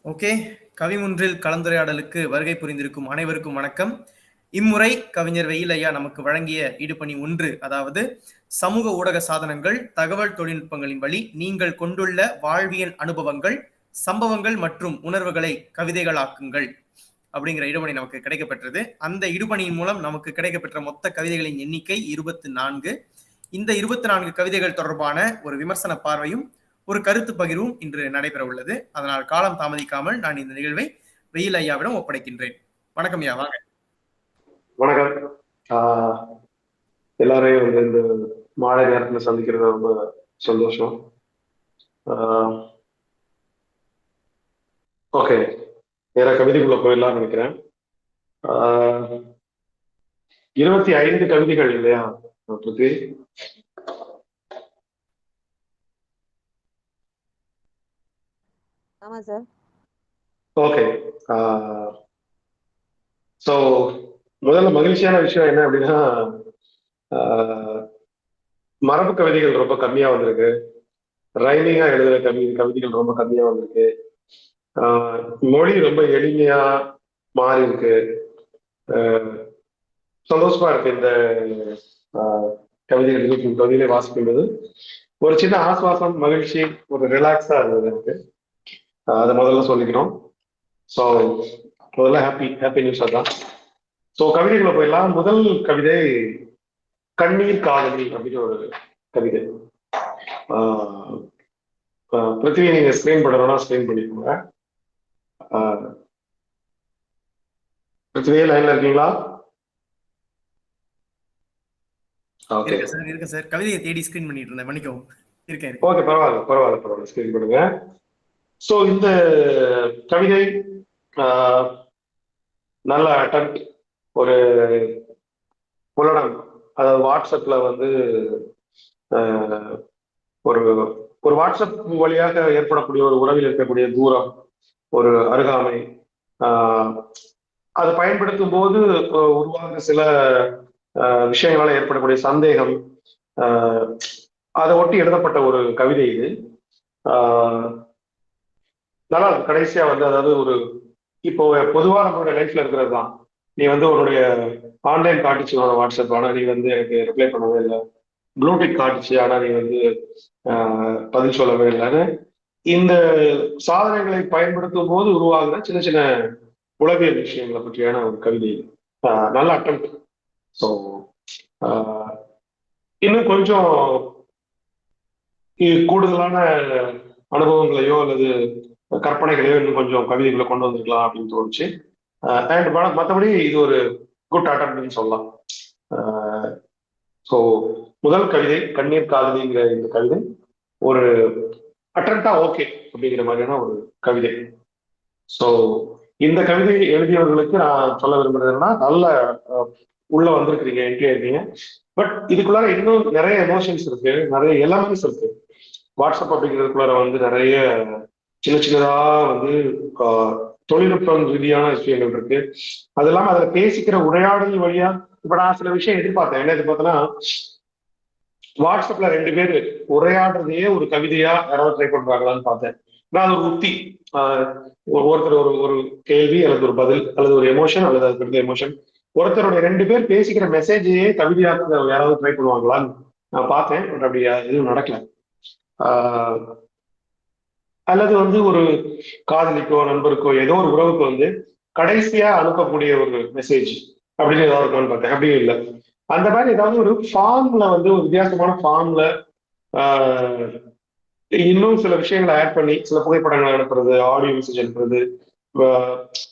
Okay, கவிமுன்றில் கலந்துரையாடலுக்கு வருகை புரிந்திருக்கும் அனைவருக்கும் வணக்கம். இம்முறை கவிஞர் வெயில் ஐயா நமக்கு வழங்கிய இடுபணி 1, அதாவது சமூக ஊடக சாதனங்கள், தகவல் தொழில்நுட்பங்களின் வழி நீங்கள் கொண்டுள்ள வாழ்வியல் அனுபவங்கள், சம்பவங்கள் மற்றும் உணர்வுகளை கவிதைகளாக்குங்கள் அப்படிங்கிற இடுபணி நமக்கு கிடைக்கப்பெற்றது. அந்த இடுபணியின் மூலம் நமக்கு கிடைக்கப்பெற்ற மொத்த கவிதைகளின் எண்ணிக்கை 24. இந்த 24 கவிதைகள் தொடர்பான ஒரு விமர்சன பார்வையும் ஒரு கருத்து பகிர்வும் இன்று நடைபெற உள்ளது. அதனால் காலம் தாமதிக்காமல் நான் இந்த நிகழ்வை வெயில் ஐயாவிடம் ஒப்படைக்கின்றேன். வணக்கம் ஐயா, வாங்க. வணக்கம். எல்லாரையும் வந்து இந்த மாலை நேரத்தில் சந்திக்கிறது ரொம்ப சந்தோஷம். ஓகே, வேற கவிதைக்குள்ள போயிடலாம் நினைக்கிறேன். 25 கவிதைகள் இல்லையா பிருத்வி? ஆமா சார். ஓகே, ஸோ முதல்ல மகிழ்ச்சியான விஷயம் என்ன அப்படின்னா, மரபு கவிதைகள் ரொம்ப கம்மியா வந்திருக்கு. ரைமிங்கா எழுதுற கவிதைகள் ரொம்ப கம்மியா வந்திருக்கு. மொழி ரொம்ப எளிமையா மாறி இருக்கு. சந்தோஷமா இருக்கு இந்த கவிதைகளை வாசிக்கும்போது. ஒரு சின்ன ஆஸ்வாசம், மகிழ்ச்சி, ஒரு ரிலாக்ஸா இருந்தது எனக்கு. அதை முதல்ல சொல்லிக்கணும். ஸோ முதல்ல ஹாப்பி நியூஸ் அதான். ஸோ கவிதைகளை போயிடலாம். முதல் கவிதை கண்ணீர் காதலி அப்படின்னு ஒரு கவிதை. பிருத்திவி, நீங்க ஸ்கிரீன் பண்ணணும்னா ஸ்கிரீன் பண்ணிக்கோங்க. பிருத்திவி லைன்ல இருக்கீங்களா? ஓகே சார், கவிதையை தேடி ஸ்கிரீன் பண்ணிட்டு இருந்தேன், மன்னிக்கவும். இருக்கேன். ஓகே, பரவாயில்ல, ஸ்கிரீன் பண்ணுங்க. ஸோ இந்த கவிதை நல்ல அட்டெம்ப்ட். ஒரு புலனம், அதாவது வாட்ஸ்அப்ல வந்து ஒரு ஒரு வாட்ஸ்அப் வழியாக ஏற்படக்கூடிய ஒரு உறவில் இருக்கக்கூடிய தூரம், ஒரு அருகாமை, அதை பயன்படுத்தும் போது உருவாக சில விஷயங்களால ஏற்படக்கூடிய சந்தேகம், அதை ஒட்டி எழுதப்பட்ட ஒரு கவிதை இது. நல்லா இருக்கும். கடைசியா வந்து, அதாவது ஒரு இப்போ பொதுவா நம்மளுடைய லைஃப்ல இருக்கிறது தான். நீ வந்து உன்னுடைய ஆன்லைன் காட்டுச்சு வாட்ஸ்அப், ஆனா நீ வந்து எனக்கு ரிப்ளை பண்ணவே இல்லை. ப்ளூடிக் காட்டுச்சு, ஆனா நீ வந்து பதில் சொல்லவே இல்லைன்னு இந்த சாதனங்களை பயன்படுத்தும் போது உருவாகுற சின்ன சின்ன உளவியல் விஷயங்களை பற்றியான ஒரு கவிதை. நல்ல அட்டெம்ப்ட். ஸோ இன்னும் கொஞ்சம் கூடுதலான அனுபவங்களையோ அல்லது கற்பனைகளையோ இன்னும் கொஞ்சம் கவிதைகளை கொண்டு வந்திருக்கலாம் அப்படின்னு தோணுச்சு. அண்ட் மற்றபடி இது ஒரு குட் அட்டெம்ப்ட்னு சொல்லலாம். ஸோ முதல் கவிதை கண்ணீர் காதலிங்கிற இந்த கவிதை ஒரு அட்டெம்ப்டா ஓகே அப்படிங்கிற மாதிரியான ஒரு கவிதை. ஸோ இந்த கவிதை எழுதியவர்களுக்கு நான் சொல்ல விரும்புறதுன்னா, நல்ல உள்ள வந்திருக்கிறீங்க, என்ட்ரி இருக்கீங்க. பட் இதுக்குள்ளார இன்னும் நிறைய எமோஷன்ஸ் இருக்கு, நிறைய எலமெண்ட்ஸ் இருக்கு. வாட்ஸ்அப் அப்படிங்கிறதுக்குள்ளார வந்து நிறைய சின்னதா வந்து தொழில்நுட்பம் ரீதியான விஷயங்கள் இருக்கு. அது இல்லாம அதுல பேசிக்கிற உரையாடல் வழியா இப்ப நான் சில விஷயம் எதிர்பார்த்தேன். என்ன எதிர்பார்த்தேன்னா, வாட்ஸ்அப்ல 2 பேர் உரையாடுறதையே ஒரு கவிதையா யாராவது ட்ரை பண்றாங்களான்னு பார்த்தேன். நான் அது ஒரு உத்தி. ஒருத்தர் ஒரு கேள்வி அல்லது ஒரு பதில் அல்லது ஒரு எமோஷன் அல்லது அதுக்கு எமோஷன், ஒருத்தருடைய 2 பேர் பேசிக்கிற மெசேஜையே கவிதையாக யாராவது ட்ரை பண்ணுவாங்களான்னு நான் பார்த்தேன். பட் அப்படி எதுவும் நடக்கல. அல்லது வந்து ஒரு காதலிக்கோ நண்பருக்கோ ஏதோ ஒரு உறவுக்கு வந்து கடைசியா அனுப்பக்கூடிய ஒரு மெசேஜ் அப்படின்னு ஏதாவது இருக்கான்னு பார்த்தேன். அப்படியும் இல்லை. அந்த மாதிரி ஏதாவது ஒரு ஃபார்ம்ல வந்து ஒரு வித்தியாசமான ஃபார்ம்ல இன்னும் சில விஷயங்களை ஆட் பண்ணி சில புகைப்படங்கள் அனுப்புறது, ஆடியோ மெசேஜ் அனுப்புறது,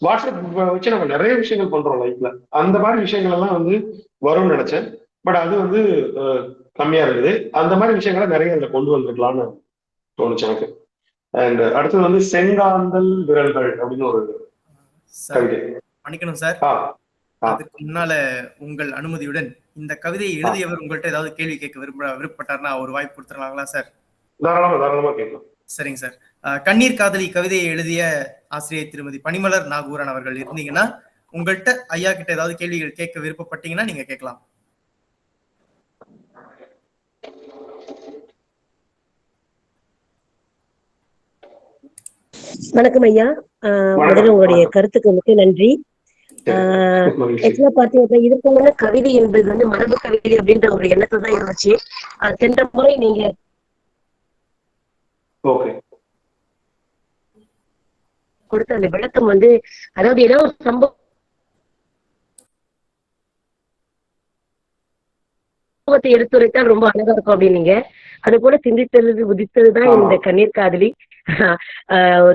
வாட்ஸ்அப் வச்சு நம்ம நிறைய விஷயங்கள் பண்றோம் லைஃப்ல. அந்த மாதிரி விஷயங்கள் எல்லாம் வந்து வரும்னு நினைச்சேன். பட் அது வந்து கம்மியா இருந்தது. அந்த மாதிரி விஷயங்களை நிறைய அதில் கொண்டு வந்திருக்கலாம்னு தோணுச்சு எனக்கு. அண்ட் அடுத்தது வந்து செங்காந்தல் விரல்கள் அப்படின்னு ஒரு கவிதை. மன்னிக்கணும் சார், அதுக்கு முன்னால உங்கள் அனுமதியுடன் இந்த கவிதையை எழுதியவர் உங்கள்கிட்ட ஏதாவது கேள்வி கேட்க விருப்பப்பட்டார்னா ஒரு வாய்ப்பு கொடுத்துருவாங்களா சார்? தாராளமா கேட்கலாம். சரிங்க சார். கண்ணீர் காதலி கவிதையை எழுதிய ஆசிரியர் திருமதி பனிமலர் நாகூரன் அவர்கள் இருந்தீங்கன்னா, உங்கள்கிட்ட ஐயா கிட்ட ஏதாவது கேள்விகள் கேட்க விருப்பப்பட்டீங்கன்னா நீங்க கேட்கலாம். வணக்கம் ஐயா. முதல்ல உங்களுடைய கருத்துக்கு மிக்க நன்றி. ஆக்சுவலா பாத்தீங்கன்னா இது போல கவிதை என்பது வந்து மரபு கவிதை அப்படின்ற ஒரு எண்ணத்தை தான் இருந்துச்சு. சென்ற முறை நீங்க கொடுத்த அந்த விளக்கம் வந்து, அதாவது ஏதோ ஒரு சம்பவத்தை எடுத்துரைத்தால் ரொம்ப அழகா இருக்கும் அப்படின்னீங்க. அது போல சிந்தித்தது உதித்ததுதான் இந்த கண்ணீர் காதலி.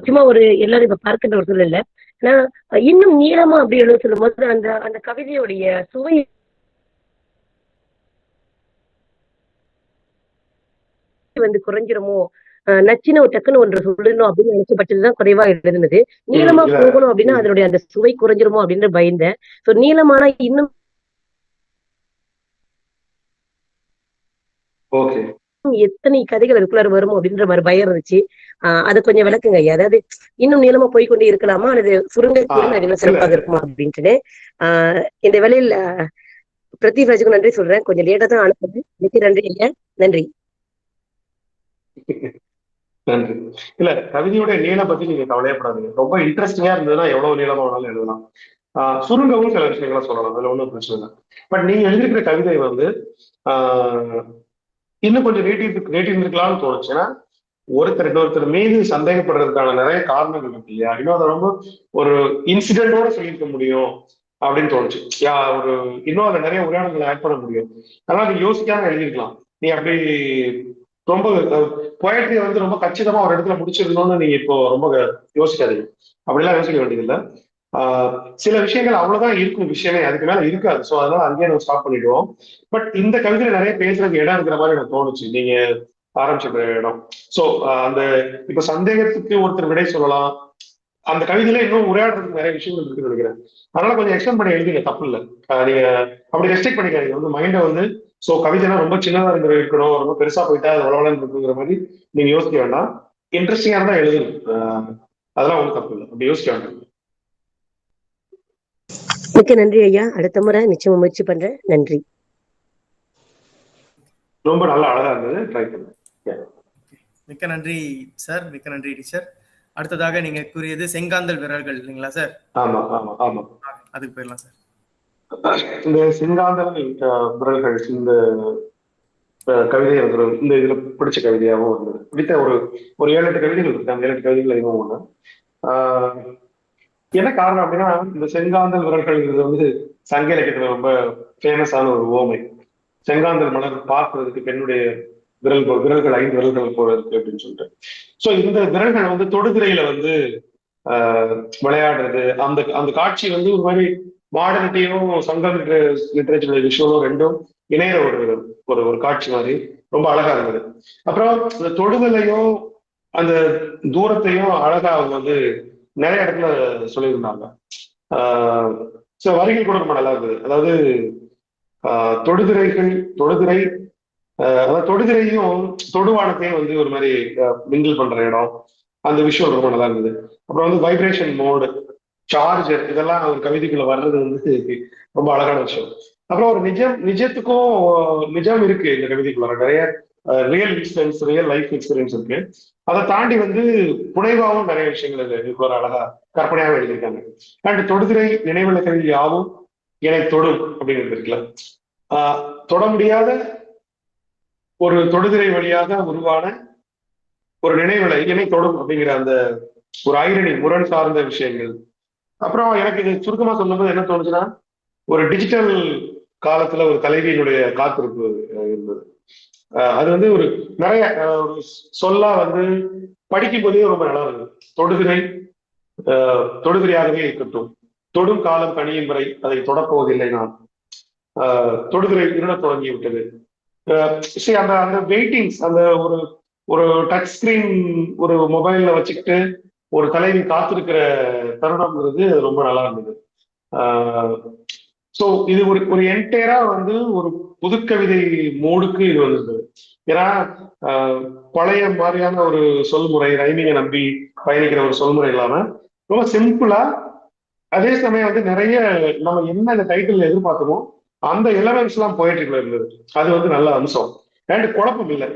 சும்மா ஒரு எல்லாரும் இப்ப பார்க்கின்ற ஒரு சூழல் இல்ல. ஆனா இன்னும் நீளமா அப்படி எழுத சொல்லும் போது அந்த அந்த கவிதையுடைய சுவை வந்து குறைஞ்சிருமோ, நச்சின டக்குன்னு ஒன்று சொல்லணும் அப்படின்னு நினைச்ச பட்சத்துதான் குறைவா எழுதுனது. நீளமா போகணும் அப்படின்னா அதனுடைய அந்த சுவை குறைஞ்சிருமோ அப்படின்னு பயந்தேன். சோ நீளமானா இன்னும் எத்தனை கதைகள் அதுக்குள்ளார வருமோ அப்படின்ற மாதிரி பயம் இருந்துச்சு. அதை கொஞ்சம் விளக்குங்க ஐயா. அதாவது இன்னும் நீளமா போய்கொண்டே இருக்கலாமா அல்லது சுருங்க அதிகம் சிறப்பாக இருக்குமா அப்படின்ட்டு இந்த வேலையில் பிரதீப்ராஜுக்கு நன்றி சொல்றேன். கொஞ்சம் லேட்டா தான் அனுப்புது. மிக்க நன்றி ஐயா. நன்றி. நன்றி. இல்ல, கவிதையோட நீளம் பத்தி நீங்க கவலையப்படாதீங்க. ரொம்ப இன்ட்ரெஸ்டிங்கா இருந்ததுன்னா எவ்வளவு நீளமா வேணாலும் எழுதலாம். சுருங்கவும் சில விஷயங்களை சொல்லலாம், அதுல ஒன்றும் பிரச்சனை இல்லை. பட் நீங்க எழுதிருக்கிற கவிதை வந்து இன்னும் கொஞ்சம் நீட்டிருக்கலாம்னு தோணுச்சு. ஏன்னா இன்னொருத்தர் மீது சந்தேகப்படுறதுக்கான நிறைய காரணங்கள் இருக்கு இல்லையா? இன்னொரு ரொம்ப ஒரு இன்சிடென்டோட சொல்லியிருக்க முடியும் அப்படின்னு தோணுச்சு. ஒரு இன்னும் அதுல நிறைய உரையாடல்களை ஆட் பண்ண முடியும். அதனால நீ யோசிக்காம எழுதிருக்கலாம். நீ அப்படி ரொம்ப பொயட்ரி வந்து ரொம்ப கச்சிதமா ஒரு இடத்துல முடிச்சிருந்தோம்னு நீங்க இப்போ ரொம்ப யோசிக்காதீங்க. அப்படிலாம் யோசிக்க வேண்டியதில்லை. சில விஷயங்கள் அவ்வளவுதான் இருக்கும், விஷயமே அதுக்கு மேல இருக்காது. ஸோ அதனால அங்கேயே நம்ம ஸ்டாப் பண்ணிடுவோம். பட் இந்த கவிதையில நிறைய பேசுறதுக்கு இடம் இருக்கிற மாதிரி எனக்கு தோணுச்சு நீங்க ஆரம்பிச்ச இடம். ஸோ அந்த இப்ப சந்தேகத்துக்கு ஒருத்தர் விடை சொல்லலாம். அந்த கவிதையில இன்னும் உரையாடுறதுக்கு நிறைய விஷயங்கள் இருக்குன்னு நினைக்கிறேன். அதனால கொஞ்சம் எக்ஸ்டெண்ட் பண்ணி எழுதுங்க, தப்பு இல்லை. நீங்க அப்படி ரெஸ்ட்ரிக்ட் பண்ணிக்காதீங்க வந்து மைண்டை வந்து. ஸோ கவிதைனா ரொம்ப சின்னதா இருக்கணும், ரொம்ப பெருசா போயிட்டா அது வளவலன்னு இருக்குங்கிற மாதிரி நீங்க யோசிக்க வேண்டாம். இன்ட்ரெஸ்டிங்கா இருந்தா எழுதணும், அதெல்லாம் ஒன்றும் தப்பு இல்லை. அப்படி யோசிக்க வேண்டாம். மிக்க நன்றி ஐயா. அடுத்த முறை நிச்சயம் முயற்சி பண்றேன். நன்றி. ரொம்ப நல்லா அழகா இருந்தது. ட்ரை பண்ணுங்க. மிக்க நன்றி சார். மிக்க நன்றி டீச்சர். அடுத்ததாக நீங்க கூறியது செங்காந்தல் விரல்கள் இல்லைங்களா சார்? ஆமா ஆமா ஆமா, அதுக்கு போயிடலாம் சார். இந்த செங்காந்தல் விரல்கள் இந்த கவிதை இந்த இதுல பிடிச்ச கவிதையாகவும் இருந்தது. பிடித்த ஒரு 7-8 கவிதைகள் இருக்கு. அந்த 7-8 கவிதைகள் இதுவும் ஒண்ணு. என்ன காரணம் அப்படின்னா, இந்த செங்காந்தல் விரல்கள்ங்கிறது வந்து சங்க இலக்கியத்துல ரொம்ப ஃபேமஸான ஒரு ஓமை. செங்காந்தல் மலர் பார்க்கறதுக்கு பெண்ணுடைய விரல்கள் 5 விரல்கள் போல இருக்கு அப்படின்னு சொல்லிட்டு. சோ இந்த விரல்கள் வந்து தொடுதிரையில வந்து விளையாடுறது, அந்த அந்த காட்சி வந்து ஒரு மாதிரி மாடர்னிட்டியும் சங்க லிட்டரேச்சர் விஷயம் ரெண்டும் இணைய ஒரு ஒரு காட்சி மாதிரி ரொம்ப அழகா இருந்தது. அப்புறம் இந்த தொடுதலையும் அந்த தூரத்தையும் அழகா அவங்க வந்து நிறைய இடத்துல சொல்லியிருந்தாங்க. வரிகள் கூட ரொம்ப நல்லா இருந்தது. அதாவது தொடுதிரை அதாவது தொடுதிரையும் தொடுவானத்தையும் வந்து ஒரு மாதிரி மிங்கிள் பண்ற இடம், அந்த விஷயம் ரொம்ப நல்லா இருந்தது. அப்புறம் வந்து வைப்ரேஷன் மோடு, சார்ஜர், இதெல்லாம் ஒரு கவிதைக்குள்ள வர்றது வந்து ரொம்ப அழகான விஷயம். அப்புறம் ஒரு நிஜத்துக்கும் நிஜம் இருக்கு இந்த கவிதைக்குள்ள. நிறைய real incidents, real life experience இருக்கு. அதை தாண்டி வந்து புனைவாகவும் நிறைய விஷயங்கள் இதுக்குள்ள அழகா கற்பனையாக எழுதியிருக்காங்க. அண்ட் தொடுதிரை நினைவுள்ள கவிதை யாவும் என்னை தொடும் அப்படின்னு இருக்குல்ல, தொட முடியாத ஒரு தொடுதிரை வழியாக உருவான ஒரு நினைவுகளை என்னை தொடும் அப்படிங்கிற அந்த ஒரு ஐரணி, முரண் சார்ந்த விஷயங்கள். அப்புறம் எனக்கு இது சுருக்கமா சொல்லும்போது என்ன தோணுச்சுன்னா, ஒரு டிஜிட்டல் காலத்துல ஒரு தலைவியினுடைய காத்திருப்பு இருந்தது. அது வந்து ஒரு நிறைய ஒரு சொல்லா வந்து படிக்கும் போதே ரொம்ப நல்லா இருந்தது. தொடுதிரையாகவே இருக்கட்டும், தொடும் காலம் கனியும் வரை அதை தொடப்போவதில்லை நான், தொடுதிரை இருட தொடங்கி விட்டது. அந்த அந்த வெயிட்டிங்ஸ், அந்த ஒரு ஒரு டச் ஸ்கிரீன் ஒரு மொபைல்ல வச்சுக்கிட்டு ஒரு தலைவி காத்திருக்கிற தருணம்ங்கிறது ரொம்ப நல்லா இருந்தது. ஸோ இது ஒரு என்டையரா வந்து ஒரு புதுக்கவிதை மோடுக்கு இது வந்திருந்தது. ஏன்னா பழைய மாதிரியான ஒரு சொல்முறை, ரைமிங்கை நம்பி பயணிக்கிற ஒரு சொல்முறை இல்லாம ரொம்ப சிம்பிளா, அதே சமயம் வந்து நிறைய நம்ம என்ன இந்த டைட்டில் எதிர்பார்த்தோமோ அந்த எலமெண்ட்ஸ் எல்லாம் போயிட்ரிக்குள்ள இருந்தது. அது வந்து நல்ல அம்சம். அண்ட் குழப்பம் இல்லை.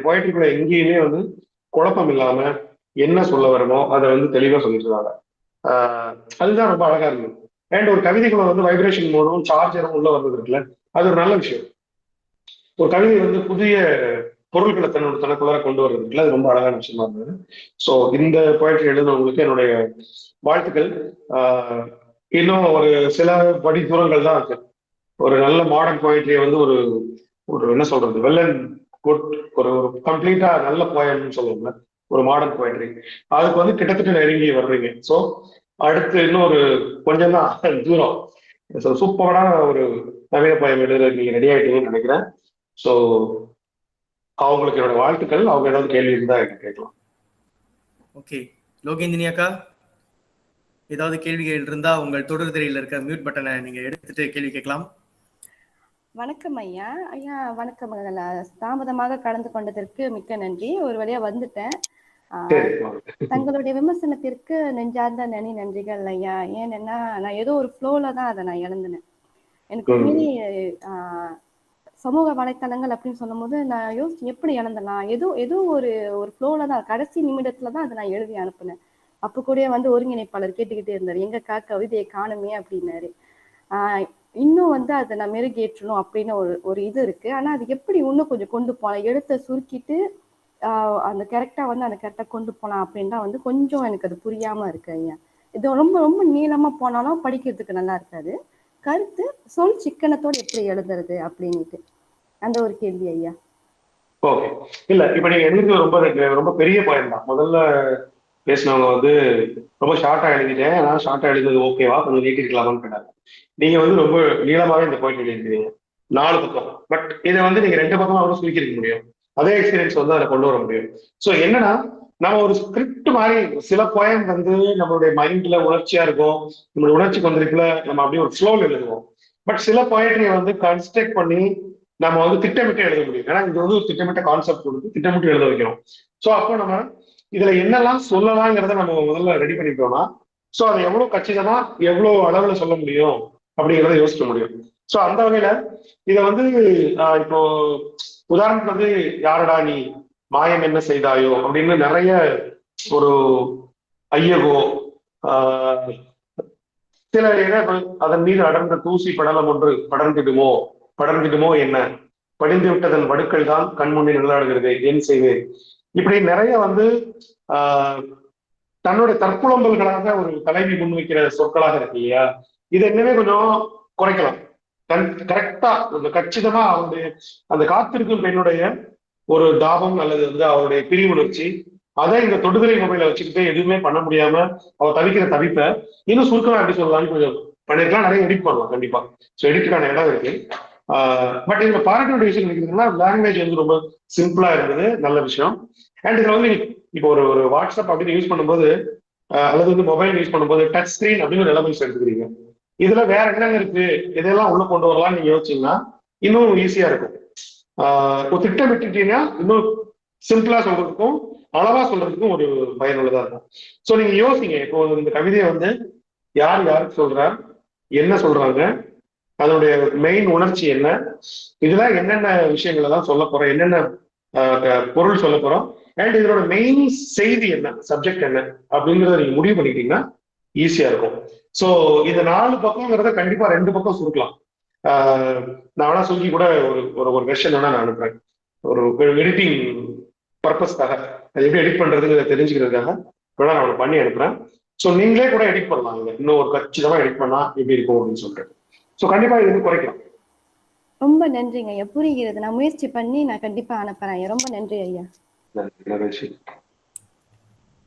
போயிட்ரிக்குள்ள எங்கேயுமே வந்து குழப்பம் இல்லாம என்ன சொல்ல வரமோ அதை வந்து தெளிவா சொல்லிடுறாங்க. அதுதான் ரொம்ப அழகா இருக்கு. அண்ட் ஒரு கவிதைக்குள்ள வந்து வைப்ரேஷன் மோடும் சார்ஜரும் உள்ள வந்தது இருக்குல்ல, அது ஒரு நல்ல விஷயம். ஒரு கவிதை வந்து புதிய பொருட்களை தனக்குள்ளார கொண்டு வர்றது இருக்குல்ல, அது ரொம்ப அழகான விஷயமா இருந்தது. ஸோ இந்த போயிட்ரி எழுதுனவங்களுக்கு என்னுடைய வாழ்த்துக்கள். ஆஹ் இன்னும் ஒரு சில படி தூரங்கள் தான் இருக்கு. ஒரு நல்ல மாடர்ன் போயிட்ரியை வந்து ஒரு ஒரு என்ன சொல்றது, வெல் அண்ட் குட், ஒரு ஒரு கம்ப்ளீட்டா நல்ல போயம்னு சொல்லுவாங்க ஒரு மாடர்ன் போயிட்ரி, அதுக்கு வந்து கிட்டத்தட்ட நெருங்கி வர்றீங்க. ஸோ அடுத்து இன்னும் ஒரு கொஞ்சம் தான் தூரம். ஸோ சூப்பரான ஒரு நவீன போயம் எழுதுறது நீங்க ரெடி ஆயிட்டீங்கன்னு நினைக்கிறேன். ஸோ அவங்களுக்கு என்னோட வாழ்த்துக்கள். அவங்க ஏதாவது கேள்வி இருந்தா என்ன கேட்கலாம். ஓகே, லோகேந்தினி அக்கா, ஏதாவது கேள்விகள் இருந்தா உங்கள் தொடர் திரையில இருக்க மியூட் பட்டனை நீங்க எடுத்துட்டு கேள்வி கேட்கலாம். வணக்கம் ஐயா. ஐயா வணக்கம். தாமதமாக கலந்து கொண்டதற்கு மிக்க நன்றி. ஒரு வழியா வந்துட்டேன். தங்களுடைய விமர்சனத்திற்கு நெஞ்சார்ந்த நன்றிகள் ஐயா. ஏன்னா நான் ஏதோ ஒரு ஃப்ளோல தான் அதை நான் இழந்தேன். எனக்கு உண்மையிலேயே சமூக வலைத்தளங்கள் அப்படின்னு சொல்லும் போது நான் யோசிச்சு எப்படி இழந்தலாம், ஏதோ ஒரு ஃப்ளோல தான், கடைசி நிமிடத்துல தான் அதை நான் எழுதி அனுப்புனேன். அப்ப கூட வந்து ஒருங்கிணைப்பாளர் கேட்டுக்கிட்டே இருந்தாரு, எங்க கவிதையை காணுமே அப்படின்னாரு. இன்னும் வந்து அதை நான் மெருகேற்றணும் அப்படின்னு ஒரு இது இருக்கு. ஆனா அது எப்படி இன்னும் கொஞ்சம் கொண்டு போகலாம், எழுத்தை சுருக்கிட்டு அந்த கரெக்டா வந்து அந்த கரெக்டா கொண்டு போகலாம் அப்படின்னு தான் வந்து கொஞ்சம் எனக்கு அது புரியாம இருக்கு ஐயா. இது ரொம்ப ரொம்ப நீளமா போனாலும் படிக்கிறதுக்கு நல்லா இருக்காது. கருத்து சொல் சிக்கனத்தோடு எப்படி எழுதுறது அப்படின்னுட்டு அந்த ஒரு கேள்வி ஐயா. ஓகே, இல்ல இப்ப நீங்க எழுதுறது ரொம்ப ரொம்ப பெரிய பாயிண்ட் தான். முதல்ல பேசினவங்க வந்து ரொம்ப ஷார்ட்டா எழுதிட்டேன், நான் ஷார்ட்டா எழுதுறது ஓகேவா, கொஞ்சம் நீட்டி இருக்கலாமான்னு கேட்டாங்க. நீங்க வந்து ரொம்ப நீளமாவே இந்த பாயிண்ட் எழுதிருக்கீங்க, 4 பக்கம். பட் இதை வந்து நீங்க 2 பக்கமா கூட சுருக்கிருக்க முடியும். அதே எக்ஸ்பீரியன்ஸ் வந்து அதை கொண்டு வர முடியும். ஸோ என்னன்னா, நம்ம ஒரு ஸ்கிரிப்ட் மாதிரி சில போயம் வந்து நம்மளுடைய மைண்ட்ல உணர்ச்சியா இருக்கும், நம்மளுடைய உணர்ச்சி கொந்தளிப்புல நம்ம அப்படியே ஒரு ஃப்ளோல எழுதுவோம். பட் சில போயட்ரியை வந்து கன்ஸ்ட்ரக்ட் பண்ணி நம்ம வந்து திட்டமிட்டு எழுத முடியும். ஏன்னா இது வந்து ஒரு திட்டமிட்ட கான்செப்ட் கொடுத்து திட்டமிட்டு எழுத வைக்கிறோம். ஸோ அப்போ நம்ம இதுல என்னெல்லாம் சொல்லலாங்கிறத நம்ம முதல்ல ரெடி பண்ணிட்டோம்னா, ஸோ அதை எவ்வளவு கச்சிதமா எவ்வளவு அளவுல சொல்ல முடியும் அப்படிங்கிறத யோசிக்க முடியும். ஸோ அந்த வகையில இதை வந்து இப்போ உதாரணத்துக்கு வந்து யாரடா நீ மாயம் என்ன செய்தாயோ அப்படின்னு நிறைய ஒரு ஐயகோ சில அதன் மீது அடர்ந்த தூசி படலம் ஒன்று படர்ந்திடுமோ என்ன, படிந்து விட்டதன் வடுக்கள் தான் கண்முன்னே நிழலாடுகிறது, ஏன் செய்வேன், இப்படி நிறைய வந்து தன்னுடைய தற்புலம்பல்களாக ஒரு தலைவி முன்வைக்கிற சொற்களாக இருக்கு இல்லையா. இதை இன்னுமே கொஞ்சம் குறைக்கலாம். கரெக்டா கச்சிதமா அவருடைய அந்த காத்திருக்கும் பெண்ணுடைய ஒரு தாபம் அல்லது வந்து அவருடைய பிரிவுணர்ச்சி, அதை இந்த தொடுதலை மொபைல வச்சுக்கிட்டு எதுவுமே பண்ண முடியாம அவ தவிக்கிற தவிப்பை இன்னும் சுருக்கமா எப்படி சொல்லலாம்னு கொஞ்சம் பண்ணிருக்கலாம். நிறைய எடிட் பண்ணலாம் கண்டிப்பா. ஸோ எடிட்டுக்கான இடம் இருக்கு. பட் இதுல பாராட்ட வேண்டிய விஷயம் நினைக்கிறதுனா, லாங்குவேஜ் வந்து ரொம்ப சிம்பிளா இருந்தது, நல்ல விஷயம். அண்ட் இதுல வந்து இப்போ ஒரு வாட்ஸ்அப் அப்படின்னு யூஸ் பண்ணும்போது அல்லது வந்து மொபைல் யூஸ் பண்ணும்போது டச் ஸ்கிரீன் அப்படின்னு ஒரு எலமெண்ட்ஸ் எடுத்துக்கிறீங்க. இதுல வேற என்னங்க இருக்கு, இதெல்லாம் உள்ள கொண்டு வரலாம் நீங்க யோசிச்சீங்கன்னா இன்னும் ஈஸியா இருக்கும். ஒரு திட்டமிட்டுட்டீங்கன்னா இன்னும் சிம்பிளா சொல்றதுக்கும் அளவா சொல்றதுக்கும் ஒரு பயனுள்ளதா இருக்கும். ஸோ நீங்க யோசிங்க, இப்போ இந்த கவிதையை வந்து யாருக்கு சொல்றார், என்ன சொல்றாங்க, அதனுடைய மெயின் உணர்ச்சி என்ன, இதுல என்னென்ன விஷயங்கள் எல்லாம் சொல்ல போறோம், என்னென்ன பொருள் சொல்ல போறோம், அண்ட் இதோட மெயின் செய்தி என்ன, சப்ஜெக்ட் என்ன அப்படிங்கிறத நீங்க முடிவு பண்ணிட்டீங்கன்னா ஈஸியா இருக்கும். ஸோ இது 4 பக்கம்ங்கிறத கண்டிப்பா 2 பக்கம் சுருக்கலாம். நான் வேணா சுருக்கி கூட ஒரு வெர்ஷன் வேணா நான் அனுப்புறேன், ஒரு எடிட்டிங் பர்பஸ்க்காக, அது எப்படி எடிட் பண்றதுங்கிறத தெரிஞ்சுக்கிறதுக்காக வேணா நான் பண்ணி அனுப்புறேன். ஸோ நீங்களே கூட எடிட் பண்ணலாம், இன்னும் ஒரு கச்சிதமா எடிட் பண்ணா எப்படி இருக்கும் அப்படின்னு சொல்லிட்டு. ஸோ கண்டிப்பா இது வந்து குறைக்கலாம். ரொம்ப நன்றிங்க ஐயா, புரிகிறது. நான் முயற்சி பண்ணி நான் கண்டிப்பா அனுப்புறேன் ஐயா. ரொம்ப நன்றி ஐயா.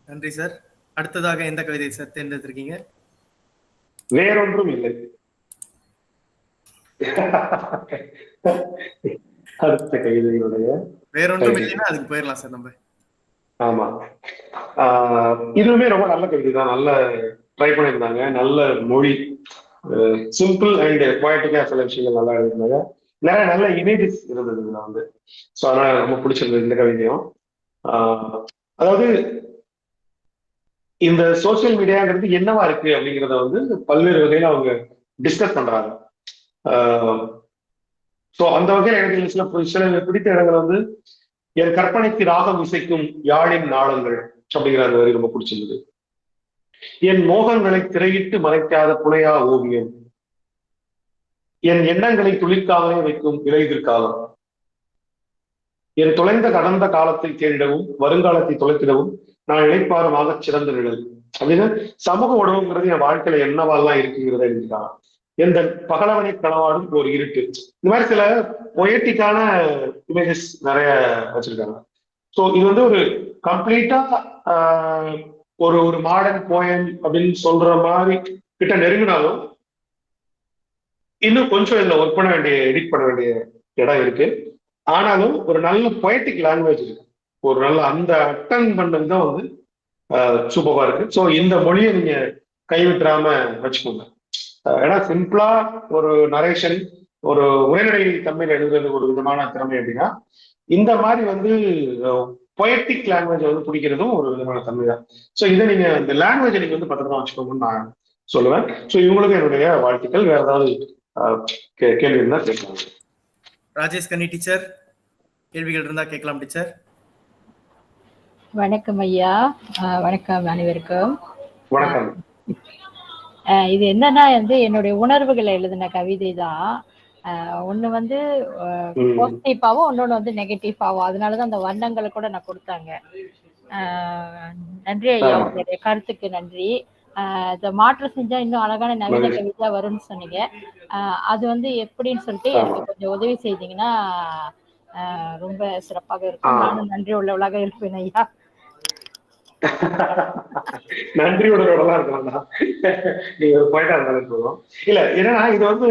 நன்றி சார். அடுத்ததாக எந்த கவிதை சார் தேர்ந்தெடுத்திருக்கீங்க? வேறொன்றும் இல்லை. அடுத்த கவிதையுடைய வேறொன்றும் இல்லைன்னா அதுக்கு போயிடலாம் சார் நம்ம. ஆமா, இதுவுமே ரொம்ப நல்ல கவிதை தான், நல்ல ட்ரை பண்ணியிருந்தாங்க, நல்ல மொழி, சிம்பிள் அண்ட் பொயட்டிக்கா சில விஷயங்கள் நல்லா எழுதியிருந்தாங்க, நிறைய நல்ல இமேஜஸ் இருந்தது இதுல வந்து. ஸோ அதனால ரொம்ப பிடிச்சிருந்தது இந்த கவிதையும். அதாவது இந்த சோசியல் மீடியாங்கிறது என்னவா இருக்கு அப்படிங்கிறத வந்து பல்வேறு வகையில அவங்க டிஸ்கஸ் பண்றாங்க. ஸோ அந்த வகையில் எனக்கு சில பிடித்த இடங்கள் வந்து, என் கற்பனைக்கு ராகம் இசைக்கும் யாழின் நாளங்கள், அப்படிங்கிற அந்த வரி ரொம்ப பிடிச்சிருந்தது. என் மோகங்களை திரையிட்டு மறைக்காத புனையா ஓவியம், என் எண்ணங்களை துளிர்க்காமலே வைக்கும் இலையுதிர் காலம், என் தொலைந்த கடந்த காலத்தை தேடிடவும் வருங்காலத்தை தொலைத்திடவும் நான் இளைப்பாறுமாக சிறந்த நிழல் அப்படின்னு சமூக உணவுங்கிறது என் வாழ்க்கையில என்னவாலாம் இருக்குங்கிறத எழுதிட்டாங்க. எந்த பகலவனை களவாடும் ஒரு இருட்டு, இந்த மாதிரி சில பொயட்டிக்கான இமேஜஸ் நிறைய வச்சிருக்காங்க. ஸோ இது வந்து ஒரு கம்ப்ளீட்டா ஒரு ஒரு மாடர்ன் போயம் அப்படின்னு சொல்ற மாதிரி கிட்ட நெருங்கினாலும் இன்னும் கொஞ்சம் இதுல ஒர்க் பண்ண வேண்டிய எடிட் பண்ண வேண்டிய இடம் இருக்கு. ஆனாலும் ஒரு நல்ல பொயட்டிக் லாங்குவேஜ் இருக்கு, ஒரு நல்ல அந்த அட்டன் பண்ணது தான் வந்து சூப்பரா இருக்கு. ஸோ இந்த மொழியை நீங்க கைவிட்டுறாம வச்சுக்கோங்க. ஏன்னா சிம்பிளா ஒரு நரேஷன், ஒரு உரைநடை தன்மையில் எழுதுறது ஒரு விதமான திறமை அப்படின்னா, இந்த மாதிரி வந்து பொயட்டிக் லாங்குவேஜ் வந்து பிடிக்கிறதும் ஒரு விதமான தன்மை தான். ஸோ இதை நீங்க இந்த லாங்குவேஜை நீங்க வந்து பத்திரமா வச்சுக்கோங்கன்னு நான் சொல்லுவேன். ஸோ இவங்களுக்கு என்னுடைய வாழ்த்துக்கள். வேற ஏதாவது கேள்வி இருந்தா கேட்கலாம். ராஜேஷ் கன்னி டீச்சர், கேள்விகள் இருந்தா கேட்கலாம் டீச்சர். வணக்கம் ஐயா. வணக்கம் அனைவருக்கும். வணக்கம். இது என்னன்னா வந்து என்னுடைய உணர்வுகளை எழுதின கவிதை தான். ஒண்ணு வந்து பாசிட்டிவாவும் இன்னொன்னு வந்து நெகட்டிவாவும், அதனாலதான் அந்த வண்ணங்களை கூட நான் கொடுத்தாங்க. நன்றி ஐயா, உங்களுடைய கருத்துக்கு நன்றி. இதை மாற்றம் செஞ்சா இன்னும் அழகான நவீன கவிதையா வரும்னு சொன்னீங்க. அது வந்து எப்படின்னு சொல்லிட்டு எனக்கு கொஞ்சம் உதவி செய்தீங்கன்னா ரொம்ப சிறப்பாக இருக்கும். நானும் நன்றி உள்ளவளாக இருப்பேன் ஐயா. நன்றியோடலாம் இருக்கலாம், நீங்க ஒரு பாயிண்டா இருந்தாலும் போதும். இல்ல என்னன்னா இது வந்து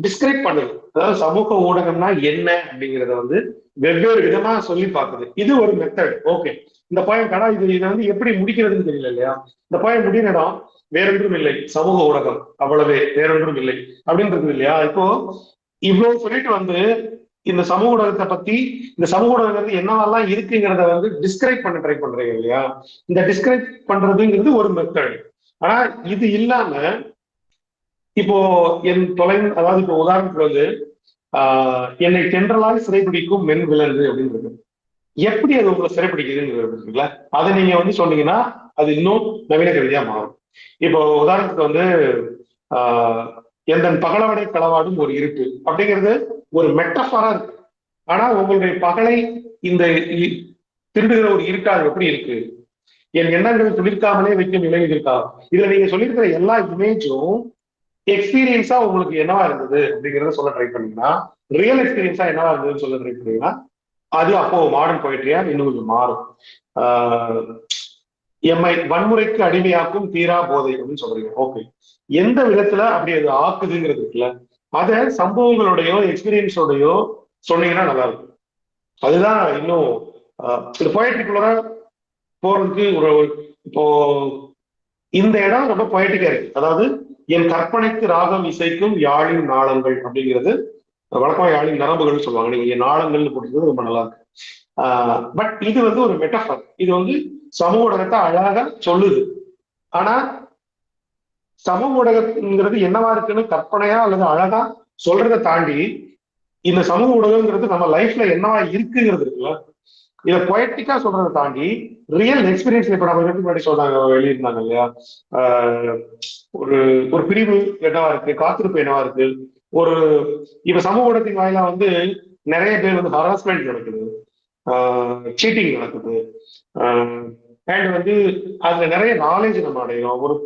டிஸ்கிரைப் பண்ணுது, அதாவது சமூக ஊடகம்னா என்ன அப்படிங்கறத வந்து வெவ்வேறு விதமா சொல்லி பார்க்குது. இது ஒரு மெத்தட். ஓகே, இந்த பாயம் கடா இதை வந்து எப்படி முடிக்கிறதுன்னு தெரியல இல்லையா? இந்த பாயம் முடிகிற இடம் வேறொன்றும் இல்லை, சமூக ஊடகம், அவ்வளவே, வேறொன்றும் இல்லை அப்படின்றது இல்லையா? இப்போ இவ்வளவு சொல்லிட்டு வந்து இந்த சமூக ஊடகத்தை பத்தி, இந்த சமூக ஊடகங்கிறது என்னவெல்லாம் இருக்குங்கிறத வந்து டிஸ்கிரைப் பண்ண ட்ரை பண்றீங்க இல்லையா? இந்த டிஸ்கிரைப் பண்றதுங்கிறது ஒரு மெத்தட். ஆனா இது இல்லாம இப்போ அதாவது இப்போ உதாரணத்துக்கு வந்து என்னை தென்றலாக சிறைப்பிடிக்கும் மென் விலங்கு அப்படின்றது, எப்படி அது உங்களை சிறைப்பிடிக்குதுங்கிறது இருக்குல்ல, அதை நீங்க வந்து சொன்னீங்கன்னா அது இன்னும் நவீன கவிதையா மாறும். இப்போ உதாரணத்துக்கு வந்து எந்த பகலவனை களவாடும் ஒரு இருட்டு அப்படிங்கிறது ஒரு மெட்டஃபரா இருக்கு. ஆனா உங்களுடைய பகலை இந்த திருடுகிற ஒரு இருக்கா எப்படி இருக்கு, என் எண்ணங்கள் துளிர்க்காமலே வைக்கும் நிலையில் இருக்கா, இதுல நீங்க சொல்லியிருக்கிற எல்லா இமேஜும் எக்ஸ்பீரியன்ஸா உங்களுக்கு என்னவா இருந்தது அப்படிங்கிறத சொல்ல ட்ரை பண்ணீங்கன்னா, ரியல் எக்ஸ்பீரியன்ஸா என்னவா இருந்ததுன்னு சொல்ல ட்ரை பண்ணீங்கன்னா, அது அப்போ மாடர்ன் போயிட்ரியா இன்னும் கொஞ்சம் மாறும். எம்ஐ வன்முறைக்கு அடிமையாக்கும் தீரா போதை அப்படின்னு சொல்றீங்க. ஓகே, எந்த விதத்துல அப்படி அது ஆக்குதுங்கிறது இருக்குல்ல, அதை சம்பவங்களோடையோ எக்ஸ்பீரியன்ஸோடையோ சொன்னீங்கன்னா நல்லா இருக்கும். அதுதான் இன்னும் இந்த பொயட்ரிக்குள்ளரா போறதுக்கு ஒரு இப்போ இந்த இடம் ரொம்ப பொயட்டிக்கா இருக்கு. அதாவது என் கற்பனைக்கு ராகம் இசைக்கும் யாழின் நாளங்கள் அப்படிங்கிறது வழக்கமா யாழின் நரம்புகள் சொல்லுவாங்க, நீங்க நாளங்கள்னு போட்டுக்கிறது ரொம்ப நல்லா இருக்கு. பட் இது வந்து ஒரு மெட்டஃபர், இது வந்து சமூக ஊடகத்தை அழகா சொல்லுது. ஆனா சமூக ஊடகங்கிறது என்னவா இருக்குன்னு கற்பனையா அல்லது அழகா சொல்றதை தாண்டி இந்த சமூக ஊடகங்கிறது நம்ம லைஃப்ல என்னவா இருக்குங்கிறது இருக்குல்ல, இதை பொயட்டிக்கா சொல்றதை தாண்டி ரியல் எக்ஸ்பீரியன்ஸ். இப்ப நம்ம முன்னாடி சொன்னாங்க, எழுதியிருந்தாங்க இல்லையா, ஒரு ஒரு பிரிவு என்னவா இருக்கு, காத்திருப்பு என்னவா இருக்கு, ஒரு இப்ப சமூக ஊடகத்தின் வாயிலா வந்து நிறைய பேர் வந்து ஹராஸ்மெண்ட் நடக்குது, சீட்டிங் நடக்குது, அண்ட் வந்து அதுல நிறைய நாலேஜ் நம்ம அடைகிறோம். ஒரு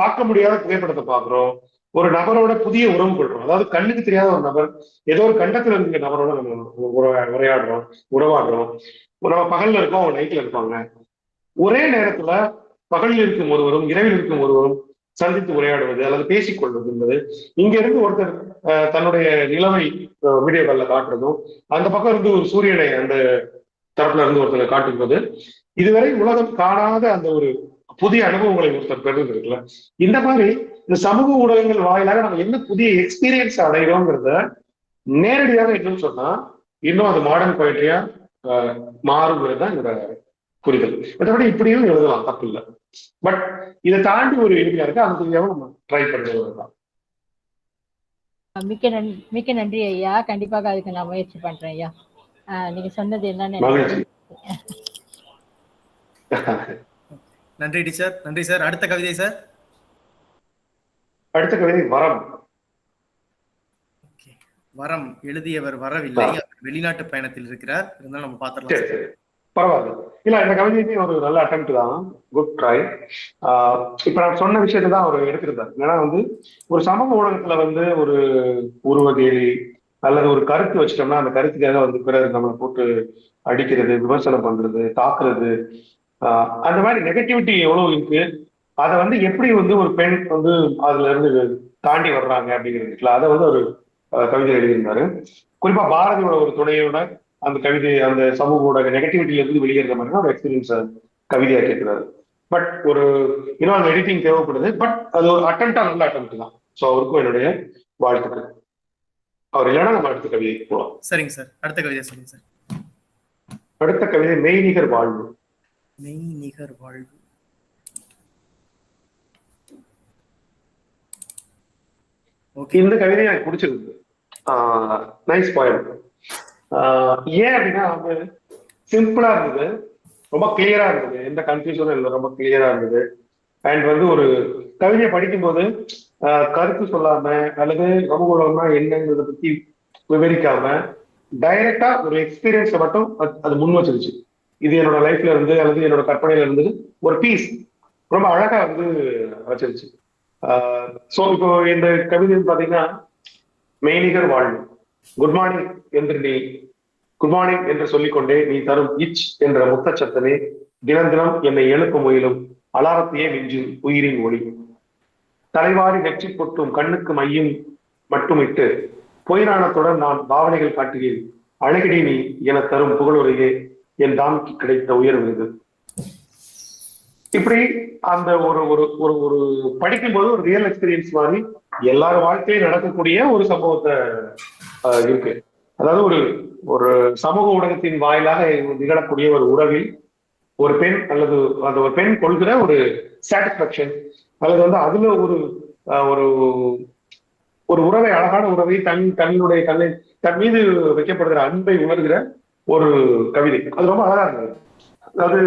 பார்க்க முடியாத புகைப்படத்தை பார்க்கிறோம், ஒரு நபரோட புதிய உறவு கொள்றோம். அதாவது கண்ணுக்கு தெரியாத ஒரு நபர், ஏதோ ஒரு கண்டத்துல இருக்கிற நபரோட நம்ம உரையாடுறோம், உறவாடுறோம். நம்ம பகல்ல இருக்கோம், அவங்க நைட்ல இருப்பாங்க. ஒரே நேரத்துல பகலில் இருக்கும் ஒருவரும் இரவில் இருக்கும் ஒருவரும் சந்தித்து உரையாடுவது அல்லது பேசிக்கொள்வது என்பது, இங்க இருந்து ஒருத்தர் தன்னுடைய நிலைமை வீடியோக்கள்ல காட்டுறதும், அந்த பக்கம் இருந்து ஒரு சூரியனை அந்த தரப்புல இருந்து ஒருத்தர் காட்டும் போது, இதுவரை உலகம் காணாத அந்த ஒரு புதிய அனுபவங்களை ஒருத்தர் பெறுவது இருக்குல்ல, இந்த மாதிரி இந்த சமூக ஊடகங்கள் வாயிலாக நம்ம என்ன புதிய எக்ஸ்பீரியன்ஸ் அடைகிறோங்கிறத நேரடியாக இன்னும் சொன்னா இன்னும் அது மாடர்ன் பொயட்ரியா மாறுங்கிறது தான் என்னோட புரிதல். மற்றபடி இப்படியும் எழுதலாம், தப்பு இல்லை. பட் இதை தாண்டி ஒரு எழுதியா இருக்கு, அது தெரியாம நம்ம ட்ரை பண்ணுறதுதான். மிக்க நன்றி ஐயா. கண்டிப்பாக அதுக்கு நான் முயற்சி பண்றேன் ஐயா. நீங்க சொன்னது என்னன்னு நன்றி டீச்சர். நன்றி சார். அடுத்த கவிதை சார். அடுத்த கவிதை வரம். வரம் எழுதியவர் வரவில்லை, அவர் வெளிநாட்டு பயணத்தில் இருக்கிறார். இருந்தாலும் நம்ம பாத்திரலாம். பரவாயில்ல. இல்ல, இந்த கவிதையுமே ஒரு நல்ல அட்டெம்ப்ட் தான், குட் ட்ரை. இப்ப நான் சொன்ன விஷயத்தை தான் அவர் எடுத்திருந்தார். ஏன்னா வந்து ஒரு சமூக ஊடகத்துல வந்து ஒரு உருவகேலி அல்லது ஒரு கருத்து வச்சுட்டோம்னா அந்த கருத்துக்காக வந்து பிறர் நம்மளை போட்டு அடிக்கிறது, விமர்சனம் பண்றது, தாக்குறது, அந்த மாதிரி நெகட்டிவிட்டி எவ்வளவு இருக்கு. அதை வந்து எப்படி வந்து ஒரு பெண் வந்து அதுல இருந்து தாண்டி வர்றாங்க அப்படிங்கிறது அதை வந்து ஒரு கவிதை எழுதியிருந்தாரு. குறிப்பா பாரதியோட ஒரு துணையோட அந்த கவிதை அந்த சமூக ஊடக நெகட்டிவிட்டில இருந்து வெளியேற மாதிரி ஒரு எக்ஸ்பீரியன்ஸ் கவிதையா கேட்கிறாரு. பட் ஒரு இன்னொரு எடிட்டிங் தேவைப்படுது. பட் அது ஒரு அட்டெம்ப்டா நல்ல அட்டெம்ப்ட் தான். ஸோ அவருக்கும் என்னுடைய வாழ்த்துக்கள். அவர் இல்லைன்னா நம்ம அடுத்த கவிதை போகலாம். சரிங்க சார். அடுத்த கவிதை சொல்லுங்க சார். அடுத்த கவிதை மெய்நிகர் வாழ்வு. மெய்நிகர் வாழ்வு. இந்த கவிதை எனக்கு பிடிச்சிருக்கு. Nice point. ஏன் அப்படின்னா வந்து சிம்பிளா இருந்தது, ரொம்ப கிளியரா இருந்தது, எந்த கன்ஃபியூஷனும் இல்லை, ரொம்ப கிளியரா இருந்தது. அண்ட் வந்து ஒரு கவிதையை படிக்கும்போது கருத்து சொல்லாம அல்லது சமூக ஊடகம்னா என்னங்கிறத பத்தி விவரிக்காம டைரக்டா ஒரு எக்ஸ்பீரியன்ஸை மட்டும் அது முன் வச்சிருச்சு. இது என்னோட லைஃப்ல இருந்து அல்லது என்னோட கற்பனையில இருந்து ஒரு பீஸ் ரொம்ப அழகா வந்து வச்சிருச்சு. ஸோ இப்போ இந்த கவிதை பாத்தீங்கன்னா மெய்நிகர் வாழ்வு. குட் மார்னிங் என்று நீ குட் மார்னிங் என்று சொல்லிக்கொண்டே நீ தரும் இச் என்ற முத்தச்சத்தமே தினம் தினம் என்னை எழுப்ப முயலும் அலாரத்தையே மிஞ்சும் உயிரின் ஒளி. தலைவாரி நெற்றி பொட்டும் கண்ணுக்கு மையும் மட்டுமிட்டு பொய்ராணத்துடன் நான் பாவனைகள் காட்டுகிறேன். அழகிடி நீ என தரும் புகழுரையே என் தாமிக்கு கிடைத்த உயர்வு இது. இப்படி அந்த ஒரு ஒரு ஒரு ஒரு படிக்கும்போது ஒரு ரியல் எக்ஸ்பீரியன்ஸ் மாதிரி எல்லாரும் வாழ்க்கையிலும் நடக்கக்கூடிய ஒரு சம்பவத்தை இருக்கு. அதாவது ஒரு ஒரு சமூக ஊடகத்தின் வாயிலாக நிகழக்கூடிய ஒரு உறவில் ஒரு பெண் அல்லது அந்த ஒரு பெண் கொள்கிற ஒரு சாட்டிஸ்பாக்சன் அல்லது வந்து அதுல ஒரு ஒரு ஒரு உறவை, அழகான உறவை, தன்னுடைய தன் மீது வைக்கப்படுகிற அன்பை உணர்கிற ஒரு கவிதை. அது ரொம்ப அழகா இருந்தது. அதாவது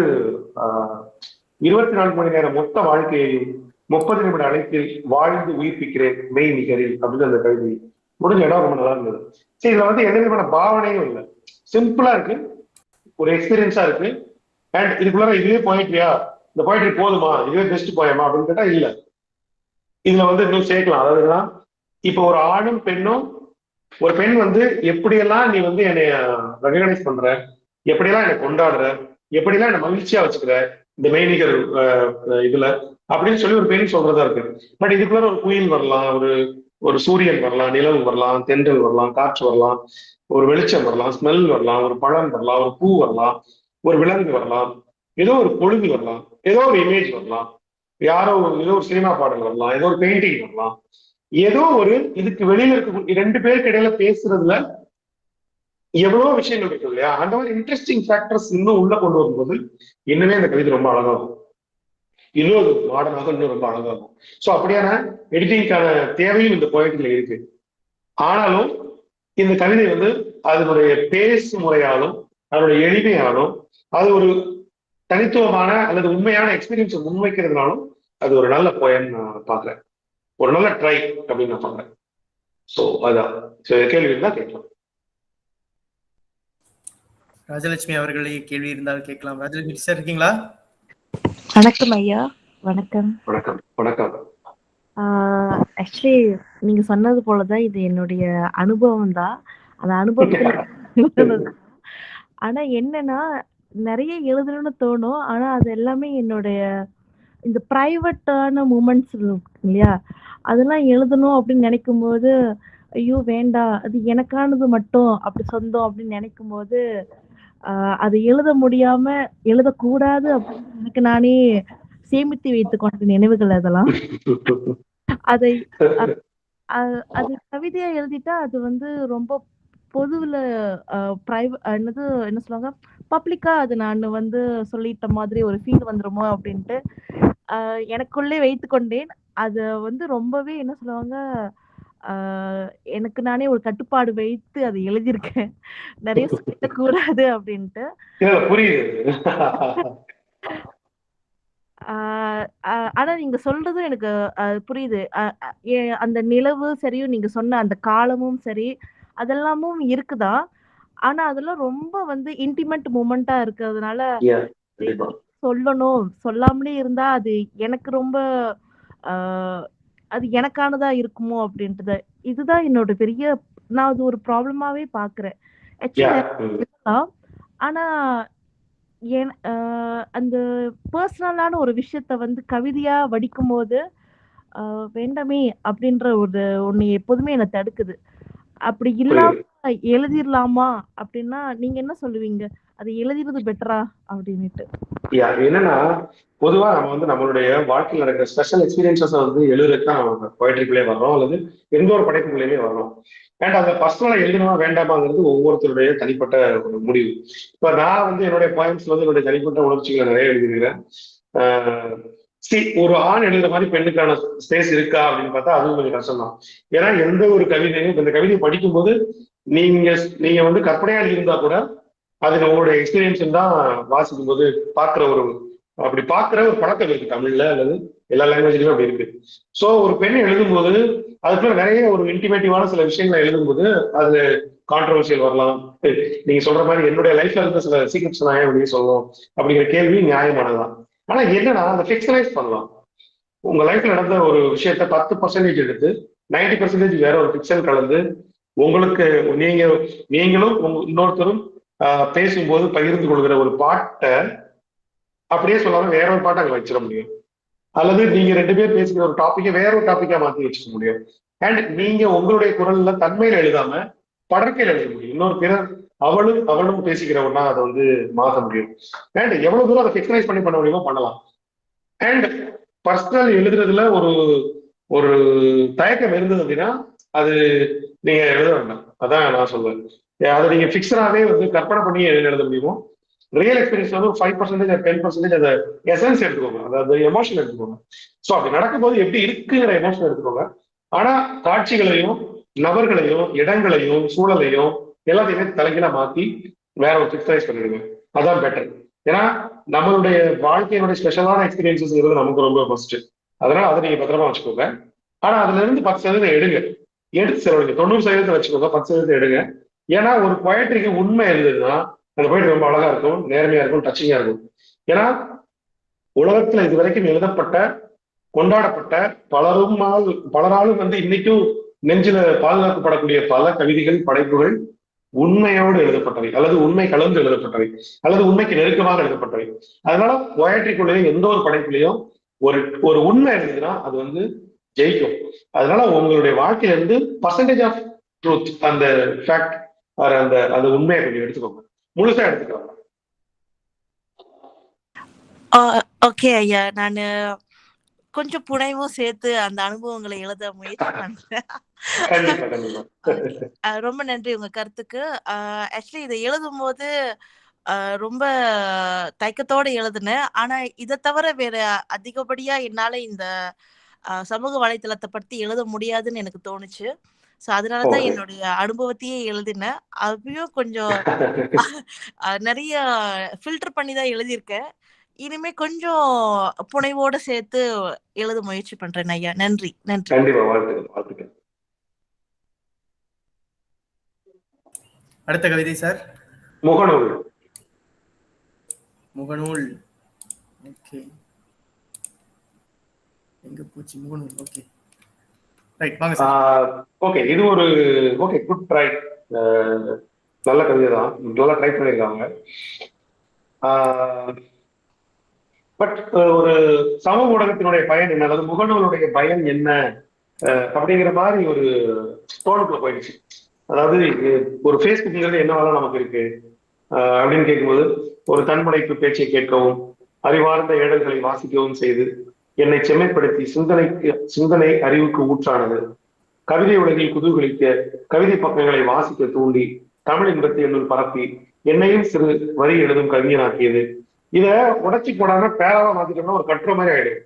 24 மணி நேரம் மொத்த வாழ்க்கையையும் 30 நிமிட அழைப்பில் வாழ்ந்து உயிர்ப்பிக்கிறேன் மெய் நிகரில் அப்படின்னு அந்த கவிதை முடிஞ்ச இடம் ரொம்ப நல்லா இருந்தது. சரி, இதுல வந்து எந்த விதமான பாவனையும் இல்லை, சிம்பிளா இருக்கு, ஒரு எக்ஸ்பீரியன்ஸா இருக்கு. அண்ட் இதுக்குள்ளார இதுவே போயிட்ரியா, இந்த போயிட்ரி போதுமா, இதுவே பெஸ்ட் போயமா அப்படின்னு கேட்டா இல்ல, இதுல வந்து இன்னும் சேர்க்கலாம். அதாவது இப்போ ஒரு ஆணும் பெண்ணும், ஒரு பெண் வந்து எப்படியெல்லாம் நீ வந்து என்னை ரெகனைஸ் பண்ற, எப்படியெல்லாம் என்னை கொண்டாடுற, எப்படியெல்லாம் என்னை மகிழ்ச்சியா வச்சுக்கிற இந்த மெய்நிகர் இதுல அப்படின்னு சொல்லி ஒரு பெண் சொல்றதா இருக்கு. பட் இதுக்குள்ள ஒரு குயில் வரலாம், ஒரு சூரியன் வரலாம், நிலவு வரலாம், தென்றல் வரலாம், காற்று வரலாம், ஒரு வெளிச்சம் வரலாம், ஸ்மெல் வரலாம், ஒரு பழம் வரலாம், ஒரு பூ வரலாம், ஒரு விலங்கு வரலாம், ஏதோ ஒரு பொழுது வரலாம், ஏதோ ஒரு இமேஜ் வரலாம், ஏதோ ஒரு சினிமா பாடல் வரலாம், ஏதோ ஒரு பெயிண்டிங் வரலாம், ஏதோ ஒரு இதுக்கு வெளியில இருக்க 2 பேருக்கு இடையில பேசுறதுல எவ்வளவு விஷயங்கள் இருக்கு இல்லையா? அந்த மாதிரி இன்ட்ரெஸ்டிங் ஃபேக்டர்ஸ் இன்னும் உள்ள கொண்டு வரும்போது இன்னுமே இந்த கவிதை ரொம்ப அழகாகும், இன்னும் மாடர்னாக இன்னும் ரொம்ப அழகாகும். ஸோ அப்படியான எடிட்டிங்கான தேவையும் இந்த போயட்ல இருக்கு. ஆனாலும் இந்த கவிதை வந்து அதனுடைய பேசு முறையாலும் அதனுடைய எளிமையாலும் அது ஒரு தனித்துவமான அல்லது உண்மையான எக்ஸ்பீரியன்ஸை முன்வைக்கிறதுனாலும் அது ஒரு நல்ல போயம் நான் பாக்குறேன், ஒரு நல்ல ட்ரை அப்படின்னு நான் பாக்குறேன். ஸோ அதான் கேள்வி இருந்தா கேட்கலாம். ராஜலட்சுமி அவர்களே கேள்வி இருந்தால் கேட்கலாம். ராஜலட்சுமி சார் இருக்கீங்களா? வணக்கம் ஐயா. வணக்கம். வணக்கம். வணக்கம். ஆக்சுவலி நீங்க சொன்னது போலதான் இது என்னுடைய அனுபவம் தான். அந்த அனுபவத்துல ஆனா என்னன்னா நிறைய எழுதணும்னு தோணும். ஆனா அது எல்லாமே என்னுடைய இந்த பிரைவேட்டான மூமெண்ட்ஸ் இல்லையா, அதெல்லாம் எழுதணும் அப்படின்னு நினைக்கும் போது ஐயோ வேண்டாம், அது எனக்கானது மட்டும் அப்படி சொந்தம் அப்படின்னு நினைக்கும் போது அது எழுத முடியாம எழுதக்கூடாது அப்படின்னு எனக்கு நானே சேமித்து வைத்து கொண்ட நினைவுகள் அதெல்லாம். அதை அது கவிதையா எழுதிட்டா அது வந்து ரொம்ப பொதுவுல என்ன சொல்லுவாங்க, பப்ளிக்கா அது நான் வந்து சொல்லிட்ட மாதிரி ஒரு ஃபீல் வந்துருமோ அப்படின்ட்டு எனக்குள்ளே வைத்து கொண்டேன். அது வந்து ரொம்பவே என்ன சொல்லுவாங்க, எனக்கு நானே ஒரு கட்டுப்பாடு வைத்து அதை எழுதியிருக்கேன், நிறைய சொல்லக்கூடாது அப்படின்ட்டு. ஆனா நீங்க சொல்றது எனக்கு புரியுது. அந்த நிலவு சரியும் நீங்க சொன்ன அந்த காலமும் சரி, அதெல்லாமும் இருக்குதான். ஆனா அதெல்லாம் ரொம்ப வந்து இன்டிமேட் மூமெண்டா இருக்கிறதுனால கண்டிப்பா. சொல்லணும். சொல்லாமலே இருந்தா அது எனக்கு ரொம்ப ஆஹ் அது எனக்கானதா இருக்குமோ அப்படின்ட்டு இதுதான் என்னோட பெரிய நான் அது ஒரு ப்ராப்ளமாவே பாக்குறேன். ஆக்சுவலி ஆனா அந்த பர்சனலான ஒரு விஷயத்த வந்து கவிதையா வடிக்கும் போது வேண்டாமே அப்படின்ற ஒண்ணு எப்போதுமே என்ன தடுக்குது. அப்படி இல்லாம எழுதிடலாமா அப்படின்னா நீங்க என்ன சொல்லுவீங்க? அது எழுதிறது பெட்டரா அப்படின்னுட்டு. என்னன்னா பொதுவா நம்ம வந்து நம்மளுடைய வாழ்க்கையில் நடக்கிற ஸ்பெஷல் எக்ஸ்பீரியன்சஸ் வந்து எழுதுறதுக்கு தான் நம்ம போய்ட்ரிக்குள்ளே வர்றோம், அல்லது எந்த ஒரு படைப்புக்குள்ளேயுமே வர்றோம். அண்ட் அந்த பர்சனலா எழுதணுமா வேண்டாமாங்கிறது ஒவ்வொருத்தருடைய தனிப்பட்ட ஒரு முடிவு. இப்ப நான் வந்து என்னுடைய பாயிண்ட்ஸ் வந்து என்னுடைய தனிப்பட்ட உணர்ச்சிகளை நிறைய எழுதிருக்கிறேன். ஒரு ஆண் எழுதுற மாதிரி பெண்ணுக்கான ஸ்பேஸ் இருக்கா அப்படின்னு பார்த்தா அதுவும் கொஞ்சம் கஷ்டம் தான். ஏன்னா எந்த ஒரு கவிதையும் இந்த கவிதையை படிக்கும்போது நீங்க நீங்க வந்து கற்பனையா எழுதியிருந்தா கூட அது உங்களுடைய எக்ஸ்பீரியன்ஸ் தான் வாசிக்கும் போது அப்படி பாக்குற ஒரு பழக்கம் இருக்கு தமிழ்ல அல்லது எல்லா லாங்குவேஜ்லயும் அப்படி இருக்கு. சோ ஒரு பெண் எழுதும்போது அதுக்குள்ள நிறைய ஒரு இன்டிமேட்டிவான சில விஷயங்களை எழுதும்போது அது கான்ட்ரவர்சியல் வரலாம். நீங்க சொல்ற மாதிரி என்னுடைய லைஃப்ல இருந்த சில சீக்ரெட்ஸ் நான் ஏன் வெளியே சொல்லணும் அப்படிங்கிற கேள்வி நியாயமானதுதான். ஆனா என்னன்னா அதை பிக்சரைஸ் பண்ணலாம். உங்க லைஃப்ல நடந்த ஒரு விஷயத்த 10% எடுத்து 90% வேற ஒரு பிக்சர் கலந்து உங்களுக்கு நீங்களும் இன்னொருத்தரும் பேசும்போது பகிர்ந்து கொள்கிற ஒரு பாட்டை அப்படியே சொல்லாம வேற ஒரு பாட்டை அங்க வச்சிட முடியும். அல்லது நீங்க 2 பேர் பேசுகிற ஒரு டாபிக்கை வேற ஒரு டாபிக்கா மாத்தி வச்சுக்க முடியும். அண்ட் நீங்க உங்களுடைய குரல்ல தன்மையில எழுதாம படற்கையில் எழுத முடியும். இன்னொரு பிறர் அவளும் பேசிக்கிறவனா அதை வந்து மாற்ற முடியும். அண்ட் எவ்வளவு தூரம் அதை பிக்சரைஸ் பண்ண முடியுமோ பண்ணலாம். அண்ட் பர்சனல் எழுதுறதுல ஒரு தயக்கம் இருந்தது அப்படின்னா அது நீங்க எழுத வேண்டாம். அதான் நான் சொல்லுவேன். அதை நீங்க பிக்சராவே வந்து கற்பனை பண்ணி எழுத முடியுமோ ரியல் எக்ஸ்பீரியன்ஸ் வந்து 5% 10% அதை எசன்ஸ் எடுத்துக்கோங்க, அதாவது எமோஷன் எடுத்துக்கோங்க. ஸோ அப்படி நடக்கும்போது எப்படி இருக்குங்கிற எமோஷன் எடுத்துக்கோங்க. ஆனா காட்சிகளையும் நபர்களையும் இடங்களையும் சூழலையும் எல்லாத்தையுமே தலைகீழா மாத்தி வேற ஒரு பிக்சரைஸ் பண்ணிடுங்க. அதான் பெட்டர். ஏன்னா நம்மளுடைய வாழ்க்கையினுடைய ஸ்பெஷலான எக்ஸ்பீரியன்சஸ் நமக்கு ரொம்ப ஃபர்ஸ்ட். அதனால அதை நீங்க பத்திரமா வச்சுக்கோங்க. ஆனா அதுல இருந்து 10% எடுங்க, எடுத்து செலவழிங்க. 90% வச்சுக்கோங்க, 10% எடுங்க. ஏன்னா ஒரு பொயட்ரிக்கு உண்மை எழுதுன்னா அந்த போயிட்டு ரொம்ப அழகா இருக்கும், நேர்மையா இருக்கும், டச்சிங்கா இருக்கும். ஏன்னா உலகத்துல இதுவரைக்கும் எழுதப்பட்ட கொண்டாடப்பட்ட பலராலும் வந்து இன்னைக்கும் நெஞ்சில பாதுகாக்கப்படக்கூடிய பல கவிதைகள் படைப்புகள் உண்மையோடு எழுதப்பட்டவை, அல்லது உண்மை கலந்து எழுதப்பட்டவை, அல்லது உண்மைக்கு நெருக்கமாக எழுதப்பட்டவை. அதனால பொயட்ரிக்குள்ளேயும் எந்த ஒரு படைப்புலையும் ஒரு உண்மை எழுதுனா அது வந்து ஜெயிக்கும். அதனால உங்களுடைய வாழ்க்கையில இருந்து பர்சன்டேஜ் ஆஃப் ட்ரூத், அந்த ஃபேக்ட் அந்த உண்மையை கொஞ்சம் எடுத்துக்கோங்க, முழுசா எடுத்துக்கோங்க. ஓகே ஐயா, நான் கொஞ்சம் புனைவும் சேர்த்து அந்த அனுபவங்களை எழுத முயற்சி பண்றேன். ரொம்ப நன்றி உங்க கருத்துக்கு. ஆக்சுவலி இதை எழுதும் போது ரொம்ப தயக்கத்தோட எழுதுனேன். ஆனா இதை தவிர வேற அதிகப்படியா என்னால இந்த சமூக வலைத்தளத்தை பத்தி எழுத முடியாதுன்னு எனக்கு தோணுச்சு. ஸோ அதனாலதான் என்னுடைய அனுபவத்தையே எழுதினேன். அப்பயும் கொஞ்சம் நிறைய ஃபில்டர் பண்ணி தான் எழுதியிருக்கேன். இனிமே கொஞ்சம் புனைவோட சேர்த்து எழுத முயற்சி பண்றேன் ஐயா. நன்றி. நன்றி. அடுத்த கவிதை சார். முகநூல். ஓகே, எங்க போச்சு முகநூல்? ஓகே ரைட், வாங்க சார். ஓகே, இது ஒரு குட் ட்ரை. நல்ல கவிதை தான், நல்லா ட்ரை பண்ணியிருக்காங்க. பட் ஒரு சமூக ஊடகத்தினுடைய பயன் என்ன, அல்லது முகநூலுடைய பயன் என்ன அப்படிங்கிற மாதிரி ஒரு தோணுக்குள்ள போயிடுச்சு. அதாவது ஒரு ஃபேஸ்புக்ங்கிறது என்னவெல்லாம் நமக்கு இருக்கு அப்படின்னு கேட்கும்போது, ஒரு தன்முனைப்பு பேச்சை கேட்கவும், அறிவார்ந்த ஏடல்களை வாசிக்கவும் செய்து என்னை செம்மைப்படுத்தி சிந்தனை அறிவுக்கு ஊற்றானது, கவிதை உலகில் குதூகலிக்க கவிதை பக்கங்களை வாசிக்க தூண்டி தமிழ் இன்பத்தை என்னுள் பரப்பி என்னையும் சிறு வரி எழுதும் கவிஞனாக்கியது. இத உடைச்சி போடாம பேராவா மாத்திட்டோம்னா ஒரு கட்டுரை மாதிரி ஆயிடும்.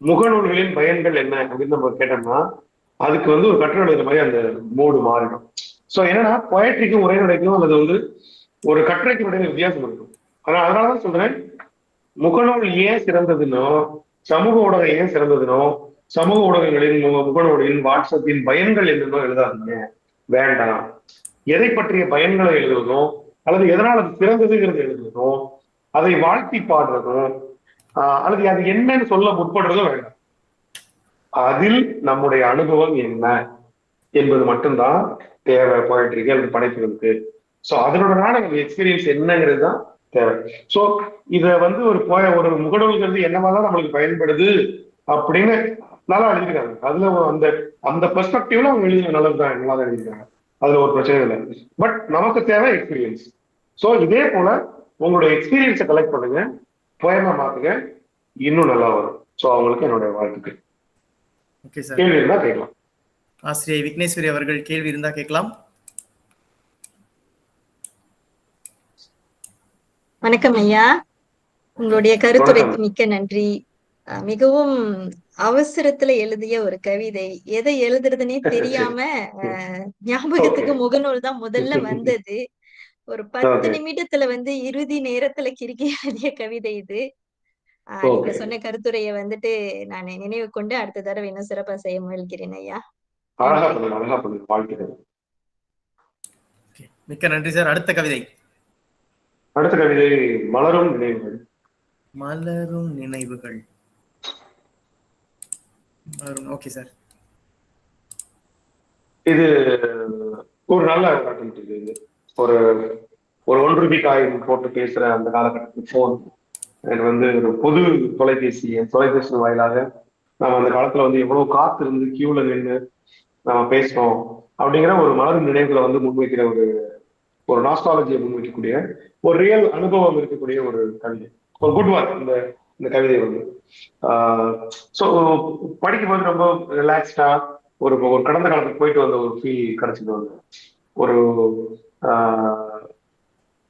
முகநூல்களின் பயன்கள் என்ன அப்படின்னு நம்ம கேட்டோம்னா அதுக்கு வந்து ஒரு கட்டுரை எழுதுற மாதிரி அந்த மூடு மாறிடும். ஸோ என்னன்னா பொயட்ரிக்கும் உரைநடைக்கும் அல்லது வந்து ஒரு கட்டுரைக்கும் இடையில வித்தியாசம் இருக்கும். அதனாலதான் சொல்றேன், முகநூல் ஏன் சிறந்ததுன்னோ, சமூக ஊடகம் ஏன் சிறந்ததுனோ, சமூக ஊடகங்களின் முகநூலின் வாட்ஸ்அப்பின் பயன்கள் என்னன்னோ எழுதாதீங்க, வேண்டாம். எதை பற்றிய பயன்களை எழுதுவதும் அல்லது எதனால் அது சிறந்ததுங்கிறது எழுதுவதும் அதை வாழ்த்தி பாடுறதும் அல்லது அது என்னன்னு சொல்ல முற்படுறதும் வேண்டாம். அதில் நம்முடைய அனுபவம் என்ன என்பது மட்டும்தான் தேவை போயிட்ருக்கு அல்லது படைப்புகளுக்கு. ஸோ அதனோட எக்ஸ்பீரியன்ஸ் என்னங்கிறது தான் தேவை. ஸோ இதை வந்து ஒரு முகநூல்கிறது என்னவாதான் நம்மளுக்கு பயன்படுது அப்படின்னு நல்லா எழுதிருக்காங்க. அதுல அந்த அந்த பெர்ஸ்பெக்டிவ்ல அவங்க எழுதின நல்லதுதான், நல்லா தான் எழுதிருக்காங்க. அதுல ஒரு பிரச்சனை இல்லை. பட் நமக்கு தேவை எக்ஸ்பீரியன்ஸ். ஸோ இதே போல உங்களுடைய எக்ஸ்பீரியன்ஸை கலெக்ட் பண்ணுங்க, போயமா மாத்துங்க, இன்னும் நல்லா வரும். ஸோ அவங்களுக்கு என்னுடைய வாழ்த்துக்கள். கேள்வி இருந்தா கேட்கலாம். ஆசிரியர் விக்னேஸ்வரி அவர்கள் கேள்வி இருந்தா கேட்கலாம். வணக்கம் ஐயா, உங்களுடைய கருத்துரைக்கு மிக்க நன்றி. மிகவும் அவசரத்துல எழுதிய ஒரு கவிதை, எதை எழுதுறதுன்னே தெரியாம ஞாபகத்துக்கு முகநூல் தான் முதல்ல வந்தது. ஒரு 10 நிமிடத்துல வந்து இறுதி நேரத்துல கிறுக்கி எழுதிய கவிதை இது. நீங்க சொன்ன கருத்துரையை வந்துட்டு நான் நினைவு கொண்டு அடுத்த தடவை இன்னும் சிறப்பா செய்ய முயல்கிறேன் ஐயா. மிக்க நன்றி சார். அடுத்த கவிதை மலரும் நினைவுகள். மலரும் நினைவுகள். Okay sir. இது ஒரு நல்ல இது. ஒரு 1 ரூபாய் காயின் போட்டு பேசுற அந்த காலகட்டத்தில் போன் எனக்கு வந்து ஒரு பொது தொலைபேசி வாயிலாக நம்ம அந்த காலத்துல வந்து எவ்வளவு காத்து இருந்து கியூல நின்று நம்ம பேசணும் அப்படிங்கிற ஒரு மலரும் நினைவுகளை வந்து முன்வைக்கிற ஒரு நாஸ்டாலஜியை முன்வைக்கக்கூடிய ஒரு ரியல் அனுபவம் இருக்கக்கூடிய ஒரு கவிதை, ஒரு குட் ஒர்க் இந்த கவிதை வந்து. ஸோ படிக்கும்போது ரொம்ப ரிலாக்ஸ்டா ஒரு கடந்த காலத்துக்கு போயிட்டு வந்த ஒரு ஃபீல் கிடைச்சிட்டு வந்து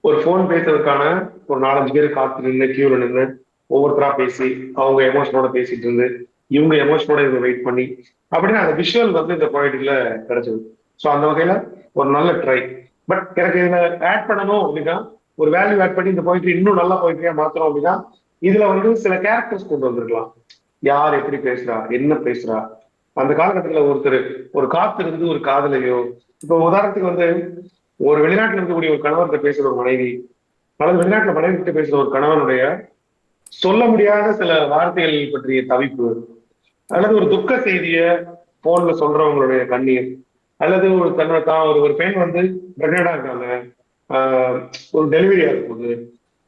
ஒரு ஃபோன் பேசுறதுக்கான ஒரு 4-5 பேர் காத்து நின்று கியூல நின்று ஒவ்வொருத்தரா பேசி அவங்க எமோஷனோட பேசிட்டு இருந்து இவங்க எமோஷனோட இவங்க வெயிட் பண்ணி அப்படின்னு அந்த விஷுவல் வந்து இந்த போயிட்டுல கிடைச்சது. ஸோ அந்த வகையில ஒரு நல்ல ட்ரை. பட் எனக்கு இதுல ஆட் பண்ணணும் அப்படின்னா, ஒரு வேல்யூ ஆட் பண்ணி இந்த போயிட்டு இன்னும் நல்லா போயிட்டே மாத்திரம் அப்படின்னா, இதுல வந்து சில கேரக்டர்ஸ் கொண்டு வந்திருக்கலாம். யார் எப்படி பேசுறா, என்ன பேசுறா, அந்த காலகட்டத்துல ஒருத்தர் ஒரு காத்திருந்து ஒரு காதலையோ, இப்போ உதாரணத்துக்கு வந்து ஒரு வெளிநாட்டுல இருக்கக்கூடிய ஒரு கணவர்கிட்ட பேசுற ஒரு மனைவி அல்லது வெளிநாட்டுல மனைவி கிட்ட பேசுற ஒரு கணவனுடைய சொல்ல முடியாத சில வார்த்தைகள் பற்றிய தவிப்பு அல்லது ஒரு துக்க செய்திய போன்ல சொல்றவங்களுடைய கண்ணீர் அல்லது ஒரு பெண் வந்து பிரெக்னண்டா இருக்காங்க, ஒரு டெலிவரி ஆக போகுது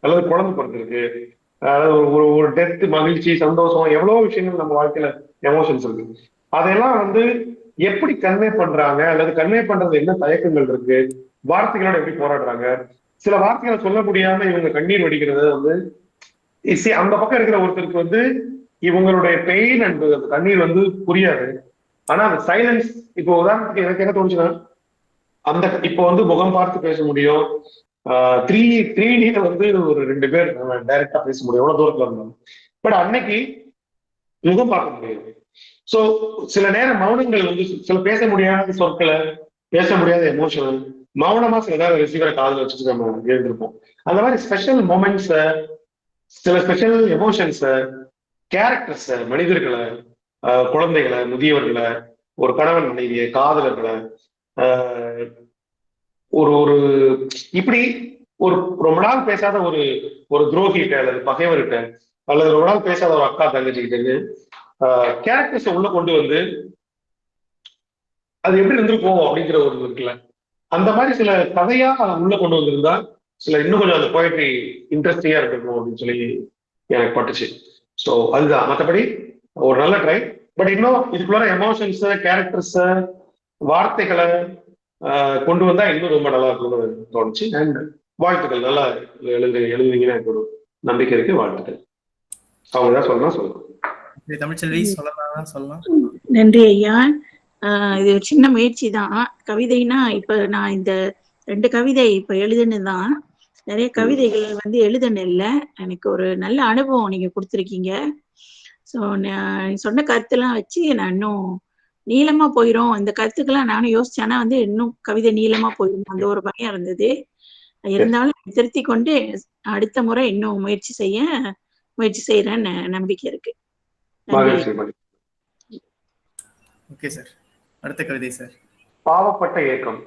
அல்லது குழந்தை பிறந்திருக்கு, அதாவது ஒரு டெத், மகிழ்ச்சி, சந்தோஷம், எவ்வளவு விஷயங்கள் நம்ம வாழ்க்கையில எமோஷன்ஸ் இருக்கு. அதெல்லாம் வந்து எப்படி கன்வே பண்றாங்க அல்லது கன்வே பண்றது என்ன தயக்கங்கள் இருக்கு, வார்த்தைகளோட எப்படி போராடுறாங்க, சில வார்த்தைகளை சொல்ல முடியாம இவங்க கண்ணீர் வடிக்கிறது வந்து அந்த பக்கம் இருக்கிற ஒருத்தருக்கு வந்து இவங்களுடைய பெயின் அண்ட் கண்ணீர் வந்து புரியாது. ஆனா அந்த சைலன்ஸ், இப்போ உதாரணத்துக்கு எனக்கு என்ன தோணுச்சுன்னா, அந்த இப்போ வந்து முகம் பார்த்து பேச முடியும், 3D வந்து ஒரு 2 பேர் டைரக்டா பேச முடியும் எவ்வளவு தூரத்துல இருந்தாலும். பட் அன்னைக்கு முகம் பார்க்க முடியாது. சோ சில நேரம் மௌனங்கள் வந்து சில பேச முடியாத சொற்களை, பேச முடியாத எமோஷனல் மௌனமா சில நேரம் ரிசீவரை காதுல வச்சுட்டு நம்ம எழுந்திருப்போம். அந்த மாதிரி ஸ்பெஷல் மொமெண்ட்ஸ, சில ஸ்பெஷல் எமோஷன்ஸ, கேரக்டர்ஸ, மனிதர்களை, குழந்தைகளை, முதியவர்களை, ஒரு கணவன் மனைவியை, காதலர்களை, ஒரு இப்படி ஒரு ரொம்ப நாள் பேசாத ஒரு துரோகிட்ட அல்லது பகைவர்கிட்ட அல்லது ரொம்ப நாள் பேசாத ஒரு அக்கா தங்கச்சிக்கிட்டு கேரக்டர்ஸை உள்ள கொண்டு வந்து அது எப்படி இருந்திருக்கும் அப்படிங்கிற ஒரு இருக்குல்ல, அந்த மாதிரி சில கதையா உள்ள கொண்டு வந்திருந்தா சில இன்னும் கொஞ்சம் அந்த போயட்ரி இன்ட்ரெஸ்டிங்கா இருக்கணும் அப்படின்னு சொல்லி எனக்கு பட்டுச்சு. ஸோ அதுதான், மற்றபடி ஒரு நல்ல ட்ரை. பட் இன்னும் இதுக்குள்ள எமோஷன்ஸ, கேரக்டர்ஸ, வார்த்தைகளை கொண்டு வந்தா இன்னும் ரொம்ப நல்லா இருக்கும்னு தோணுச்சு. அண்ட் வாழ்த்துக்கள், நல்லா எழுதுவீங்கன்னு எனக்கு ஒரு நம்பிக்கை இருக்கு. வாழ்த்துக்கள். அவங்கதான் சொல்லலாம். தமிழ்ச்செல்வி சொல்லலாம். நன்றி ஐயா. இது ஒரு சின்ன முயற்சி தான். கவிதைனா இப்ப நான் இந்த 2 கவிதை இப்ப எழுதுனதுதான். நிறைய கவிதைகள் வந்து எழுதுன இல்ல. எனக்கு ஒரு நல்ல அனுபவம் நீங்க கொடுத்துருக்கீங்க. ஸோ சொன்ன கருத்தெல்லாம் வச்சு நான் இன்னும் நீளமா போயிரும், இந்த கருத்துக்கெல்லாம் நானும் யோசிச்சேன்னா வந்து இன்னும் கவிதை நீளமா போயிடும், அந்த ஒரு பயம் இருந்தது. இருந்தாலும் திருத்தி கொண்டு அடுத்த முறை இன்னும் முயற்சி செய்ய முயற்சி செய்யறேன்னு நம்பிக்கை இருக்கு. நன்றி. மகிழ்ச்சி மகிழ்ச்சி. ஓகே சார், அடுத்த கவிதை சார். பாவப்பட்ட ஏக்கம்.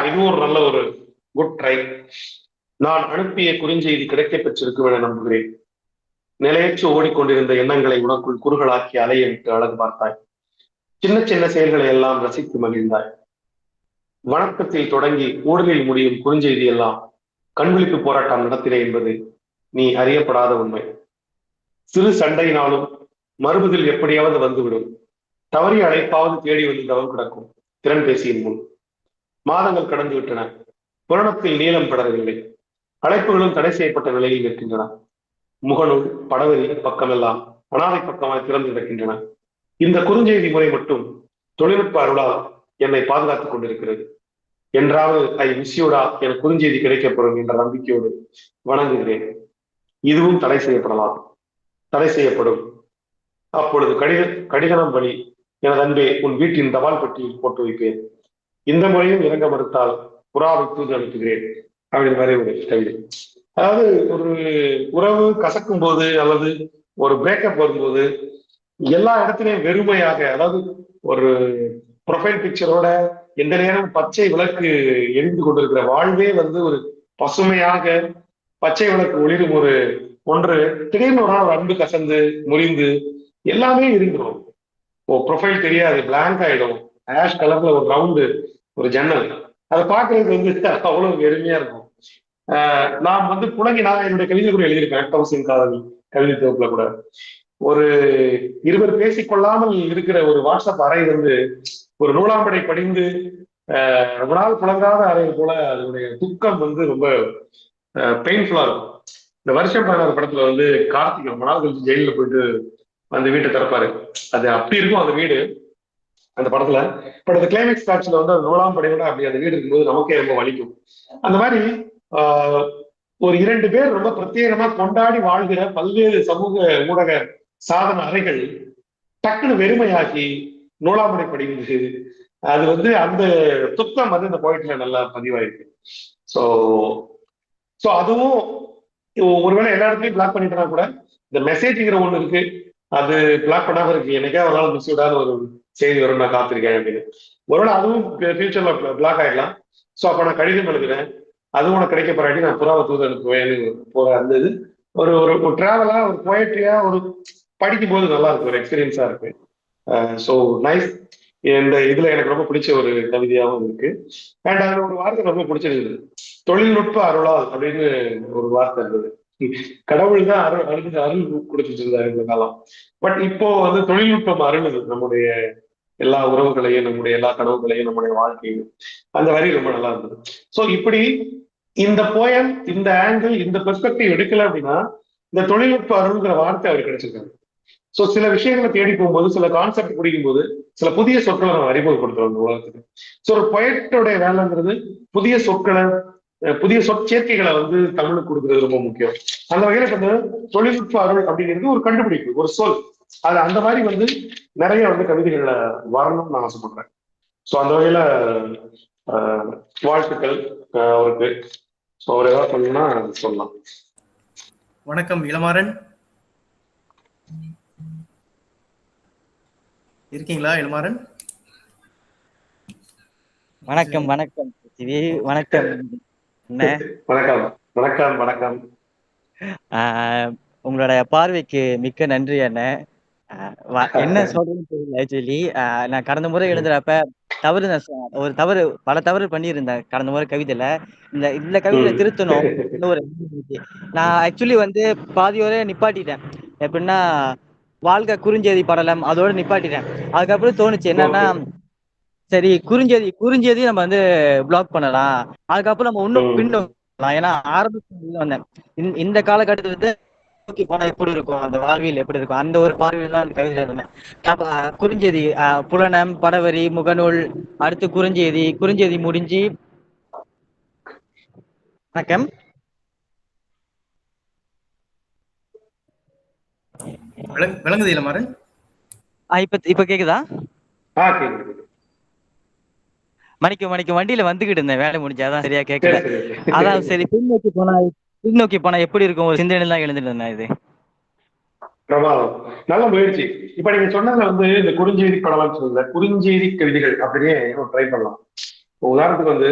இதுவும் ஒரு நல்ல ஒரு குட் ட்ரை. நான் அனுப்பிய குறுஞ்செய்தி கிடைக்க பெற்றிருக்கும் என நம்புகிறேன். நிலையற்று ஓடிக்கொண்டிருந்த எண்ணங்களை உனக்குள் குறுகளாக்கி அலைய விட்டு அழகு பார்த்தாய். சின்ன சின்ன செயல்களை எல்லாம் ரசித்து மகிழ்ந்தாய். வணக்கத்தில் தொடங்கி ஊடலில் முடியும் குறுஞ்செய்தி எல்லாம் கண்விழிப்பு போராட்டம் நடத்தினேன் என்பது நீ அறியப்படாத உண்மை. சிறு சண்டையினாலும் மறுபதில் எப்படியாவது வந்துவிடும். தவறிய அழைப்பாவது தேடி வந்து தவம் கிடக்கும் திறன் பேசியின் முன். மாதங்கள் கடந்து விட்டன. புராணத்தில் நீளம் படரவில்லை. அழைப்புகளும் தடை செய்யப்பட்ட நிலையில் இருக்கின்றன. முகநூல் படவரி பக்கமெல்லாம் அனாதை பக்கமாய் திறந்து கிடக்கின்றன. இந்த குறுஞ்செய்தி முறை மட்டும் தொழில்நுட்ப அருளால் என்னை பாதுகாத்துக் கொண்டிருக்கிறது. என்றாவது ஐ மிஸ்யூடா என குறுஞ்செய்தி கிடைக்கப்படும் என்ற நம்பிக்கையோடு வணங்குகிறேன். இதுவும் தடை செய்யப்படலாம், தடை செய்யப்படும். அப்பொழுது கடிதம் வழி எனது அன்பே உன் வீட்டின் தபால் பெட்டியில் போட்டு வைப்பேன். இந்த முறையும் இறங்க மறுத்தால் புறாவை தூது அனுப்புகிறேன் அப்படின்னு மாதிரி ஒரு கவிதை. அதாவது ஒரு உறவு கசக்கும் போது அல்லது ஒரு பிரேக்கப் வரும்போது எல்லா இடத்துலையும் வெறுமையாக, அதாவது ஒரு ப்ரொஃபைல் பிக்சரோட எந்த நேரம் பச்சை விளக்கு எரிந்து கொண்டிருக்கிற வாழ்வே வந்து ஒரு பசுமையாக பச்சை விளக்கு ஒளிரும் ஒரு ஒன்று திடீர்னு ஒரு நாள் அன்பு கசந்து முறிந்து எல்லாமே இருந்துடும். ப்ரொஃபைல் தெரியாது, பிளாங்க் ஆயிடும். ஆஷ் கலர்ல ஒரு ரவுண்டு ஒரு ஜன்னல், அதை பார்க்கறதுக்கு வந்து அவ்வளவு வெறுமையா இருக்கும். நான் வந்து புலங்கி நான் என்னுடைய கவிதை கூட எழுதியிருக்கேன். ஹவுசிங் காதல் கவிதை தொகுப்புல கூட ஒரு இருவர் பேசிக்கொள்ளாமல் இருக்கிற ஒரு வாட்ஸ்அப் அறை வந்து ஒரு நூலாம்படை படிந்து ரொம்ப நாள் புலங்காத அறை போல அதனுடைய துக்கம் வந்து ரொம்ப பெயின்ஃபுல்லா இருக்கும். இந்த வருஷம் 16 படத்துல வந்து கார்த்திக் ரொம்ப நாள் கழிச்சு ஜெயில போயிட்டு அந்த வீட்டை திறப்பாரு. அது அப்படி இருக்கும் அந்த வீடு அந்த படத்துல. பட் அந்த கிளைமேக்ஸ் காட்சியில வந்து அந்த நூலாம்படையோட அப்படி அந்த வீடு இருக்கும்போது நமக்கே ரொம்ப வலிக்கும். அந்த மாதிரி ஒரு 2 பேர் ரொம்ப பிரத்யேகமா கொண்டாடி வாழ்கிற பல்வேறு சமூக ஊடக சாதன அறைகள் டக்குன்னு வெறுமையாக்கி நூலாம்படை படிந்து அது வந்து அந்த துக்கம் வந்து இந்த போயிட்டுல நல்லா பதிவாயிருக்கு. ஸோ அதுவும் ஒருவேளை எல்லா இடத்துலையும் பிளாக் பண்ணிட்டா கூட இந்த மெசேஜ்ங்கிற ஒண்ணு இருக்கு, அது பிளாக் பண்ணாம இருக்கு. எனக்கே ஒரு நாள் மிஸ் விடாத ஒரு செய்தி வரும், நான் காத்திருக்கேன் அப்படின்னு. ஒருவேளை அதுவும் ஃபியூச்சர்ல பிளாக் ஆயிடலாம். ஸோ அப்ப நான் கடிதம் எழுதுறேன், அதுவும் உனக்கு கிடைக்க போறாட்டி நான் புறாவை தூது அனுப்புவேன் போற அந்த இது ஒரு ஒரு டிராவலா ஒரு போயட்ரியா ஒரு படிக்கும் போது நல்லா இருக்கு, ஒரு எக்ஸ்பீரியன்ஸா இருக்கு. So nice. இந்த இதுல எனக்கு ரொம்ப பிடிச்ச ஒரு கவிதையாகவும் இருக்கு. அண்ட் அதுல ஒரு வார்த்தை ரொம்ப பிடிச்சிருந்தது, தொழில்நுட்ப அருளால் அப்படின்னு ஒரு வார்த்தை இருந்தது. கடவுள் தான் அருள் கொடுத்துட்டு இருந்தாரு இந்த காலம். பட் இப்போ வந்து தொழில்நுட்பம் அருளுது நம்முடைய எல்லா உறவுகளையும், நம்முடைய எல்லா கனவுகளையும், நம்முடைய வாழ்க்கையும். அந்த வரி ரொம்ப நல்லா இருந்தது. ஸோ இப்படி இந்த போயம் இந்த ஆங்கிள் இந்த பெர்ஸ்பெக்டிவ் எடுக்கல அப்படின்னா இந்த தொழில்நுட்ப அருள்ங்கிற வார்த்தை அவருக்கு கிடைச்சிருக்காரு. ஸோ சில விஷயங்களை தேடி போகும்போது, சில கான்செப்ட் பிடிக்கும் போது சில புதிய சொற்களை நம்ம அறிமுகப்படுத்துறோம் இந்த உலகத்துக்கு. ஸோ ஒரு பொயட்டோடைய வேலைங்கிறது புதிய சொற்களை, புதிய சொற்சேர்க்கைகளை வந்து தமிழுக்கு கொடுக்கறது ரொம்ப முக்கியம். அந்த வகையில தொழில்நுட்ப அருள் அப்படிங்கிறது ஒரு கண்டுபிடிப்பு, ஒரு சொல். அது அந்த மாதிரி வந்து நிறைய வந்து கவிதைகள்ல வரணும்னு நான் ஆசைப்படுறேன். ஸோ அந்த வகையில வாழ்த்துக்கள் அவருக்கு. ஸோ அவர் ஏதாவது சொல்லணும்னா சொல்லலாம். வணக்கம் இளமாறன், இருக்கீங்களா? இளமாறன் வணக்கம். வணக்கம் சிவி, வணக்கம். வணக்கம் வணக்கம் வணக்கம். உங்களோட பார்வைக்கு மிக்க நன்றி அண்ணன். என்ன சொல்றேன்னு தெரியல. ஆக்சுவலி நான் கடந்த முறை எழுதுறப்ப பல தவறு பண்ணியிருந்தேன் கடந்த முறை கவிதையில. இந்த கவிதையில திருத்தணும். நான் ஆக்சுவலி வந்து பாதியோட நிப்பாட்டிட்டேன். எப்படின்னா வாழ்க்கை குறுஞ்செய்தி படலம் அதோட நிப்பாட்டிட்டேன். அதுக்கப்புறம் தோணுச்சு என்னன்னா, சரி குறுஞ்செய்தி நம்ம வந்து பிளாக் பண்ணலாம், அதுக்கப்புறம் நம்ம இன்னும் பின்னோக்கலாம். ஏன்னா ஆரம்பத்துல வந்தேன் இந்த காலகட்டத்துல வந்து நோக்கி போனா எப்படி இருக்கும், அந்த வாழ்வியல் எப்படி இருக்கும், அந்த ஒரு பார்வையில் தான் அந்த கவிதை இருந்தேன். குறுஞ்செய்தி புலனம் படவரி முகநூல் அடுத்து குறுஞ்செய்தி முடிஞ்சு. வணக்கம். விளங்குது இளமாறன்? இப்ப கேக்குதா? மணிக்கு வண்டியில வந்துகிட்டு இருந்தேன், வேலை முடிஞ்சாதான் சரியா சரி கேட்கல. சரி அதான் சரி பின்னோக்கி போனா எப்படி இருக்கும் ஒரு சிந்தனை தான் எழுந்துட்டு இருந்தேன் இது. பிரமாதம். நல்ல முயற்சி. இப்ப நீங்க சொன்னதுல வந்து இந்த குறுஞ்செய்தி படம்லாம் சொல்லுங்க, குறுஞ்செய்தி கவிதைகள் அப்படியே ட்ரை பண்ணலாம். உதாரணத்துக்கு வந்து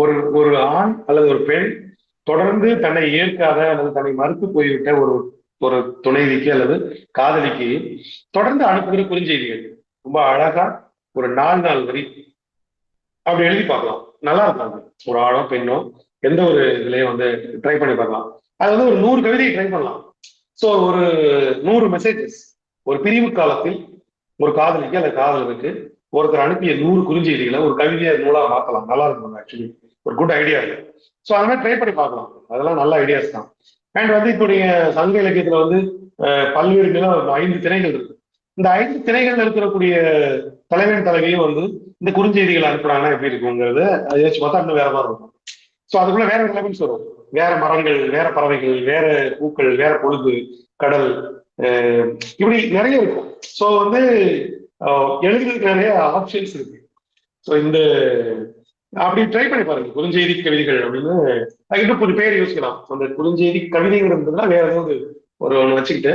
ஒரு ஒரு ஆண் அல்லது ஒரு பெண் தொடர்ந்து தன்னை ஏற்காத அல்லது தன்னை மறுத்து போய்விட்ட ஒரு ஒரு துணைவிக்கு அல்லது காதலிக்கு தொடர்ந்து அனுப்புகிற குறுஞ்செய்திகள் ரொம்ப அழகா ஒரு 4 வரி அப்படி எழுதி பார்க்கலாம். நல்லா இருக்கும். ஒரு ஆணோ பெண்ணோ எந்த ஒரு இதுலயும் வந்து ட்ரை பண்ணி பார்க்கலாம். அது வந்து ஒரு 100 கவிதையை ட்ரை பண்ணலாம். ஸோ ஒரு 100 மெசேஜஸ் ஒரு பிரிவு காலத்தில் ஒரு காதலிக்கு அல்லது காதலனுக்கு ஒருத்தர் அனுப்பிய 100 குறுஞ்செய்திகளை ஒரு கவிதையை நூலா மாற்றலாம். நல்லா இருக்கும் ஆக்சுவலி. ஒரு குட் ஐடியா இல்லை. ஸோ அந்த மாதிரி ட்ரை பண்ணி பார்க்கலாம். அதெல்லாம் நல்ல ஐடியாஸ் தான். அண்ட் வந்து இப்போ நீங்க சங்க இலக்கியத்துல வந்து பல்வேறு நிலம் 5 திணைகள் இருக்கு. இந்த 5 திணைகள்ல இருக்கக்கூடிய தலைவன் தலைவியும் வந்து இந்த குறுஞ்செய்திகளை அனுப்புறாங்கன்னா எப்படி இருக்குங்கிறது அதை வச்சு பார்த்தா இன்னும் வேற மாதிரி இருக்கும். ஸோ அதுக்குள்ள வேற எலமெண்ட்ஸ் வரும். வேற மரங்கள், வேற பறவைகள், வேற பூக்கள், வேற பொழுது, கடல், இப்படி நிறைய இருக்கும். ஸோ வந்து எழுதுறதுக்கு நிறைய ஆப்ஷன்ஸ் இருக்கு. ஸோ இந்த அப்படி ட்ரை பண்ணி பாருங்க குறுஞ்செய்தி கவிதைகள் அப்படின்னு. இன்னும் கொஞ்சம் பேர் யோசிக்கலாம். அந்த குறுஞ்செய்தி கவிதைங்கிறதுனா வேற ஏதாவது ஒரு ஒன்று வச்சுக்கிட்டு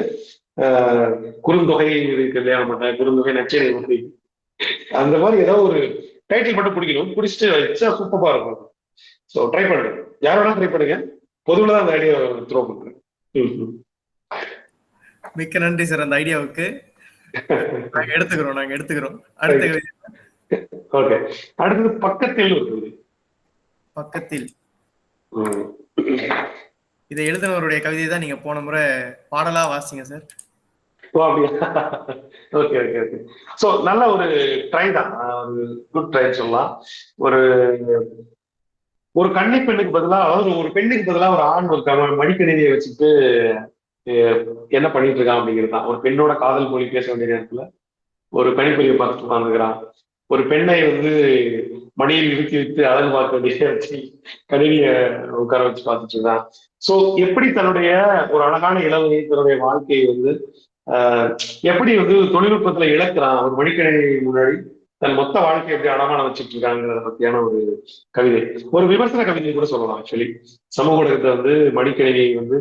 குறுந்தொகை கல்யாணம் பண்ண, குறுந்தொகை நச்சேரி, அந்த மாதிரி ஏதாவது ஒரு டைட்டில் மட்டும் பிடிக்கணும். பிடிச்சிட்டு வச்சா சூப்பரா இருக்கும். ஸோ ட்ரை பண்ணுங்க, யார் வேணாலும் ட்ரை பண்ணுங்க. பொதுவில் தான் அந்த ஐடியா த்ரோ பண்றேன். மிக்க நன்றி சார் அந்த ஐடியாவுக்கு. நாங்க எடுத்துக்கிறோம். அடுத்த ஓகே, அடுத்தது பக்கத்தில் இருக்குது. பக்கத்தில் இதை எழுதினவருடைய கவிதை தான் நீங்க போன முறை பாடலா வாசிங்க சார். அப்படியா? Okay okay okay. ஸோ நல்ல ஒரு ட்ரை தான், ஒரு குட் ட்ரை சொல்லலாம். ஒரு ஒரு கன்னி பெண்ணுக்கு பதிலாக, அதாவது ஒரு பெண்ணுக்கு பதிலாக ஒரு ஆண் ஒரு மடிக்கணினியை வச்சுட்டு என்ன பண்ணிட்டு இருக்கான் அப்படிங்கிறது தான். ஒரு பெண்ணோட காதல் மொழி பேச வேண்டிய நேரத்துல ஒரு கணிப்பொறியை பார்த்துட்டு உட்காந்துக்கிறான். ஒரு பெண்ணை வந்து மடியில் இறுக்கி வைத்து அழகு பார்க்க வேண்டிய வச்சு கணினிய உட்கார வச்சு பார்த்துட்டு இருக்கான். ஸோ எப்படி தன்னுடைய ஒரு அழகான இளவனை, தன்னுடைய வாழ்க்கையை வந்து எப்படி வந்து தொழில்நுட்பத்துல இழக்கிறான், ஒரு மடிக்கணினி முன்னாடி தன் மொத்த வாழ்க்கையை எப்படி அடமானம் வச்சுட்டு இருக்காங்கிறத பத்தியான ஒரு கவிதை. ஒரு விமர்சன கவிதை கூட சொல்லலாம். ஆக்சுவலி சமூக ஊடகத்தை வந்து மடிக்கணினியை வந்து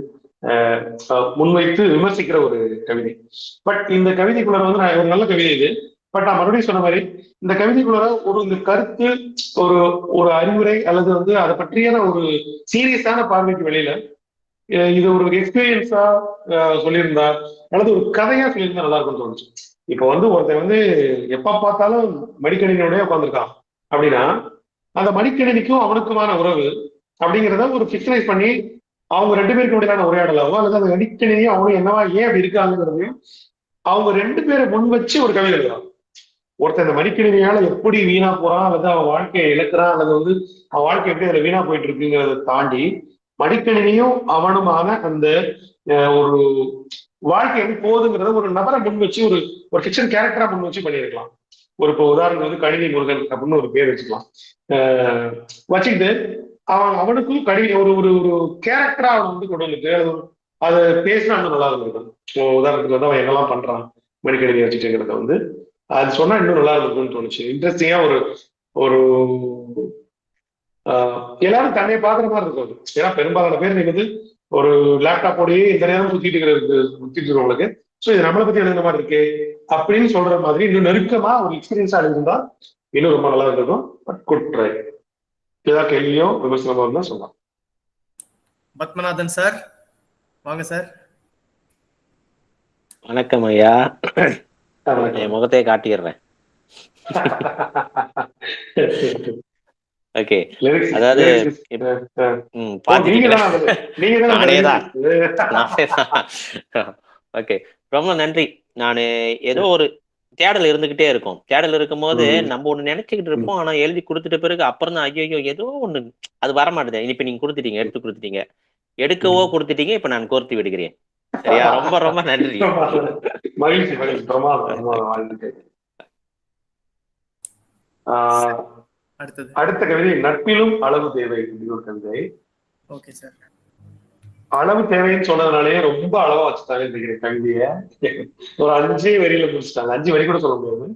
முன்வைத்து விமர்சிக்கிற ஒரு கவிதை. பட் இந்த கவிதைக்குள்ள வந்து ஒரு நல்ல கவிதை இது. பட் நான் மறுபடியும் சொன்ன மாதிரி இந்த கவிதைக்குள்ள ஒரு இந்த கருத்து, ஒரு ஒரு அறிவுரை அல்லது வந்து அதை பற்றியான ஒரு சீரியஸான பார்வைக்கு வெளியில இது ஒரு எக்ஸ்பீரியன்ஸா சொல்லியிருந்தா அல்லது ஒரு கதையா சொல்லியிருந்தா நல்லா இருக்கும்னு தோணுச்சு. இப்போ வந்து ஒருத்தர் வந்து எப்ப பார்த்தாலும் மடிக்கணினியோடய உட்காந்துருக்கான் அப்படின்னா அந்த மடிக்கணினிக்கும் அவனுக்குமான உறவு அப்படிங்கிறத ஒரு பிக்சரைஸ் பண்ணி அவங்க 2 பேருக்கு இடையிலான உரையாடலாவோ அல்லது அந்த மடிக்கணினியும் அவனும் என்னவா ஏன் அப்படி இருக்காங்கிறதையும் அவங்க 2 பேரை முன் வச்சு ஒரு கவிதை எழுதலாம். ஒருத்தர் இந்த மடிக்கணினியால எப்படி வீணா போறான் அல்லது அவன் வாழ்க்கையை இழக்கிறான் அல்லது வந்து அவன் வாழ்க்கை எப்படி அதுல வீணா போயிட்டு இருக்குங்கிறத தாண்டி மடிக்கணினியும் அவனுமான அந்த ஒரு வாழ்க்கை எப்படி போகுதுங்கிறத ஒரு நபரை முன் வச்சு ஒரு ஃபிக்ஷன் கேரக்டரா முன் வச்சு பண்ணியிருக்கலாம். இப்போ உதாரணம் வந்து கணினி முருகன் அப்படின்னு ஒரு பேர் வச்சுக்கலாம். வச்சுக்கிட்டு அவனுக்கும் கணினி ஒரு ஒரு கேரக்டரா அவன் வந்து கொண்டு வந்துட்டு அதை பேசினா இன்னும் நல்லா இருந்திருக்கும். உதாரணத்துக்கு வந்து அவன் என்னெல்லாம் பண்றான் மடிக்கணினி வச்சுட்டுங்கிறத வந்து அது சொன்னா இன்னும் நல்லா இருக்கும்னு தோணுச்சு. இன்ட்ரெஸ்டிங்கா ஒரு ஒரு எல்லாரும் தன்னை பாக்குற மாதிரி இருக்கும். ஏன்னா பெரும்பாலான பேர் நீங்க வந்து ஒரு லேப்டாப்போடயே இந்த நேரம் சுத்திட்டு இருக்கவங்களுக்கு ஸோ இது நம்மளை பத்தி எழுதுற மாதிரி இருக்கு அப்படின்னு சொல்ற மாதிரி இன்னும் நெருக்கமா ஒரு எக்ஸ்பீரியன்ஸா எழுதிருந்தா இன்னும் ரொம்ப நல்லா இருக்கும். But good try. ஏதாவது கேள்வியோ விமர்சனமோ இருந்தா சொல்லலாம். பத்மநாதன் சார் வாங்க சார். வணக்கம் ஐயா. என் முகத்தையே காட்டிடுறேன். ஓகே, அதாவது ஓகே, ரொம்ப நன்றி. நானு ஏதோ ஒரு தேடல் இருந்துகிட்டே இருக்கும். தேடல் இருக்கும்போது நம்ம ஒண்ணு நினைச்சுக்கிட்டு இருப்போம். ஆனா எழுதி கொடுத்துட்ட பிறகு அப்புறம் தான் ஐயோ ஏதோ ஒண்ணு அது வரமாட்டேது. இப்ப நீங்க கொடுத்துட்டீங்க, எடுத்து கொடுத்துட்டீங்க, எடுக்கவோ கொடுத்துட்டீங்க. இப்ப நான் கோர்த்து விடுகிறேன். சரியா? ரொம்ப ரொம்ப நன்றி. மகிழ்ச்சி மகிழ்ச்சி. பிரமாதம். அடுத்த கவிதை நட்பிலும் அளவு தேவை அப்படின்னு ஒரு கவிதை. Okay sir. அளவு தேவைன்னு சொன்னதுனாலே ரொம்ப அளவா வச்சுட்டாங்க இந்த கவிதைய. ஒரு 5 வரியில முடிச்சுட்டாங்க. 5 வரி கூட சொல்ல முடியாது.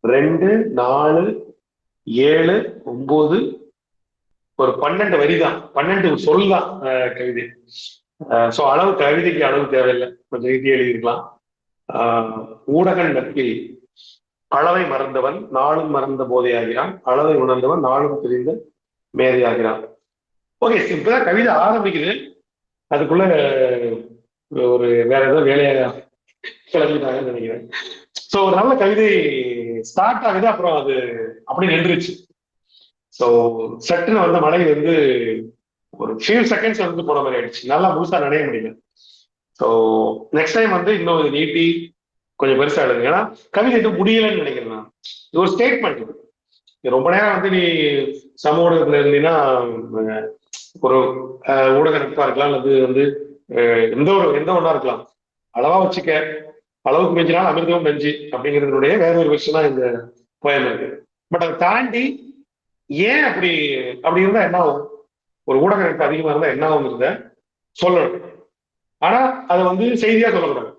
2, 4, 7, 9, ஒரு 12 வரி தான், 12 சொல் தான் கவிதை. ஸோ அளவு, கவிதைக்கு அளவு தேவையில்லை, கொஞ்சம் ஈட்டி எழுதியிருக்கலாம். ஊடகன் நட்பில் அளவை மறந்தவன் நாளும் மறந்த போதை ஆகிறான், அளவை உணர்ந்தவன் நாளும் தெரிந்த மேதை ஆகிறான். ஓகே, இப்பதான் கவிதை ஆரம்பிக்குது, அதுக்குள்ள ஒரு வேற ஏதோ வேலையாக கிளம்பிட்டாங்கன்னு நினைக்கிறேன். ஸோ ஒரு நல்ல கவிதை ஸ்டார்ட் ஆகுது, அப்புறம் அது அப்படி நின்றுச்சு. ஸோ சட்டுன்னு வந்த மழை வந்து ஒரு ஃபியூ செகண்ட்ஸ் வந்து போன மாதிரி ஆயிடுச்சு, நல்லா முழுசா நினைய முடியல. ஸோ நெக்ஸ்ட் டைம் வந்து இன்னும் நீட்டி கொஞ்சம் பெருசா எழுதுங்க. ஏன்னா கவிதை எதுவும் முடியலன்னு நினைக்கிறேன் நான். இது ஒரு ஸ்டேட்மெண்ட். இது ரொம்ப நேரம் வந்து நீ சமூக ஊடகத்துல இருந்தீங்கன்னா ஒரு ஊடக நட்பா இருக்கலாம், அல்லது வந்து எந்த ஒன்றா இருக்கலாம். அளவா வச்சுக்க, அளவுக்கு மிஞ்சினால் அமிர்தமும் நஞ்சு அப்படிங்கிறதுனுடைய வேற ஒரு விஷயம் தான் இந்த போயம் இருக்கு. பட் அதை தாண்டி ஏன் அப்படி இருந்தா என்ன ஆகும், ஒரு ஊடக நட்பு அதிகமா இருந்தா என்ன ஆகுங்கிறத சொல்லணும். ஆனா அதை வந்து செய்தியா சொல்லக்கூடாது,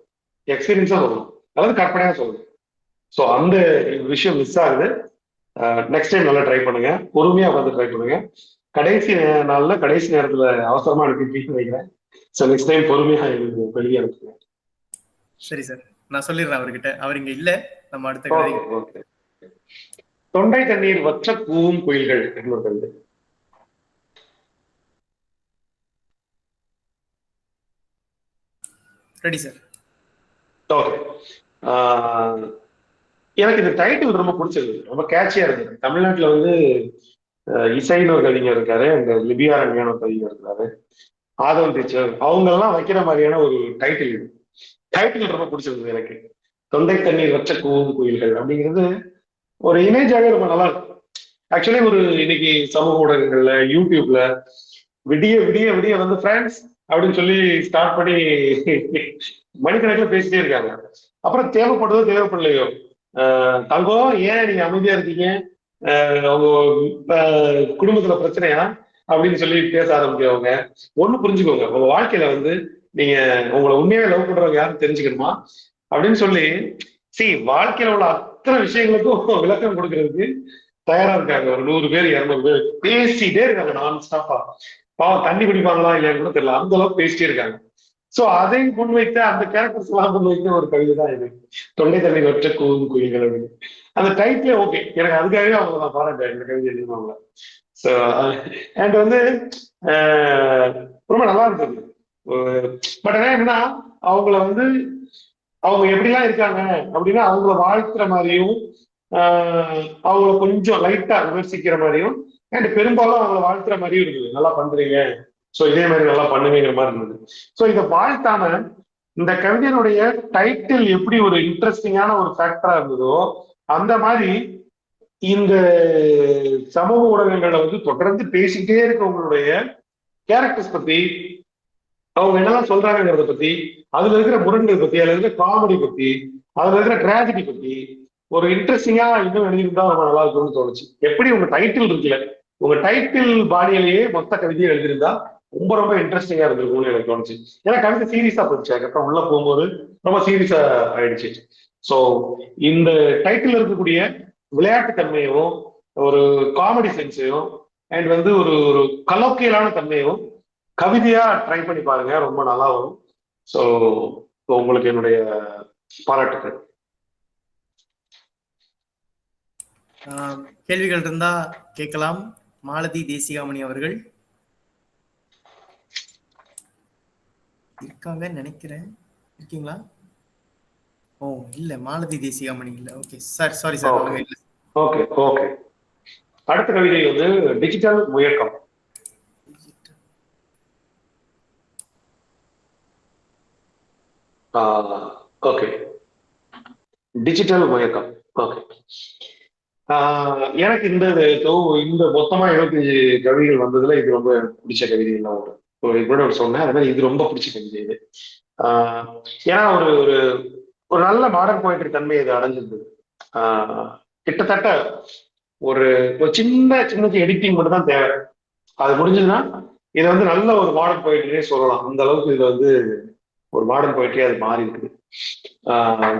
எக்ஸ்பீரியன்ஸா சொல்லணும், அதாவது கற்பனையா சொல்லணும். ஸோ அந்த விஷயம் மிஸ் ஆகுது. நெக்ஸ்ட் டைம் நல்லா ட்ரை பண்ணுங்க, பொறுமையா வந்து ட்ரை பண்ணுங்க. கடைசி நாள்ல கடைசி நேரத்துல அவசரமா அனுப்பி வைக்கிறேன். ஸோ நெக்ஸ்ட் டைம் பொறுமையா வெளியே அனுப்புங்க. சரி சார், நான் சொல்லிடுறேன் அவர்கிட்ட, அவர் இங்க இல்ல. நம்ம அடுத்த தொண்டை தண்ணீர் வற்ற கூவும் குயில்கள் என்று ஒரு கவிதை. Ready sir. ஓகே, எனக்கு இந்த டைட்டில் ரொம்ப பிடிச்சது, ரொம்ப கேட்சியா இருக்கு. தமிழ்நாட்டுல வந்து இசைன்னு ஒரு கவிஞர் இருக்காரு, இந்த லிபியா ரம்யான ஒரு கவிஞர் இருக்காரு, ஆதவன் டீச்சர், அவங்க எல்லாம் வைக்கிற மாதிரியான ஒரு டைட்டில். இது டைட்டில் ரொம்ப பிடிச்சிருந்தது எனக்கு. தொண்டை தண்ணீர் வற்ற கூவும் குயில்கள் அப்படிங்கிறது ஒரு இமேஜாவே ரொம்ப நல்லா இருக்கும். ஆக்சுவலி ஒரு இன்னைக்கு சமூக ஊடகங்கள்ல, யூடியூப்ல விடிய விடிய விடிய வந்து ஃப்ரெண்ட்ஸ் அப்படின்னு சொல்லி ஸ்டார்ட் பண்ணி மணிக்கணக்கில் பேசிட்டே இருக்காங்க. அப்புறம் தேவைப்படுதோ தேவைப்படலையோ, தங்கம் ஏன் நீங்க அமைதியா இருக்கீங்க, உங்க குடும்பத்துல பிரச்சனையா அப்படின்னு சொல்லி பேச ஆரம்பிக்கிறவங்க. ஒண்ணு புரிஞ்சுக்கோங்க, உங்க வாழ்க்கையில வந்து நீங்க உங்களை உண்மையாவே லவ் பண்றவங்க யாரும் தெரிஞ்சுக்கணுமா அப்படின்னு சொல்லி வாழ்க்கையில உள்ள அத்தனை விஷயங்களுக்கும் விளக்கம் கொடுக்கறதுக்கு தயாரா இருக்காங்க. ஒரு 100 பேர் 200 பேர் பேசிட்டே இருக்காங்க நான் ஸ்டாப்பா. பாவம் தண்ணி குடிப்பாங்களா இல்லையான்னு கூட தெரியல, அந்த அளவுக்கு பேசிட்டே இருக்காங்க. சோ அதை முன்வைத்த அந்த கேரக்டர்ஸ் எல்லாம் முன்வைத்த ஒரு கவிதை தான் இது, தொண்டை தண்ணீர் வற்ற கூவும் குயில்கள் அப்படின்னு. அந்த டைட்டிலே ஓகே, எனக்கு அதுக்காகவே அவங்க நான் பாராட்டேன் இந்த கவிதை எழுதினவங்க. ஸோ அண்ட் வந்து ரொம்ப நல்லா இருந்தது. பட் என்னன்னா அவங்கள வந்து அவங்க எப்படிலாம் இருக்காங்க அப்படின்னா அவங்கள வாழ்த்துற மாதிரியும், அவங்கள கொஞ்சம் லைட்டா விமர்சிக்கிற மாதிரியும், அண்ட் பெரும்பாலும் அவங்கள வாழ்த்துற மாதிரியும் இருக்குது. நல்லா பண்றீங்க, ஸோ இதே மாதிரி நல்லா பண்ணுவீங்கிற மாதிரி இருந்தது. ஸோ இதை வாழ்த்தாம இந்த கவிதையினுடைய டைட்டில் எப்படி ஒரு இன்ட்ரெஸ்டிங்கான ஒரு ஃபேக்டரா இருந்ததோ, அந்த மாதிரி இந்த சமூக ஊடகங்கள்ல வந்து தொடர்ந்து பேசிக்கிட்டே இருக்கவங்களுடைய கேரக்டர்ஸ் பத்தி, அவங்க என்னெல்லாம் சொல்றாங்கிறத பத்தி, அதுல இருக்கிற முரண்கள் பத்தி, அதுல இருக்கிற காமெடி பத்தி, அதுல இருக்கிற டிராஜடி பத்தி ஒரு இன்ட்ரெஸ்டிங்கா இன்னும் எழுதியிருந்தா ரொம்ப நல்லா இருக்கும்னு தோணுச்சு. எப்படி உங்க டைட்டில் இருக்குல்ல, உங்க டைட்டில் பாணியிலேயே மொத்த கவிதையை எழுதியிருந்தா ரொம்ப ரொம்ப இன்ட்ரெஸ்டிங்கா இருந்திருக்கும்னு எனக்கு தோணுச்சு. ஏன்னா கவிதை சீரியஸா போச்சு, அதுக்கப்புறம் உள்ள போகும்போது ரொம்ப சீரியஸா ஆயிடுச்சு. ஸோ இந்த டைட்டில் இருக்கக்கூடிய விளையாட்டு தன்மையும், ஒரு காமெடி சென்ஸையும், அண்ட் வந்து ஒரு ஒரு கலோக்கியலான தன்மையும் கவிதையா ட்ரை பண்ணி பாருங்க, ரொம்ப நல்லா வரும். ஸோ உங்களுக்கு என்னுடைய பாராட்டுக்கள். கேள்விகள் இருந்தா கேட்கலாம். மாலதி தேசிகாமணி அவர்கள் இருக்காங்கன்னு நினைக்கிறேன். இருக்கீங்களா? ஓ இல்ல, மாலதி தேசிகாமணி இல்ல. Okay sir, sorry sir. Okay okay. அடுத்த கவிதை வந்து டிஜிட்டல் முயக்கம். ஓகே, டிஜிட்டல் முயக்கம். ஓகே, எனக்கு இந்த மொத்தமா 25 கவிதைகள் வந்ததுல இது ரொம்ப பிடிச்ச கவிதை எல்லாம் ஒரு சொன்னேன். அதே மாதிரி இது ரொம்ப பிடிச்ச கவிதை இது. ஏன்னா ஒரு ஒரு ஒரு நல்ல மாடர்ன் போயிட்ரி தன்மை இது அடைஞ்சிருந்தது. கிட்டத்தட்ட ஒரு சின்ன சின்ன எடிட்டிங் மட்டும் தான் தேவை, அது முடிஞ்சதுன்னா இதை வந்து நல்ல ஒரு மாடர்ன் போயிட்ரியே சொல்லலாம். அந்த அளவுக்கு இது வந்து ஒரு மாடர்ன் போயிட்ரி அது மாறி இருக்குது.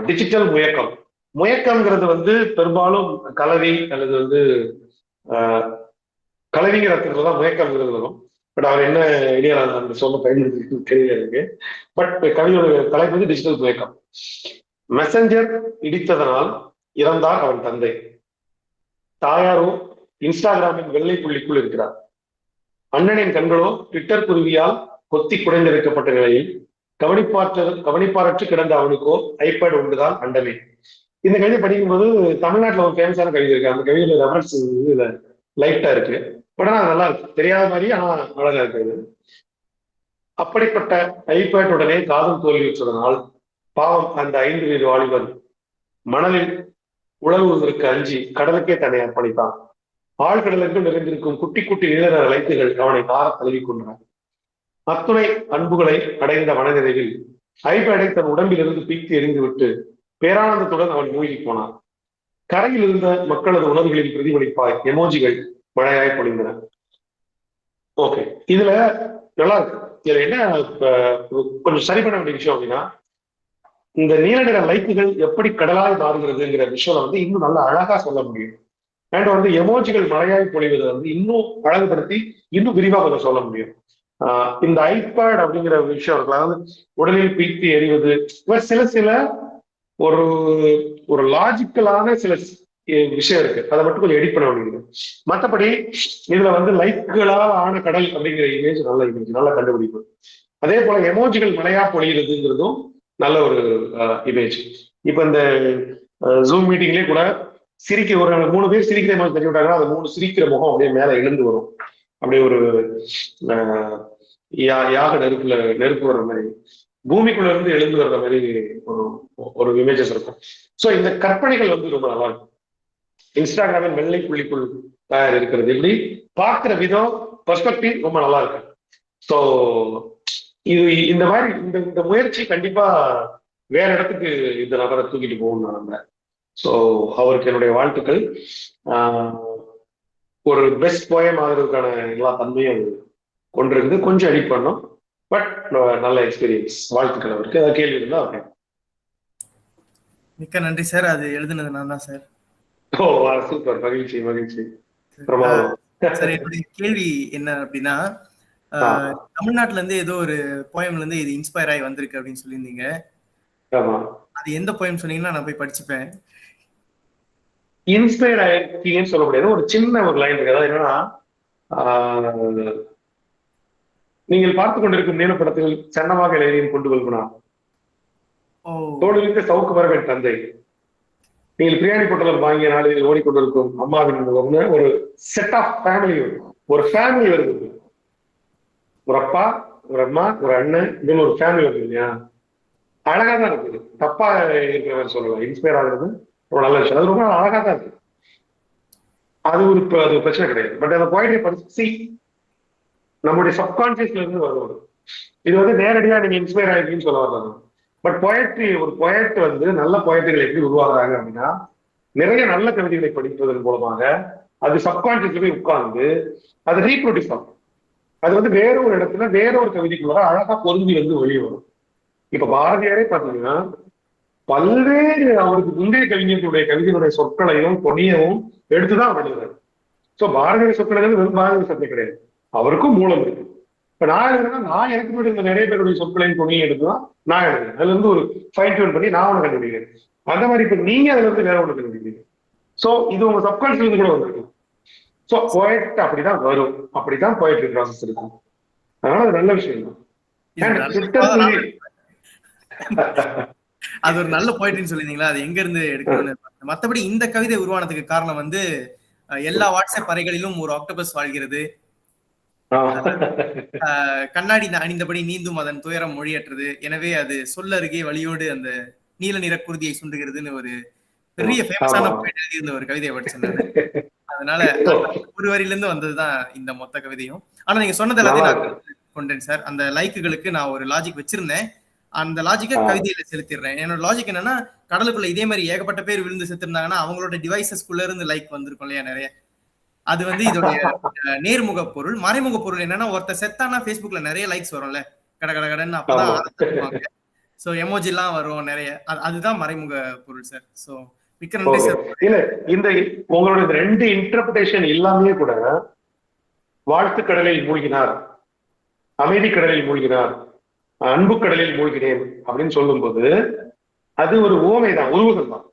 டிஜிட்டல் முயக்கம்ங்கிறது வந்து பெரும்பாலும் கலரி அல்லது வந்து கலைஞர் அர்த்தத்துல தான் முயக்கம் வரும். பட் அவர் என்ன ஐடியா அந்த சொல்ல பயன்படுத்தி தெரியல எனக்கு. பட் கவிதையோட தலைப்பு வந்து டிஜிட்டல் முயக்கம். மெசஞ்சர் இடித்ததனால் இறந்தார் அவன் தந்தை. தாயாரோ இன்ஸ்டாகிராமின் வெள்ளை புள்ளிக்குள் இருக்கிறார். அண்ணனின் கண்களோ ட்விட்டர் குருவியால் கொத்தி குடைந்திருக்கப்பட்ட நிலையில் கவனிப்பாரற்று கிடந்த அவனுக்கோ ஐபேட் ஒன்றுதான் அண்டமே. இந்த கவிதை படிக்கும்போது தமிழ்நாட்டுல ஒரு ஃபேமஸான கவிதை இருக்கு. அந்த கவிதையில ரெஃபரன்ஸ் இதுல லைட்டா இருக்கு. பட் ஆனா நல்லா இருக்கு, தெரியாத மாதிரி ஆனா அழகா இருக்கு. அப்படிப்பட்ட ஐபேட் உடனே காதல் தோல்வியுற்றதனால் பாவம் அந்த 5 வயது வாலிபன் மணலில் உழவுவதற்கு அஞ்சி கடலுக்கே தன்னை அர்ப்பணித்தான். ஆழ்கடலுக்கு நிறைந்திருக்கும் குட்டி குட்டி நீள லைட்டுகள் அவனை கார தழுவி கொண்டன. அத்துணை அன்புகளை அடைந்த மனநிறைவில் ஐபேடை தன் உடம்பிலிருந்து பீத்து எறிந்துவிட்டு பேரானந்தத்துடன் அவன் மூழ்கி போனான். கரையில் இருந்த மக்களது உணர்வுகளின் பிரதிபலிப்பாய் எமோஜிகள் மழையாய் பொழிந்தன. ஓகே, இதுல நல்லா இருக்கு. இதுல என்ன கொஞ்சம் சரி பண்ண வேண்டிய விஷயம் அப்படின்னா, இந்த நீல நிற லைட்டுகள் எப்படி கடலாய் மாறுகிறதுங்கிற விஷயம் வந்து இன்னும் நல்லா அழகா சொல்ல முடியும். அண்ட் வந்து எமோஜிகள் மழையாய் பொழிவதை வந்து இன்னும் அழகுபடுத்தி இன்னும் விரிவா கொஞ்சம் சொல்ல முடியும். இந்த ஐபேட் அப்படிங்கிற விஷயம் இருக்கலாம், வந்து உடலில் பீத்தி எறிவது, சில ஒரு ஒரு லாஜிக்கலான சில விஷயம் இருக்கு. அதை மட்டும் கொஞ்சம் எடிட் பண்ண வேண்டியது. மற்றபடி இதுல வந்து லைக்குகளால் ஆன கடல் அப்படிங்கிற இமேஜ் நல்ல இமேஜ், நல்ல கண்டுபிடிப்பு. அதே போல எமோஜிகள் மழையா பொழிகிறதுங்கிறதும் நல்ல ஒரு இமேஜ். இப்ப இந்த ஜூம் மீட்டிங்லயே கூட சிரிக்க ஒரு 3 பேர் சிரிக்கிற மாதிரி தெரிஞ்சு விட்டாங்கன்னா அந்த 3 சிரிக்கிற முகம் அப்படியே மேல எழுந்து வரும். அப்படியே ஒரு யாக நெருப்பு வர்ற மாதிரி, பூமிக்குள்ள இருந்து எழுந்து வர்ற மாதிரி ஒரு இமேஜஸ் இருக்கும். ஸோ இந்த கற்பனைகள் வந்து ரொம்ப நல்லா இருக்கும். இன்ஸ்டாகிராமில் வெள்ளை புள்ளிக்குள் தயார் இருக்கிறது எப்படி பார்க்கிற விதம், பெர்ஸ்பெக்டிவ் ரொம்ப நல்லா இருக்கு. ஸோ இது இந்த மாதிரி இந்த முயற்சி கண்டிப்பா வேற இடத்துக்கு இந்த நபரை தூக்கிட்டு போகணும்னு நான் நம்புறேன். ஸோ அவருக்கு என்னுடைய வாழ்த்துக்கள். ஒரு பெஸ்ட் போயம் ஆகிறதுக்கான எல்லா தன்மையும் அது கொண்டிருந்து கொஞ்சம் எடிட் பண்ணோம். பட் நல்ல எக்ஸ்பீரியன்ஸ். வாழ்த்துக்கள் அவருக்கு. ஏதாவது கேள்வி இருந்தா ஓகே. மிக்க நன்றி சார். அது எழுதுனது நான் தான் சார். ஓ சூப்பர், மகிழ்ச்சி மகிழ்ச்சி. சார் என்னுடைய கேள்வி என்ன அப்படின்னா, தமிழ்நாட்டுல இருந்து ஏதோ ஒரு போயம்ல இருந்து இது இன்ஸ்பயர் ஆகி வந்திருக்கு அப்படின்னு சொல்லியிருந்தீங்க. அது எந்த போயம் சொன்னீங்கன்னா நான் போய் படிச்சுப்பேன். இன்ஸ்பயர் ஆயிருக்கீங்கன்னு சொல்ல முடியாது. ஒரு சின்ன ஒரு லைன் இருக்கு. அதாவது என்னன்னா, நீங்கள் பார்த்து கொண்டிருக்கும் நீலப்படத்தில் சன்னமாக இளைஞரையும் கொண்டு கொள்வனா தோழிலிருந்து சவுக்கு வரவேன் தந்தை. நீங்கள் பிரியாணி பொட்டலம் வாங்கிய நாளில் ஓடிக்கொண்டிருக்கும் அம்மாவின் ஒரு செட் ஆஃப் ஃபேமிலி, ஒரு ஃபேமிலி வருது. ஒரு அப்பா, ஒரு அம்மா, ஒரு அண்ணன், இதுன்னு ஒரு ஃபேமிலி வருது இல்லையா? அழகா தான் இருக்குது. தப்பா இருக்கிற மாதிரி சொல்லலாம். இன்ஸ்பயர் ஆகுறது ரொம்ப நல்ல விஷயம். அது ரொம்ப அழகா தான் இருக்கு. அது ஒரு பிரச்சனை கிடையாது. பட் அந்த போயிட்டே படிச்சு நம்மளுடைய சப்கான்சியஸ்ல இருந்து வருவது. இது வந்து நேரடியா நீங்க இன்ஸ்பயர் ஆயிருக்கீங்கன்னு சொல்ல வரலாம். பட் பொயட்ரி, ஒரு பொயட் வந்து நல்ல பொயட்டுகள் எப்படி உருவாகுறாங்க அப்படின்னா, நிறைய நல்ல கவிதைகளை படிப்பதன் மூலமாக அது சப்கான்சியஸ்ல போய் உட்கார்ந்து அது ரீப்ரொடியூஸ் ஆகும். அது வந்து வேற ஒரு இடத்துல வேற ஒரு கவிதைக்குள்ள அழகா பொருந்தி வந்து வெளியே வரும். இப்ப பாரதியாரே பாத்தீங்கன்னா பல்வேறு அவருக்கு முந்தைய கவிஞர்களுடைய கவிதைகளுடைய சொற்களையும் பொன்னியவும் எடுத்துதான் எழுதுறாரு. சோ பாரதியார் சொற்களை வெறும் பாரதியார் சொற்கள் கிடையாது, அவருக்கும் மூலம் இருக்கு. இப்ப நான் எழுதுறேன்னா நான் எனக்கு போய் இந்த நிறைய பேருடைய சொற்களையும் பொன்னியும் எடுத்துதான் நான் எழுதுறேன். அதுல இருந்து ஒரு ஃபைன் டியூன் பண்ணி நான் ஒண்ணு கண்டுபிடிக்கிறேன். அந்த மாதிரி இப்ப நீங்க அதுல இருந்து வேற ஒண்ணு கண்டுபிடிக்கிறீங்க. சோ இது உங்க சப்கான்சியஸ்ல இருந்து கூட வந்திருக்கு. சோ போயட் அப்படிதான் வரும், அப்படிதான் போயட்ரி ப்ராசஸ் இருக்கும். அதனால அது நல்ல விஷயம் தான். அது ஒரு நல்ல போயிட்டுன்னு சொல்லிருந்தீங்களா, அது எங்க இருந்து எடுக்கணும்னு. மத்தபடி இந்த கவிதை உருவானதுக்கு காரணம் வந்து எல்லா வாட்ஸ்அப் அறைகளிலும் ஒரு ஆக்டோபஸ் வாழ்கிறது, கண்ணாடி அணிந்தபடி நீந்தும் அதன் துயரம் மொழியற்றது, எனவே அது சொல்ல அருகே வழியோடு அந்த நீல நிற குருதியை சுண்டுகிறதுன்னு ஒரு பெரிய ஃபேமஸான போயிட்டு இருந்த ஒரு கவிதையை படிச்சிருந்தாங்க. அதனால ஒரு வரியில இருந்து வந்ததுதான் இந்த மொத்த கவிதையும். ஆனா நீங்க சொன்னது எல்லாத்தையும் நான் கொண்டேன் சார். அந்த லைக்குகளுக்கு நான் ஒரு லாஜிக் வச்சிருந்தேன், அந்த லாஜிக்கை கவிதையில செலுத்திடுறேன். என்னோட லாஜிக் என்னன்னா, கடலுக்குள்ள இதே மாதிரி ஏகப்பட்ட பேர் விழுந்து செத்துருந்தாங்கன்னா அவங்களோட டிவைசஸ்குள்ள இருந்து லைக் வந்திருக்கும் இல்லையா நிறைய. அது வந்து இதோடைய நேர்முக பொருள். மறைமுக பொருள் என்னன்னா, ஒருத்தர் செத்தானா Facebookல நிறைய லைக்ஸ் வரும்ல, கடன்னு அப்பதான். சோ எமோஜி எல்லாம் வரும் நிறைய. அதுதான் மறைமுக பொருள் சார். சோ மிக்க நன்றி சார். இல்ல இந்த உங்களோட 2 இன்டர்பிரேஷன் எல்லாமே கூட வாழ்த்து கடலில் மூழ்கினார், அமைதி கடலில் மூழ்கினார், அன்பு கடலில் மூழ்கினேன் அப்படின்னு சொல்லும்போது அது ஒரு ஓமைதான், உருவகம் தான்.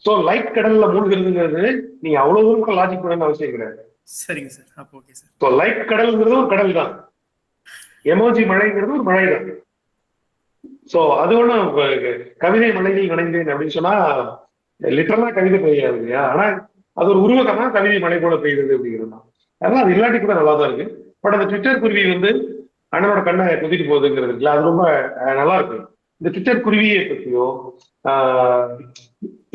சோ லைட் கடல்ல மூழ்கிறதுங்கிறது நீங்க அவ்வளவு தூரம் லாஜிக் பண்ணணும்னு அவசியம் கிடையாது. சரிங்க சார். அப்போ ஓகே சார். ஸோ லைட் கடல்ங்கிறது ஒரு கடல் தான், எமோஜி மழைங்கிறது ஒரு மழை தான். சோ அது ஒண்ணும் கவிதை மழையில் நனைந்தேன் அப்படின்னு சொன்னா லிட்டரலா கவிதை பெய்யாது இல்லையா? ஆனா அது ஒரு உருவகமா கவிதை மழை போல பெய்யுது அப்படிங்கிறது தான். அதெல்லாம் அது இல்லாட்டி கூட நல்லா தான் இருக்கு. பட் அந்த ட்விட்டர் குருவி வந்து அண்ணனோட கண்ணை குதிட்டு போகுதுங்கிறது இருக்குல்ல, அது ரொம்ப நல்லா இருக்கு. இந்த ட்விட்டர் குருவியை பற்றியோ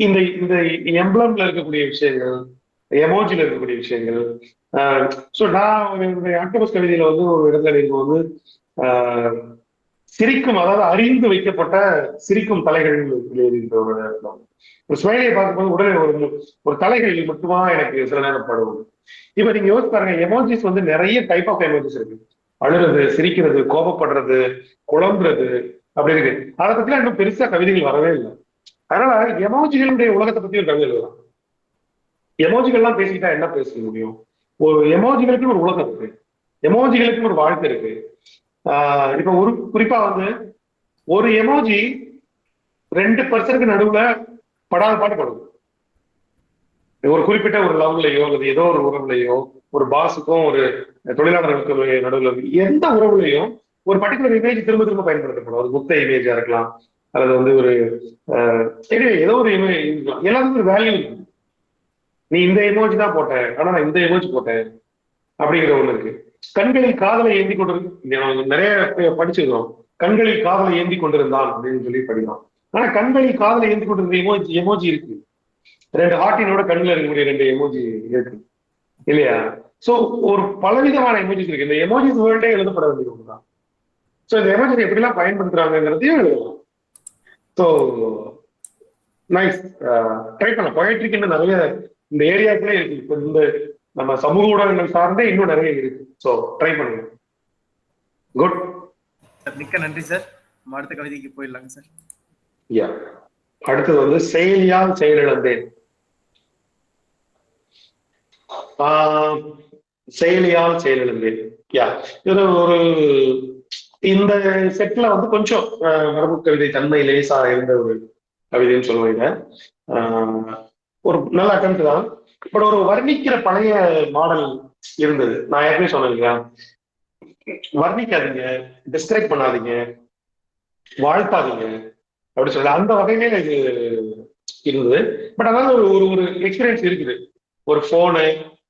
இந்த இந்த எம்ப்ளம்ல இருக்கக்கூடிய விஷயங்கள், எமோஜில இருக்கக்கூடிய விஷயங்கள். ஸோ நான் என்னுடைய ஆக்டோபஸ் கவிதையில வந்து ஒரு இடத்துல இருக்கும்போது சிரிக்கும், அதாவது அறிந்து வைக்கப்பட்ட சிரிக்கும் தலைகள் ஒரு ஸ்மைலியை பார்க்கும்போது உடனே ஒரு தலைகள் மட்டுமா எனக்கு சில நேரம் படுவது. இப்ப நீங்க யோசிச்சு பாருங்க, எமோஜிஸ் வந்து நிறைய டைப் ஆஃப் எமோஜிஸ் இருக்கு. அழுறது, சிரிக்கிறது, கோபப்படுறது, குழம்புறது அப்படி இருக்கு. அதை பத்தி இன்னும் பெருசா கவிதைகள் வரவே இல்லை. அதனால எமோஜிகளுடைய உலகத்தை பத்தி ஒரு கவிதை எழுதலாம். எமோஜிகள்லாம் பேசிக்கிட்டா என்ன பேச முடியும்? ஒரு எமோஜிகளுக்கு ஒரு உலகம் இருக்கு, எமோஜிகளுக்கு ஒரு வாழ்க்கை இருக்கு. இப்ப ஒரு குறிப்பா வந்து ஒரு எமோஜி 2 பர்சனுக்கு நடுவுல படாத பாட்டு படுது. ஒரு குறிப்பிட்ட ஒரு லவ்லையோ அல்லது ஏதோ ஒரு உறவுலையோ, ஒரு பாஸுக்கும் ஒரு தொழிலாளர்களுக்கு நடுவில் எந்த உறவுலையும் ஒரு பர்டிகுலர் இமேஜ் திரும்ப திரும்ப பயன்படுத்தப்படும். ஒரு புத்த இமேஜா இருக்கலாம், அல்லது வந்து ஒரு ஏதோ ஒரு இமேஜ் இருக்கலாம். எல்லாத்துக்கும் ஒரு வேல்யூ இருக்கு. நீ இந்த எமோஜி தான் போட்ட, ஆனா நான் இந்த எமோஜி போட்டேன் அப்படிங்கிற ஒண்ணு இருக்கு. கண்களில் காதலை ஏந்தி கொண்டிருக்கு, நிறைய படிச்சிருக்கோம். கண்களில் காதலை ஏந்தி கொண்டிருந்தான் அப்படின்னு சொல்லி படிக்கலாம். ஆனா கண்களில் காதலை ஏந்தி கொண்டிருந்த எமோஜி இருக்கு. 2 ஹார்ட்டினோட கண்ணில் இருக்கக்கூடிய 2 எமோஜி இருக்கு இல்லையா? சோ ஒரு பலவிதமான எமோஜிஸ் இருக்கு. இந்த எமோஜிஸ் வேர்ல்டே எழுதப்பட வேண்டியது ஒண்ணுதான். சோ இந்த எமோஜி எப்படிலாம் பயன்படுத்துறாங்கிறதையும் எழுதலாம். ஸோ நைஸ், ட்ரை பண்ணலாம். பொயட்ரிக்குன்னு நிறைய இந்த ஏரியாக்குள்ளே இருக்கு. இப்போ இந்த நம்ம சமூக ஊடகங்கள் சார்ந்தே இன்னும் நிறைய இருக்கு. ஸோ ட்ரை பண்ணுங்க. குட், மிக்க நன்றி சார். நம்ம அடுத்த கவிதைக்கு போயிடலாங்க சார். யா, அடுத்தது வந்து செயலியால் செயலிழந்தேன். செயலியால் செயலிழந்தேன். யா, இது ஒரு இந்த செட்ல வந்து கொஞ்சம் மரபு கவிதை தன்மை லேசா இருந்த ஒரு கவிதைன்னு சொல்லுவாங்க. ஒரு நல்ல அட்டெம்ப்ட் தான். பட் ஒரு வர்ணிக்கிற பழைய மாடல் இருந்தது. நான் ஏற்கனவே சொன்னேன் இல்லையா, வர்ணிக்காதீங்க, டிஸ்கிரைப் பண்ணாதீங்க, வாழ்த்தாதீங்க அப்படி சொல்ல அந்த வகையிலே இது இருந்தது. பட் அதாவது ஒரு ஒரு எக்ஸ்பீரியன்ஸ் இருக்குது. ஒரு போனு,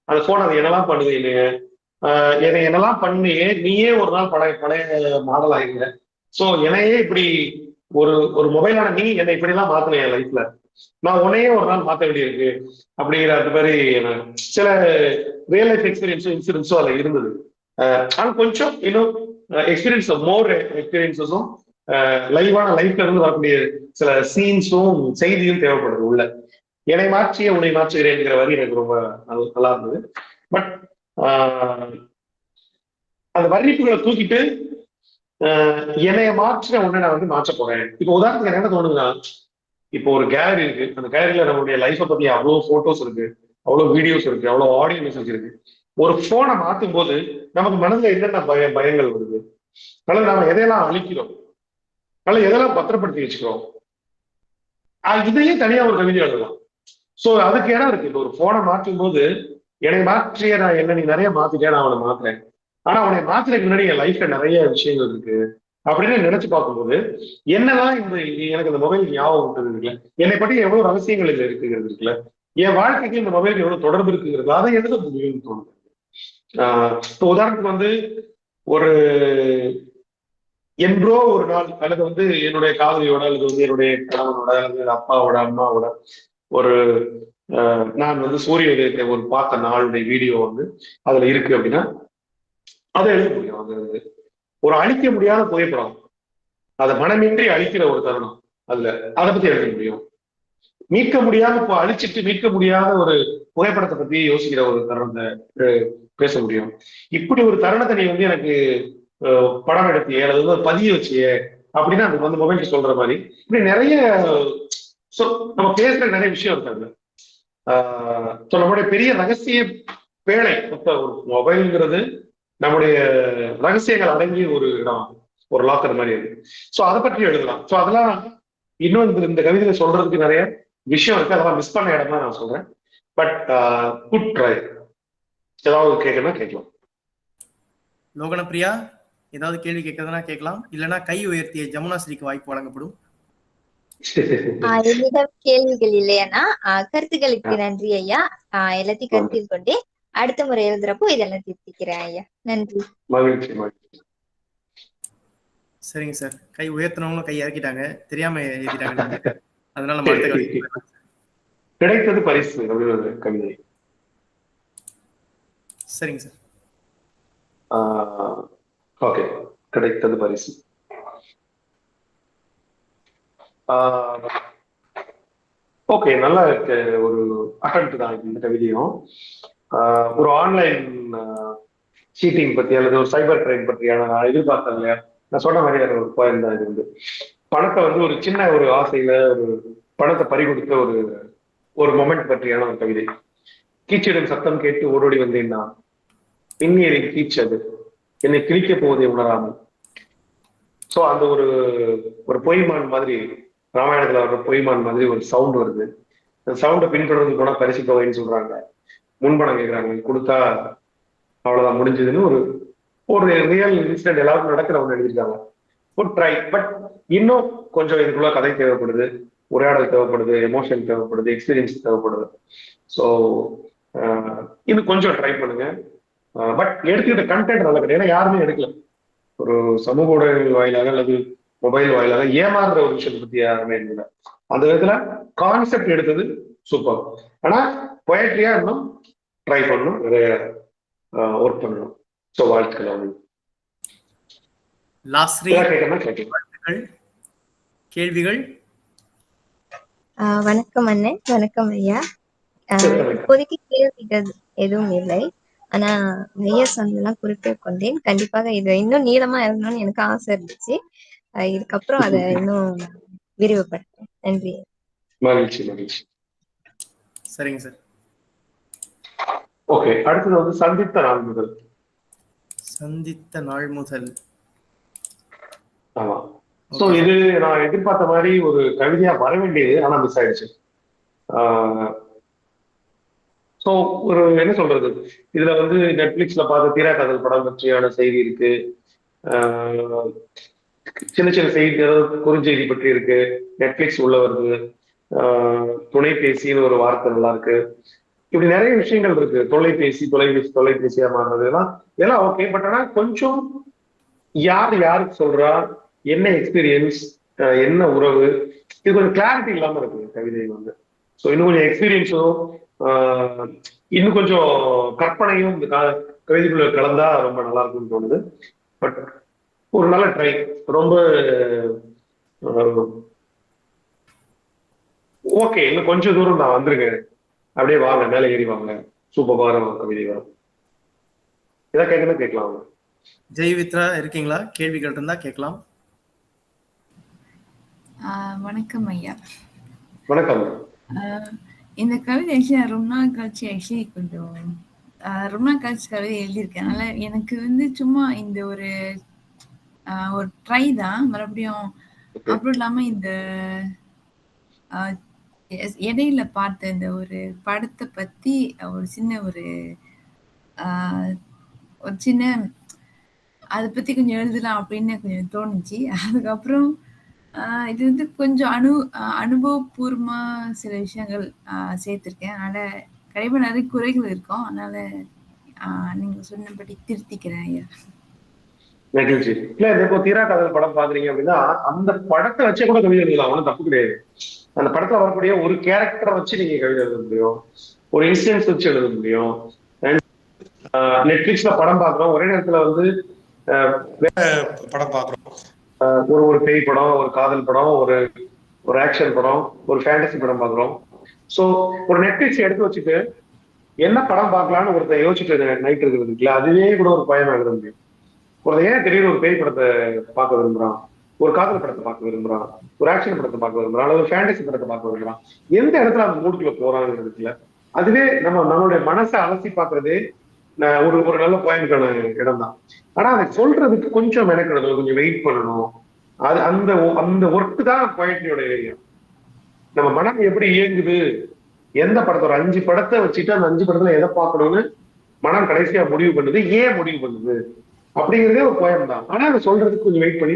அந்த போன் அது என்னெல்லாம் பண்ணுது, இல்லைங்க என்னெல்லாம் பண்ணியே நீயே ஒரு நாள் பழைய பழைய மாடல் ஆகிருங்க. ஸோ என்னையே இப்படி ஒரு ஒரு மொபைலான நீ என்னை இப்படிலாம் மாத்தினேன் என் லைஃப்ல, நான் உன்னையே ஒரு நாள் மாற்ற வேண்டியிருக்கு அப்படிங்கிற அந்த மாதிரி சில ரியல் லைஃப் எக்ஸ்பீரியன்ஸும் இன்சூரன்ஸும் அதில் இருந்தது. ஆனால் கொஞ்சம் இன்னும் எக்ஸ்பீரியன்ஸ், மோர் எக்ஸ்பீரியன்ஸஸும் லைவான லைஃப்ல இருந்து வரக்கூடிய சில சீன்ஸும் செய்தியும் தேவைப்படுது உள்ள. என்னை மாற்றிய உன்னை மாற்றுகிறேன்ங்கிற வரி எனக்கு ரொம்ப நல்லா இருந்தது. பட் அந்த வர்ணிப்புகளை தூக்கிட்டு என்னைய மாற்ற உன்னை நான் வந்து மாற்ற போறேன். இப்போ உதாரணத்துக்கு என்ன தோணுதுன்னா, இப்போ ஒரு கேலரி இருக்கு, அந்த கேலரியில நம்மளுடைய லைஃப்பை பத்தி அவ்வளவு போட்டோஸ் இருக்கு, அவ்வளவு வீடியோஸ் இருக்கு, அவ்வளவு ஆடியோ மெசேஜ் இருக்கு. ஒரு போனை மாற்றும் போது நமக்கு மனதில் என்னென்ன பயங்கள் வருது, அதனால நாம எதையெல்லாம் அழிக்கிறோம், அதனால எதெல்லாம் பத்திரப்படுத்தி வச்சுக்கிறோம், இதையே தனியா ஒரு கவிதை எழுதலாம். சோ அதுக்கு இடம் இருக்கு. இப்போ ஒரு போனை மாற்றும் போது என்னை மாற்றிய நான் என்ன நீ நிறைய மாத்திட்டேன், நான் அவனை மாத்துறேன், ஆனா அவனை மாத்துறதுக்கு முன்னாடி என் லைஃப்ல நிறைய விஷயங்கள் இருக்கு அப்படின்னு நினைச்சு பார்க்கும்போது என்னதான் இந்த எனக்கு இந்த மொபைல் ஞாபகம் விட்டது இருக்குல்ல, என்னை பற்றி எவ்வளவு ரகசியங்கள் இதுல இருக்குங்கிறது இருக்குல்ல, என் வாழ்க்கைக்கு இந்த மொபைலுக்கு எவ்வளவு தொடர்பு இருக்குங்கிறது அதை எழுத முடியும்னு தோணுது. இப்போ உதாரணத்துக்கு வந்து ஒரு என்றோ ஒரு நாள், அல்லது வந்து என்னுடைய காதலியோட, அல்லது வந்து என்னுடைய கணவனோட, அல்லது அப்பாவோட, அம்மாவோட ஒரு நான் வந்து சூரிய உதயத்தை ஒரு பார்த்த நாளுடைய வீடியோ வந்து அதுல இருக்கு அப்படின்னா அதை எழுத முடியும். அது ஒரு அழிக்க முடியாத புகைப்படம், அதை மனமின்றி அழிக்கிற ஒரு தருணம், அதுல அதை பத்தி எழுத முடியும். மீட்க முடியாத, அழிச்சிட்டு மீட்க முடியாத ஒரு புகைப்படத்தை பத்தி யோசிக்கிற ஒரு தருணத்தை பேச முடியும். இப்படி ஒரு தருணத்தை நீ வந்து எனக்கு படம் எடுத்தியே அல்லது பதிய வச்சியே அப்படின்னா அது வந்து மொபைல் சொல்ற மாதிரி இப்படி நிறைய ஸோ நம்ம பேசுற நிறைய விஷயம் இருக்காங்க. ஸோ நம்முடைய பெரிய ரகசிய பேழை ஒரு மொபைல்ங்கிறது நம்முடைய ரகசியங்கள் அடங்கிய ஒரு இடம், ஒரு லாக்கர் மாதிரி இருக்கு. ஸோ அதை பற்றி எழுதலாம். ஸோ அதெல்லாம் இன்னும் இந்த கவிதையில சொல்றதுக்கு நிறைய விஷயம் இருக்கு. அதெல்லாம் மிஸ் பண்ண இடம் தான் நான் சொல்றேன். But good try. ஏதாவது கேட்கணும் கேட்கலாம். லோகனப்பிரியா ஏதாவது கேள்வி கேட்கறதுனா கேட்கலாம், இல்லைன்னா கை உயர்த்திய ஜமுனாஸ்ரீக்கு வாய்ப்பு வழங்கப்படும். என்னிடம் கேள்விகள் இல்லையா? கருத்துக்களுக்கு நன்றி ஐயா. எல்லாத்தையும் கருத்தில் கொண்டு அடுத்த முறை எழுதுறப்போ இதெல்லாம் திருத்திக்கிறேன் ஐயா. நன்றி. மகிழ்ச்சி. சரிங்க சார். கை உயர்த்தினவங்களும் கை இறக்கிட்டாங்க, தெரியாம எழுதிட்டாங்க. அதனால நம்ம அடுத்த கவிதை. கிடைத்தது பரிசு கவிதை. சரிங்க சார். ஓகே, கிடைத்தது பரிசு. ஓகே, நல்லா இருக்கு. ஒரு அட்டெம்ப்ட் தான் இந்த கவிதையும். ஒரு ஆன்லைன் சீட்டிங் பத்தி அல்லது ஒரு சைபர் கிரைம் பற்றியான நான் எதிர்பார்த்தேன் இல்லையா, நான் சொன்ன மாதிரியான ஒரு பாயிண்ட் தான் இது வந்து. பணத்தை வந்து ஒரு சின்ன ஒரு ஆசையில ஒரு பணத்தை பறிகொடுத்த ஒரு மொமெண்ட் பற்றியான ஒரு கவிதை. கீச்சிடும் சத்தம் கேட்டு ஓடோடி வந்தேன் நான், பின்னேறி கீச்சது என்னை கிழிக்க போவதை உணராமல். ஸோ அந்த ஒரு பொய்மான் மாதிரி, ராமாயணத்துல வர்ற பொய்மான் மாதிரி ஒரு சவுண்ட் வருது. அந்த சவுண்டை பின்தொடர்ந்து போனா பரிசு தொகைன்னு சொல்றாங்க, முன்பணம் கேட்கறாங்க, கொடுத்தா அவ்வளவுதான் முடிஞ்சதுன்னு ஒரு ரியல் இன்சிடென்ட் எல்லாருக்கும் நடக்கிற ஒன்று எழுதியிருக்காங்க. ஒரு ட்ரை. பட் இன்னும் கொஞ்சம் இதுக்குள்ள கதை தேவைப்படுது, உரையாடல் தேவைப்படுது, எமோஷன் தேவைப்படுது, எக்ஸ்பீரியன்ஸ் தேவைப்படுது. ஸோ இன்னும் கொஞ்சம் ட்ரை பண்ணுங்க. பட் எடுத்துக்கிட்ட கண்டென்ட் நல்லா கிடையாது. ஏன்னா யாருமே எடுக்கல. ஒரு சமூக ஊடகங்கள் வாயிலாக அல்லது மொபைல் வாயிலாக ஏமாறுற ஒரு விஷயத்தை பத்தி யாருமே இல்லை. அந்த விதத்துல கான்செப்ட் எடுத்தது சூப்பர். ஆனா பொயட்ரியா இன்னும் ட்ரை பண்ணணும், நிறைய ஒர்க் பண்ணணும். ஸோ வாழ்த்துக்கள். கேள்விகள். வணக்கம் அண்ணன். வணக்கம் ஐயா. இப்போதைக்கு கேள்விகள் எதுவும் இல்லை. ஆனா ஐயா சொன்னதெல்லாம் குறிப்பிட்டு கொண்டேன். கண்டிப்பாக இது இன்னும் நீளமா இருக்கணும்னு எனக்கு ஆசை இருந்துச்சு. இதுக்கப்புறம் அதை இன்னும் விரிவுபடுத்தேன். நன்றி. மகிழ்ச்சி. சரிங்க சார். ஓகே, அடுத்தது வந்து சந்தித்த நாள் முதல். ஆமா. சோ இது நான் எதிர்பார்த்த மாதிரி ஒரு கவிதையா வர வேண்டியது, ஆனா மிஸ் ஆயிடுச்சு. ஸோ ஒரு என்ன சொல்றது, இதுல வந்து நெட்ஃபிளிக்ஸ்ல பார்த்த தீரா காதல் படம் பற்றியான செய்தி இருக்கு, சின்ன செய்தி, குறுஞ்செய்தி பற்றி இருக்கு, நெட்ஃபிளிக்ஸ் உள்ள வருது, துணைபேசின்னு ஒரு வார்த்தை நல்லா இருக்கு, இப்படி நிறைய விஷயங்கள் இருக்கு. தொலைபேசியா மாறுறது இதெல்லாம் ஓகே. பட் ஆனா கொஞ்சம் யாருக்கு சொல்றா, என்ன எக்ஸ்பீரியன்ஸ், என்ன உறவு, இது கொஞ்சம் கிளாரிட்டி இல்லாம இருக்கு கவிதை வந்து. ஸோ இன்னும் கொஞ்சம் எக்ஸ்பீரியன்ஸும் இன்னும் கொஞ்சம் கற்பனையும் இந்த கவிதைக்குள்ள கலந்தா ரொம்ப நல்லா இருக்கும்னு தோணுது. பட் ஒரு நல்ல ட்ரை. ரொம்ப ஓகே, இன்னும் கொஞ்சம் தூரம் நான் வந்திருக்கேன், அப்படியே வாங்க, மேலே ஏறி வாங்க, சூப்பர் வரும் கவிதை வரும். இதை கேட்கலாம். ஜெய்வித்ரா இருக்கீங்களா? கேள்விகள் இருந்தா கேட்கலாம். வணக்கம் ஐயா. வணக்கம். இந்த கவிதை ஆக்சுவலி ரொம்ப நாள் கழிச்சு கொஞ்சம் ரொம்ப நாள் கழிச்சு கவிதை எழுதியிருக்கேன். அதனால எனக்கு வந்து சும்மா இந்த ஒரு ட்ரை தான் மறுபடியும். அப்புறம் இல்லாம இந்த இடையில பார்த்த இந்த ஒரு படத்தை பத்தி ஒரு சின்ன அதை பத்தி கொஞ்சம் எழுதலாம் அப்படின்னு கொஞ்சம் தோணுச்சு. அதுக்கப்புறம் இது வந்து கொஞ்சம் அனுபவபூர்வமா சில விஷயங்கள் சேர்த்திருக்கேன். அதனால கண்டிப்பா நிறைய குறைகள் இருக்கும். அதனால நீங்க சொன்னபடி திருத்திக்கிறேன் ஐயா. மகிழ்ச்சி. இல்ல இப்போ தீரா காதல் படம் பாக்குறீங்க அப்படின்னா அந்த படத்தை வச்சே கூட கவிதை எழுதலாம், ஒன்றும் தப்பு கிடையாது. அந்த படத்துல வரக்கூடிய ஒரு கேரக்டரை வச்சு நீங்க கவிதை எழுத முடியும், ஒரு இன்சிடென்ஸ் வச்சு எழுத முடியும். நெட்ஃபிளிக்ஸ்ல படம் பாக்குறோம், ஒரே நேரத்துல வந்து வேற படம் பாக்குறோம். ஒரு பேய் படம், ஒரு காதல் படம், ஒரு ஆக்ஷன் படம், ஒரு ஃபேண்டசி படம் பாக்குறோம். ஸோ ஒரு நெட்ஃபிளிக்ஸ் எடுத்து வச்சுட்டு என்ன படம் பார்க்கலான்னு ஒருத்தர் யோசிச்சுட்டு நைட் இருக்கிறது இல்ல, அதுவே கூட ஒரு பயமா எழுத முடியும். ஒருத்தர் ஏன் திடீர்னு ஒரு பேய் படத்தை பார்க்க விரும்புறான், ஒரு காதல் படத்தை பார்க்க விரும்புறான், ஒரு ஆக்ஷன் படத்தை பார்க்க விரும்புறான், அல்லது ஒரு ஃபேண்டசி படத்தை பார்க்க விரும்புறான். எந்த இடத்துல அந்த மூடுக்குள்ள போறாங்கிறதுல அதுவே நம்மளுடைய மனசை அலசி பார்க்கறதே ஒரு ஒரு நல்ல பாயிண்ட்கான இடம் தான். ஆனா அதை சொல்றதுக்கு கொஞ்சம் மெனக்கிடணும், கொஞ்சம் வெயிட் பண்ணணும். அது அந்த அந்த ஒர்க் தான் பாயிண்டியோட ஏரியா. நம்ம மனம் எப்படி இயங்குது, எந்த படத்தை ஒரு 5 படத்தை வச்சுட்டு அந்த 5 படத்துல எதை பார்க்கணும்னு மனம் கடைசியா முடிவு பண்ணுது, ஏன் முடிவு பண்ணுது அப்படிங்கிறதே ஒரு போயம் தான். ஆனா அதை சொல்றதுக்கு கொஞ்சம் வெயிட் பண்ணி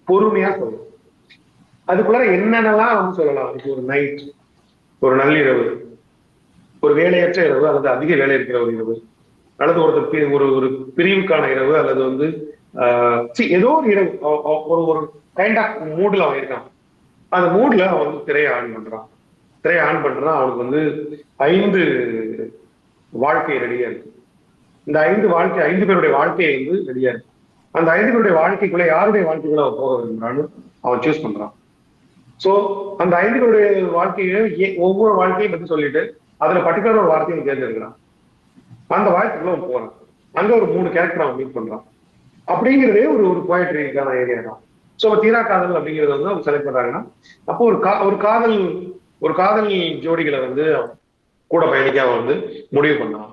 பொறுமையா சொல்லணும். அதுக்குள்ள என்னென்னலாம் வந்து சொல்லலாம். இப்போ ஒரு நைட், ஒரு நள்ளிரவு, ஒரு வேலையற்ற இரவு அல்லது அதிக வேலை இருக்கிற ஒரு இரவு, அல்லது ஒரு ஒரு பிரிவுக்கான இரவு, அல்லது வந்து ஏதோ ஒரு இரவு ஒரு கைண்ட் ஆஃப் மூட்ல அவன் இருக்கான். அந்த மூட்ல அவன் வந்து திரையை ஆன் பண்றான். அவனுக்கு வந்து 5 வாழ்க்கை ரெடியா இருக்கு. இந்த 5 பேருடைய வாழ்க்கையை வந்து ரெடியா இருக்கு. அந்த 5 பேருடைய வாழ்க்கைக்குள்ள யாருடைய வாழ்க்கைக்குள்ள அவன் போக விரும்புறான்னு அவன் சூஸ் பண்றான். சோ அந்த 5 பேருடைய வாழ்க்கையை ஒவ்வொரு வாழ்க்கையை பத்தி சொல்லிட்டு அதுல பர்டிகுலர் ஒரு வார்த்தையை தேர்ந்தெடுக்கிறான். அந்த வாழ்க்கைக்குள்ள அவன் போறான். அங்க ஒரு 3 கேரக்டர் அவன் மீட் பண்றான். அப்படிங்கிறதே ஒரு போயட்ரிக்கான ஏரியா தான். சோ தீரா காதல் அப்படிங்கிறது வந்து அவங்க செலக்ட் பண்றாங்கன்னா, அப்போ ஒரு காதல் ஜோடிகளை வந்து கூட பயணிக்க அவன் வந்து முடிவு பண்ணான்.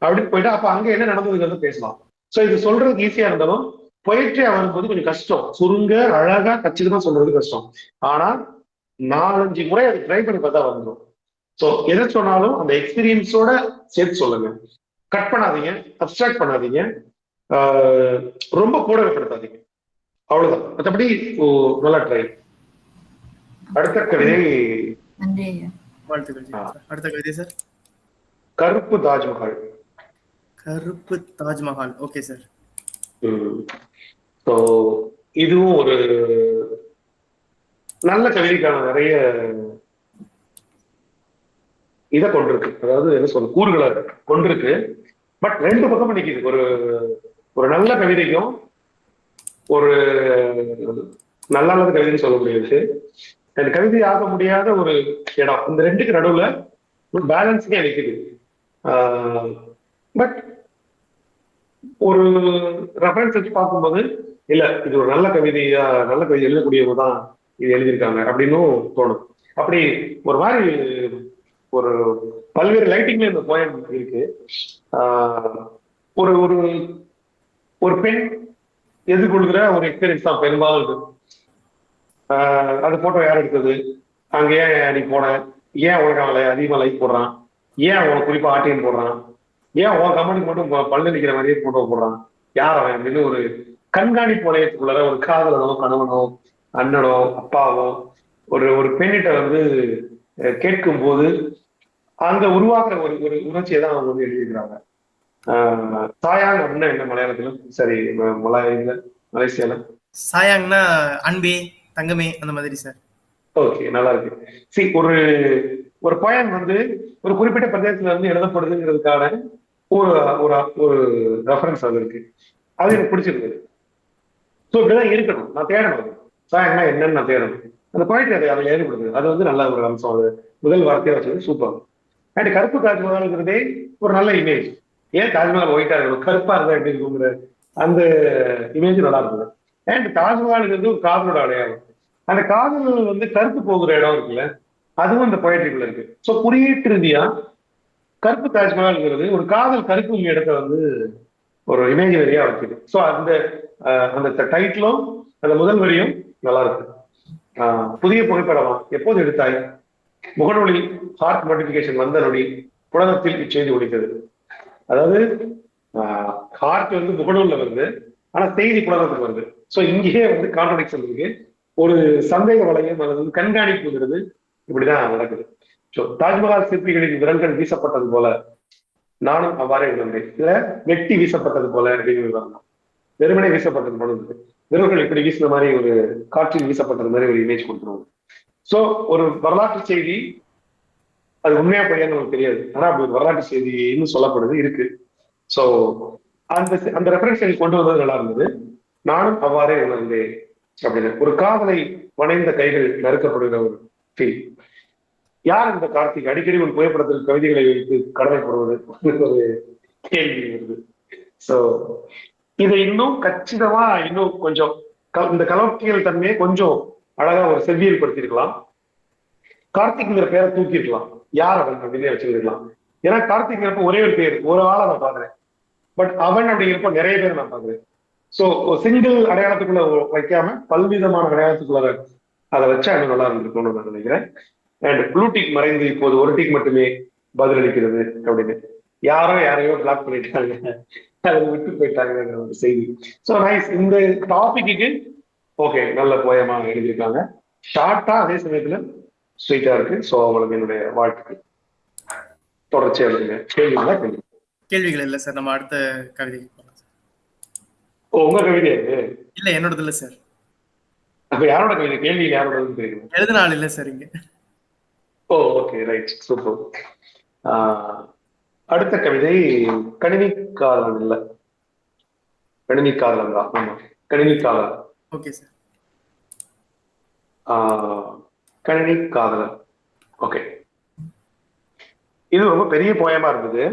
அப்படின்னு போயிட்டு அப்ப அங்க என்ன நடந்ததுங்கிறது பேசலாம். சோ இது சொல்றதுக்கு ஈஸியா இருந்தாலும் பொயட்ரியா வரும்போது கொஞ்சம் கஷ்டம். சுருங்க அழகா கச்சிதமா சொல்றது கஷ்டம். ஆனா 4-5 முறை அது ட்ரை பண்ணி பார்த்தா வந்துடும். சோ எதை சொன்னாலும் அந்த எக்ஸ்பீரியன்ஸோட சேர்த்து சொல்லுங்க. கட் பண்ணாதீங்க, அப்டிராக்ட் பண்ணாதீங்க, ரொம்ப கூடப்படுத்தாதீங்க. அவ்வளவுதான். மற்றபடி நல்லா ட்ரை. அடுத்த கவிதை அடுத்த கவிதை சார். கருப்பு தாஜ்மஹால். கருப்பு தாஜ்மஹால். Okay sir. ஸோ இதுவும் ஒரு நல்ல கவிதைக்கான நிறைய இதை கொண்டிருக்கு. அதாவது என்ன சொல்ற கூறுகளை கொண்டிருக்கு. பட் 2 பக்கம் நிற்கிது. ஒரு நல்ல கவிதைக்கும் ஒரு நல்ல கவிதைன்னு சொல்ல முடியாது. அந்த கவிதை ஆக முடியாத ஒரு இடம் இந்த 2க்கு நடுவுல ஒரு பேலன்ஸிங்கே நிற்குது. பட் ஒரு ரெஃபரன்ஸ் வச்சு பார்க்கும்போது இல்ல இது ஒரு நல்ல கவிதை எழுதக்கூடியவங்க தான் இது எழுதியிருக்காங்க அப்படின்னும் தோணும். அப்படி ஒரு மாதிரி ஒரு பல்வேறு லைட்டிங்ல இந்த போயம் இருக்கு. ஒரு ஒரு ஒரு பெண் எதிர்கொள்கிற ஒரு எக்ஸ்பீரியன்ஸ் தான் பெரும்பாலும் இது. அந்த போட்டோ யார் எடுத்தது, அங்க ஏன் நீ போன, ஏன் உனக்கு அவளை அதிகமா லைக் போடுறான், ஏன் உனக்கு குறிப்பா ஆர்டிஎன் போடுறான், ஏன் உன் கமெண்ட் மட்டும் பல்லு நிக்கிற மாதிரியே போட்டோ போடுறான், யார் அவன் அப்படின்னு ஒரு கண்காணிப்பு வளையத்துக்குள்ள ஒரு காதலனோ கணவனோ அண்ணனோ அப்பாவோ ஒரு பெண்ணிட்ட வந்து கேட்கும் போது அங்க உருவாக்குற ஒரு உணர்ச்சியை தான் அவங்க வந்து எழுதியிருக்கிறாங்க. சாயாங் அப்படின்னா என்ன மலையாளத்திலும், சரி மலேசியால சாயாங்னா அன்பே தங்கமே அந்த மாதிரி சார். ஓகே, நல்லா இருக்கு. சரி, ஒரு போயம் வந்து ஒரு குறிப்பிட்ட பிரதேசத்துல இருந்து எழுதப்படுதுங்கிறதுக்கான ஒரு ரெஃபரன்ஸ் அது இருக்கு. அது எனக்கு பிடிச்சிருக்கு. ஸோ இப்படிதான் இருக்கணும். நான் தேடணும் சாயாங்னா என்னன்னு நான் தேடணும். அந்த போயிட்டு அதை ஏற்படுது. அது வந்து நல்ல ஒரு அம்சம். அது முதல் வார்த்தையா வச்சது சூப்பர். அண்ட் கருப்பு தாஜ்மஹால்ங்கிறதே ஒரு நல்ல இமேஜ். ஏன் தாஜ்மஹால் ஒயிட்டா இருக்கணும், கருப்பா இருந்தா எப்படி இருக்குங்கிற அந்த இமேஜ் நல்லா இருக்குது. அண்ட் தாஜ்மஹால்ங்கிறது ஒரு காதலோட அடையாளம். அந்த காதல் வந்து கருத்து போகிற இடம் இருக்குல்ல, அதுவும் அந்த பொயட்ரிக்குள்ள இருக்கு. ஸோ குறியீட்டு ரீதியா கருப்பு தாஜ்மஹால்ங்கிறது ஒரு காதல் கருப்பு இடத்த வந்து ஒரு இமேஜ் வரியா வைக்குது. ஸோ அந்த டைட்டிலும் அந்த முதல் வரியும் நல்லா இருக்கு. புதிய புகைப்படமா, எப்போது எடுத்தாய், முகநூலில் ஹார்ட் நோட்டிபிகேஷன் வந்த நொடி புலகத்தில் இச்செய்தி ஒழித்தது. அதாவது ஹார்ட் வந்து முகநூல்ல வருது, ஆனா செய்தி புலகத்துக்கு வருது. ஸோ இங்கேயே வந்து கான்ட்ரடிக்ஷன் இருக்கு. ஒரு சந்தேக வளையம் அல்லது கண்காணிப்புங்கிறது இப்படிதான் நடக்குது. ஸோ தாஜ்மஹால் சிற்பிகளின் விரல்கள் வீசப்பட்டது போல நானும் அவ்வாறே உணர்ந்தேன். இதுல வெட்டி வீசப்பட்டது போல அப்படின்னு வெறுமனே வீசப்பட்டது போல இருக்கு. விரல்கள் இப்படி வீசின மாதிரி ஒரு காற்றில் வீசப்பட்டது மாதிரி ஒரு இமேஜ் கொடுத்துருவோம். ஸோ ஒரு வரலாற்று செய்தி, அது உண்மையா பையன் நமக்கு தெரியாது, ஆனா அப்படி ஒரு வரலாற்று செய்தி இன்னும் சொல்லப்படுது இருக்கு. ஸோ அந்த ரெஃபரன்ஸ் எனக்கு கொண்டு வந்தது நல்லா இருந்தது. நானும் அவ்வாறே உணர்ந்தேன் அப்படின்னு. ஒரு காதலை வணைந்த கைகள் நறுக்கப்படுகிற ஒரு ஃபீல். யார் இந்த கார்த்திக் அடிக்கடி ஒரு புகைப்படத்தில் கவிதைகளை வைத்து கடமைப்படுவது ஒரு கேள்வி வருது. ஸோ இதை இன்னும் கச்சிதமா இன்னும் கொஞ்சம் இந்த கலோக்கியல் தன்மையை கொஞ்சம் அழகா ஒரு செவ்வியல் படுத்திருக்கலாம். கார்த்திக்ங்கிற பேரை தூக்கிருக்கலாம், யார் அவன் அப்படின்னு வச்சிருக்கலாம். ஏன்னா கார்த்திக்ங்கிறப்ப ஒரே ஒரு பேர், ஒரு ஆளை நான் பாக்குறேன். பட் அவன் அப்படிங்கிறப்ப நிறைய பேர் நான் பாக்குறேன். சோ சிங்கிள் அடையாளத்துக்குள்ள வைக்காம பல்விதமான அடையாளத்துக்குள்ள அதை வச்சா இன்னும் நல்லா இருந்திருக்கும்னு நான் நினைக்கிறேன். அண்ட் ப்ளூ டிக் மறைந்து இப்போது ஒரு டிக் மட்டுமே பதிலளிக்கிறது அப்படின்னு யாரையோ பிளாக் பண்ணிட்டாங்க, அதை விட்டு போயிட்டாங்கிற ஒரு செய்தி. So nice. இந்த டாபிக்கு ஓகே, நல்ல போயமா எழுதியிருக்காங்க, ஷார்ட்டா அதே சமயத்துல ஸ்வீட்டா இருக்கு. ஸோ அவங்களுக்கு என்னுடைய வாழ்த்துக்கள். தொடர்ச்சி எழுதுங்க. கேள்விகள் இல்லை சார், நம்ம அடுத்த கவிதைக்கு போகலாம் சார். உங்க கவிதை இல்ல என்னோடது இல்லை சார். அப்ப யாரோட கவிதை? கேள்வி யாரோட தெரியும்? எழுதின ஆள் இல்லை சார் இங்க. ஓ ஓகே, ரைட், சூப்பர். அடுத்த கவிதை கணினி காதலன். இல்ல கணினி காதலன் தான். ஆமா, கணினி காதலன். Okay sir. கணினி காதலன். ஓகே, இது ரொம்ப பெரிய போயமா இருந்தது.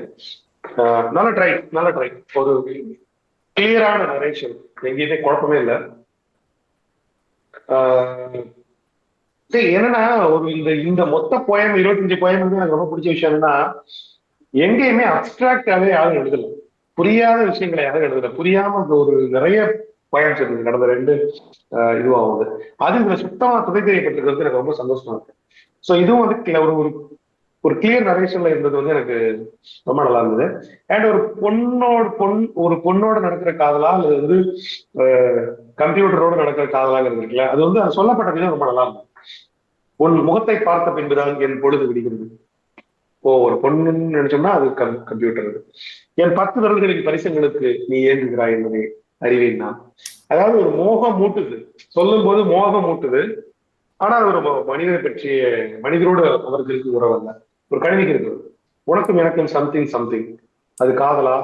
நல்ல ட்ரை. ஒரு கிளியரான நரேஷன், எங்கேயுமே குழப்பமே இல்லை. என்னன்னா ஒரு இந்த மொத்த போயம் 25 போயம் வந்து எனக்கு ரொம்ப பிடிச்ச விஷயம் என்னன்னா, எங்கேயுமே அப்டிராக்டாவே யாரும் எழுதல, புரியாத விஷயங்களை யாரும் எழுதல, புரியாம ஒரு நிறைய போயம்ஸ் இருந்தது கடந்த 2 இதுவாகுது. அது இதுல சுத்தமா துணை தெரியப்பட்டிருக்கிறது எனக்கு ரொம்ப சந்தோஷமா இருக்கு. ஸோ இதுவும் வந்து ஒரு கிளியர் நரேஷன்ல இருந்தது வந்து எனக்கு ரொம்ப நல்லா இருந்தது. அண்ட் ஒரு பொண்ணோட நடக்கிற காதலா அல்லது வந்து கம்ப்யூட்டரோட நடக்கிற காதலாங்கிறது இருக்குல்ல, அது வந்து அது சொல்லப்பட்ட விதம் ரொம்ப நல்லா இருந்தது. உன் முகத்தை பார்த்த பின்புதான் என் பொழுது விடுகிறது. ஒரு பொண்ணுன்னு நினைச்சோம்னா அது கம்ப்யூட்டர். என் 10 விரல்களின் பரிசங்களுக்கு நீ ஏங்குகிறாய் என்பதை அறிவேன் நான். அதாவது ஒரு மோகம் மூட்டுது, சொல்லும் போது மோகம் மூட்டுது. ஆனா அது ஒரு மனிதனை பற்றிய, மனிதரோடு அவர்களுக்கு உறவல்ல, ஒரு கணினிக்கு இருக்குது. உனக்கும் எனக்கும் சம்திங். அது காதலா,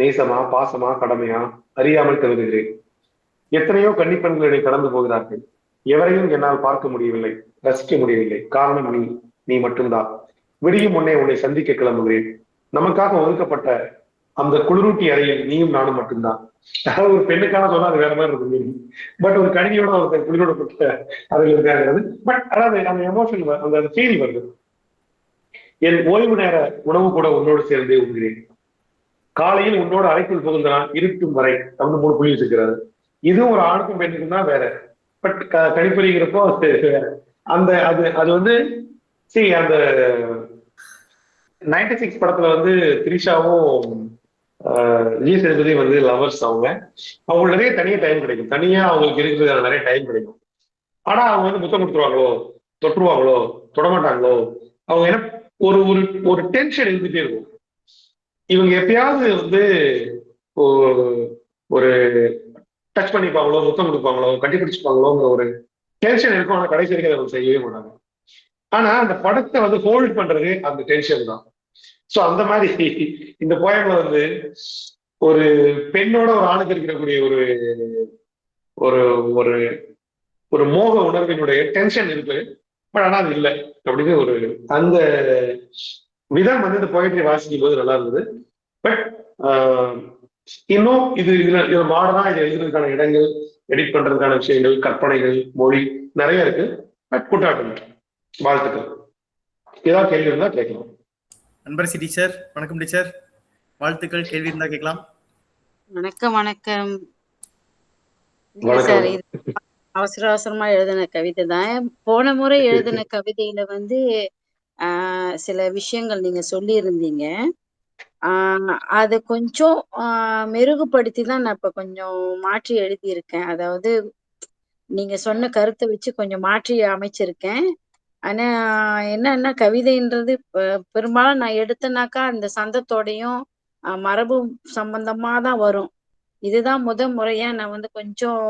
நேசமா, பாசமா, கடமையா, அறியாமல் கருதுகிறேன். எத்தனையோ கன்னிப்பெண்கள் என்னை கடந்து போகிறார்கள். எவரையும் என்னால் பார்க்க முடியவில்லை, ரசிக்க முடியவில்லை. காரணம் நீ மட்டும்தான். விடியும் முன்னே உன்னை சந்திக்க கிளம்புகிறேன். நமக்காக ஒதுக்கப்பட்ட அந்த குளிரூட்டி அறையில் நீயும் நானும் மட்டும்தான். அதாவது ஒரு பெண்ணுக்கான சொன்னா அது வேற மாதிரி இருக்கும். பட் ஒரு கணினியோட ஒரு குளிரோட பட்ட அதில் இருக்காங்கிறது. பட் அதாவது அந்த எமோஷன், அந்த ஃபீல் வருது. என் ஓய்வு நேர உணவு கூட உன்னோடு சேர்ந்தே உண்கிறேன். காலையில் உன்னோட அறைக்குள் புகுந்தான் இருட்டும் வரை. தமிழ் 3 புள்ளி வச்சிருக்கிறாரு. இதுவும் ஒரு ஆணுக்கும் பெண்ணுக்கும் தான் வேற. பட் கணிப்பொறிங்கிறப்போ வேற. அந்த அது வந்து அந்த 96 படத்துல வந்து திரிஷாவும் விஜய் சேதுபதி வந்து லவர்ஸ். அவங்களுக்கு நிறைய தனியா டைம் கிடைக்கும், தனியா அவங்களுக்கு இருக்கிறதுக்கான நிறைய டைம் கிடைக்கும். ஆனா அவங்க வந்து முத்தம் கொடுத்துருவாங்களோ, தொட்டுருவாங்களோ, தொடமாட்டாங்களோ, அவங்க என்ன ஒரு டென்ஷன் இருந்துட்டே இருக்கும். இவங்க எப்பயாவது வந்து ஒரு டச் பண்ணிப்பாங்களோ, முத்தம் கொடுப்பாங்களோ, கட்டி பிடிச்சிப்பாங்களோங்கிற ஒரு டென்ஷன் இருக்கும். ஆனா கடைசி வரைக்கும் அதை செய்யவே மாட்டாங்க. ஆனா அந்த படத்தை வந்து ஹோல்ட் பண்றது அந்த டென்ஷன் தான். சோ அந்த மாதிரி இந்த போயம்ல வந்து ஒரு பெண்ணோட ஒரு ஆணுக்கு இருக்கக்கூடிய ஒரு ஒரு ஒரு மோக உணர்வினுடைய டென்ஷன் இருக்கு. பட் ஆனா அது இல்லை அப்படின்னு ஒரு அந்த விதம் வந்து இந்த போயட்ரி வாசிக்கும் போது நல்லா இருந்தது. பட் இன்னும் இதுல மாடர்னா இதை எழுதுறதுக்கான இடங்கள், எடிட் பண்றதுக்கான விஷயங்கள், கற்பனைகள், மொழி நிறைய இருக்கு. பட் குட்டாட்டம். வாழ்த்துக்கள். ஏதாவது கேள்வி இருந்தா கேட்கலாம். அன்பரசி டீச்சர், வணக்கம் டீச்சர். வாழ்த்துக்கள். கேள்வி இருந்தா கேட்கலாம். வணக்கம் சார். இது அவசரமா எழுதின கவிதை தான். போன முறை எழுதின கவிதையில வந்து சில விஷயங்கள் நீங்க சொல்லி இருந்தீங்க. அதை கொஞ்சம் மெருகுபடுத்தி தான் நான் இப்ப கொஞ்சம் மாற்றி எழுதியிருக்கேன். அதாவது நீங்க சொன்ன கருத்தை வச்சு கொஞ்சம் மாற்றி அமைச்சிருக்கேன். ஆனா என்னன்னா, கவிதைன்றது பெரும்பாலும் நான் எடுத்தேனாக்கா அந்த சந்தத்தோடையும் மரபு சம்பந்தமா தான் வரும். இதுதான் முறையா நான் வந்து கொஞ்சம்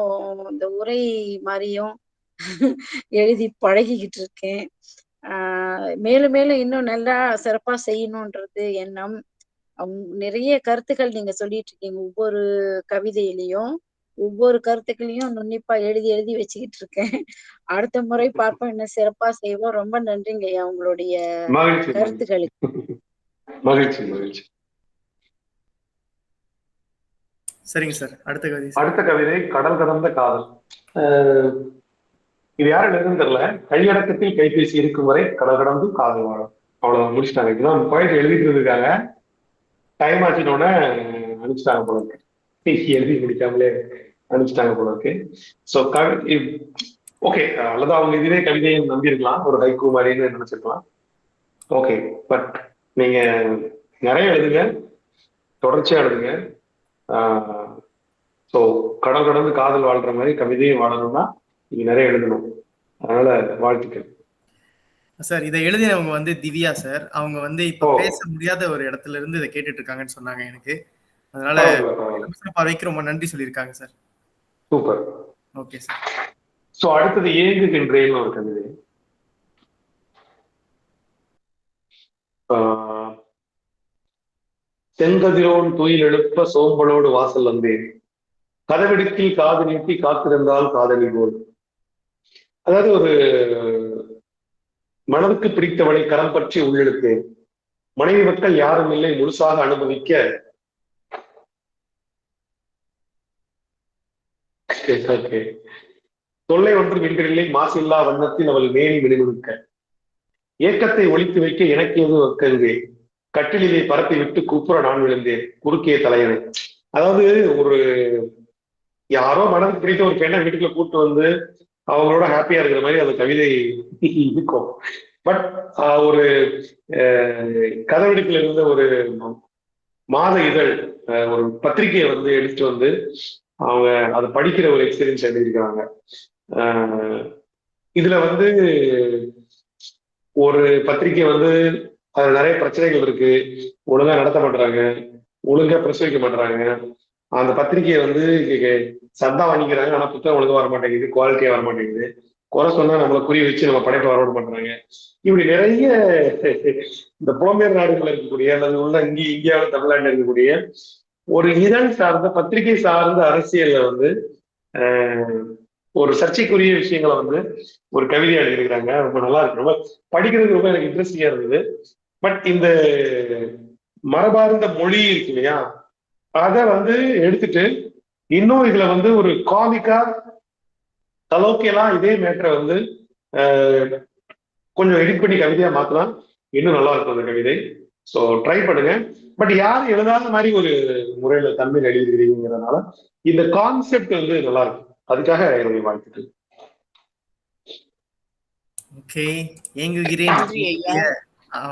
இந்த உரை மாதிரியும் எழுதி பழகிக்கிட்டு இருக்கேன். மேலும் மேலும் இன்னும் நல்லா சிறப்பா செய்யணும்ன்றது எண்ணம். நிறைய கருத்துக்கள் நீங்க சொல்லிட்டு இருக்கீங்க. ஒவ்வொரு கவிதையிலையும் ஒவ்வொரு கருத்துக்களையும் நுண்ணிப்பா எழுதி வச்சுக்கிட்டு இருக்கேன். அடுத்த முறை பார்ப்போம், இன்னும் சிறப்பா செய்வோம். ரொம்ப நன்றிங்க ஐயா உங்களுடைய கருத்துக்களுக்கு. மகிழ்ச்சி. சரிங்க சார். அடுத்த கவிதை கடல் கடந்த காதல். இது யாரும் எழுதுன்னு தெரியல. கையடக்கத்தில் கைபேசி இருக்கும் வரை கடந்து காதல் வாழும். அவ்வளவு முடிச்சிட்டாங்க. இதுதான் பாயிண்ட் எழுதிட்டு இருக்காங்க. டைம் ஆச்சுனோடனே அனுப்பிச்சிட்டாங்க போல இருக்கு. எழுதி முடிக்காமலே அனுப்பிச்சிட்டாங்க போல இருக்கு. ஸோ ஓகே, அல்லது அவங்க இதுவே கவிதையை நம்பியிருக்கலாம், ஒரு ஹைக்கூ மாதிரின்னு நினைச்சிருக்கலாம். ஓகே, பட் நீங்க நிறைய எழுதுங்க, தொடர்ச்சியா எழுதுங்க. ஸோ கடந்து காதல் வாழ்ற மாதிரி கவிதையும் வாழணும்னா நீங்க நிறைய எழுதணும். அதனால வாழ்த்துக்கள் சார். இதை எழுதினவங்க வந்து திவ்யா சார். அவங்க வந்து இப்ப பேச முடியாத ஒரு இடத்துல இருந்து இதை கேட்டுட்டு இருக்காங்கன்னு சொன்னாங்க எனக்கு. அதனால பார்வைக்கு ரொம்ப நன்றி சொல்லியிருக்காங்க sir. Super. Okay sir. So அடுத்தது ஏங்குகின்றேன்னு ஒரு கவிதை. செங்கதிரோன் துயில் எழுப்ப சோம்பலோடு வாசல் வந்தேன், கதவிடுக்கில் காது நீட்டி காத்திருந்தால் காதலி போல். அதாவது ஒரு மனதுக்கு பிடித்தவளை கரம் பற்றி உள்ளெடுத்தேன், மனைவி மக்கள் யாரும் இல்லை முழுசாக அனுபவிக்க. தொல்லை ஒன்று வென்றில்லை மாசில்லா வண்ணத்தில் அவள் மேனி வெளிமுழுக்க, ஏக்கத்தை ஒழித்து வைக்க எனக்கு எது வக்கங்கே, கட்டிலே பரப்பி விட்டு கூப்புற நான் விழுந்தேன் குறுக்கே தலையணை. அதாவது ஒரு யாரோ மனதுக்கு பிடித்த ஒரு பெண்ணை வீட்டுக்குள்ள கூட்டு வந்து அவங்களோட ஹாப்பியா இருக்கிற மாதிரி அந்த கவிதை இருக்கும். பட் ஒரு கதவெடுப்புல இருந்த ஒரு மாத இதழ், ஒரு பத்திரிகையை வந்து எடுத்துட்டு வந்து அவங்க அதை படிக்கிற ஒரு எக்ஸ்பீரியன்ஸ் எழுதியிருக்கிறாங்க. இதுல வந்து ஒரு பத்திரிகை வந்து அதுல நிறைய பிரச்சனைகள் இருக்கு, ஒழுங்கா நடத்த மாட்டாங்க, ஒழுங்கா பிரசவிக்க மாட்டாங்க, அந்த பத்திரிகையை வந்து சத்தா வாங்கிக்கிறாங்க, ஆனா புத்தகம் ஒழுங்கா வர மாட்டேங்குது, குவாலிட்டியா வர மாட்டேங்குது, குறை சொன்னா நம்மளை குறி வச்சு நம்ம படைப்பை வரவிட மாட்டாங்க. இப்படி நிறைய இந்த புலம்பெயர் நாடுகள் இருக்கக்கூடிய அல்லது உள்ள இந்தியாவில் தமிழ்நாட்டில் இருக்கக்கூடிய ஒரு இதழ் சார்ந்த பத்திரிகை சார்ந்த அரசியல்ல வந்து ஒரு சர்ச்சைக்குரிய விஷயங்களை வந்து ஒரு கவிதை எழுதியிருக்கிறாங்க. ரொம்ப நல்லா இருக்கு, ரொம்ப படிக்கிறதுக்கு ரொம்ப எனக்கு இன்ட்ரெஸ்டிங்கா இருந்தது. பட் இந்த மரபார்ந்த மொழி இருக்கு இல்லையா, அதை வந்து எடுத்துட்டு இன்னும் இதுல வந்து ஒரு காமிக்கா தலோக்கியெல்லாம் இதே மேட்டரை வந்து கொஞ்சம் எடிட் பண்ணி கவிதையா மாத்தலாம், இன்னும் நல்லா இருக்கும் அந்த கவிதை. ஸோ ட்ரை பண்ணுங்க. பட் யாரும் எழுதாத மாதிரி ஒரு முறையில தமிழ் எழுதிருக்கிறீங்கிறதுனால இந்த கான்செப்ட் வந்து நல்லா இருக்கும், அதுக்காக என்னுடைய வாழ்த்துக்கள். ஓகே, ஏங்குகிறேன்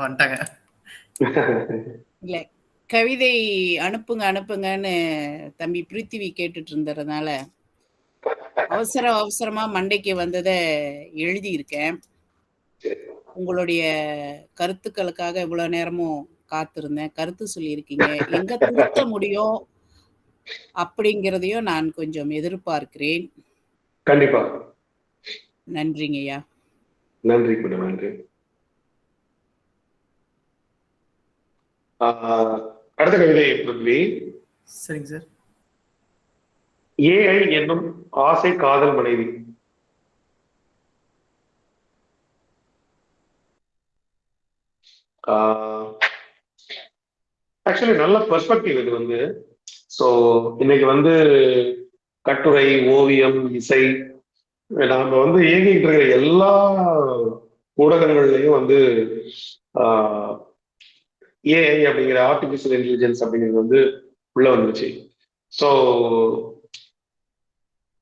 வந்துட்டாங்க. இல்ல கவிதை அனுப்புங்கன்னு தம்பி பிரித்திவி கேட்டுட்டு இருந்ததுனால அவசரமா மண்டைக்கு வந்ததை எழுதி இருக்கேன். உங்களுடைய கருத்துக்களுக்காக இவ்வளவு நேரமும் காத்திருந்தேன். கருத்து சொல்லியிருக்கீங்க, எங்க திருத்த முடியும் அப்படிங்கிறதையும் நான் கொஞ்சம் எதிர்பார்க்கிறேன். கண்டிப்பா. நன்றிங்கய்யா. நன்றி மேடம், நன்றி. அடுத்த கவிதை பிருத்வி. சரிங்க சார். ஏஐ என்னும் ஆசை காதல் மனைவி. ஆக்சுவலி நல்ல பெர்ஸ்பெக்டிவ் இது வந்து. ஸோ இன்னைக்கு வந்து கட்டுரை, ஓவியம், இசை, நாம வந்து இயங்கிட்டு இருக்கிற எல்லா ஊடகங்கள்லையும் வந்து ஏஐ அப்படிங்கிற ஆர்டிபிஷியல் இன்டெலிஜென்ஸ் அப்படிங்கிறது வந்து உள்ள வந்துருச்சு. ஸோ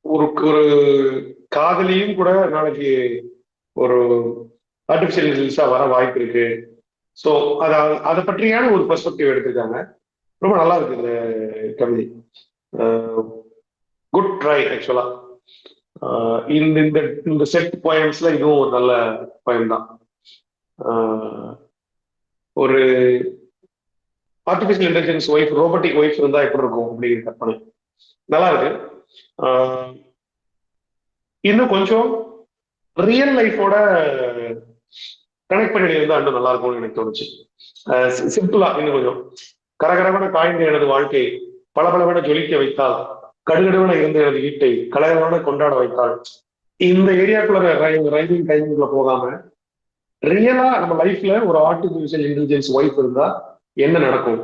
ஒரு காதலியும் கூட நாளைக்கு ஒரு ஆர்டிபிஷியல் இன்டெலிஜென்ஸா வர வாய்ப்பு இருக்கு. ஸோ அதை பற்றியான ஒரு பெர்ஸ்பெக்டிவ் எடுத்திருக்காங்க. ரொம்ப நல்லா இருக்கு இந்த கவிதை. குட் ட்ரை ஆக்சுவலா. இந்த செட் போயம்ஸ்ல இதுவும் ஒரு நல்ல போயம் தான். ஒரு artificial intelligence wife, robotic wife இருந்தா எப்படி இருக்கும் அப்படிங்கிற கற்பனை நல்லா இருக்கு. இன்னும் கொஞ்சம் ரியல் லைஃபோட கனெக்ட் பண்ணி இருந்தா இன்னும் நல்லா இருக்கும்னு எனக்கு தோணுச்சு. சிம்பிளா இன்னும் கொஞ்சம் கரகரவன காய்ந்த எனது வாழ்க்கை பளபளவென ஜொலிக்க வைத்தால், கடுகடுவன இருந்த எனது வீட்டை கலகலவன கொண்டாட வைத்தாள். இந்த ஏரியாக்குள்ள ரைடிங் டைமிங்ல போகாம ரியலா நம்ம லைஃப்ல ஒரு ஆர்டிபிஷியல் இன்டெலிஜென்ஸ் ஒய்ஃப் இருந்தா என்ன நடக்கும்,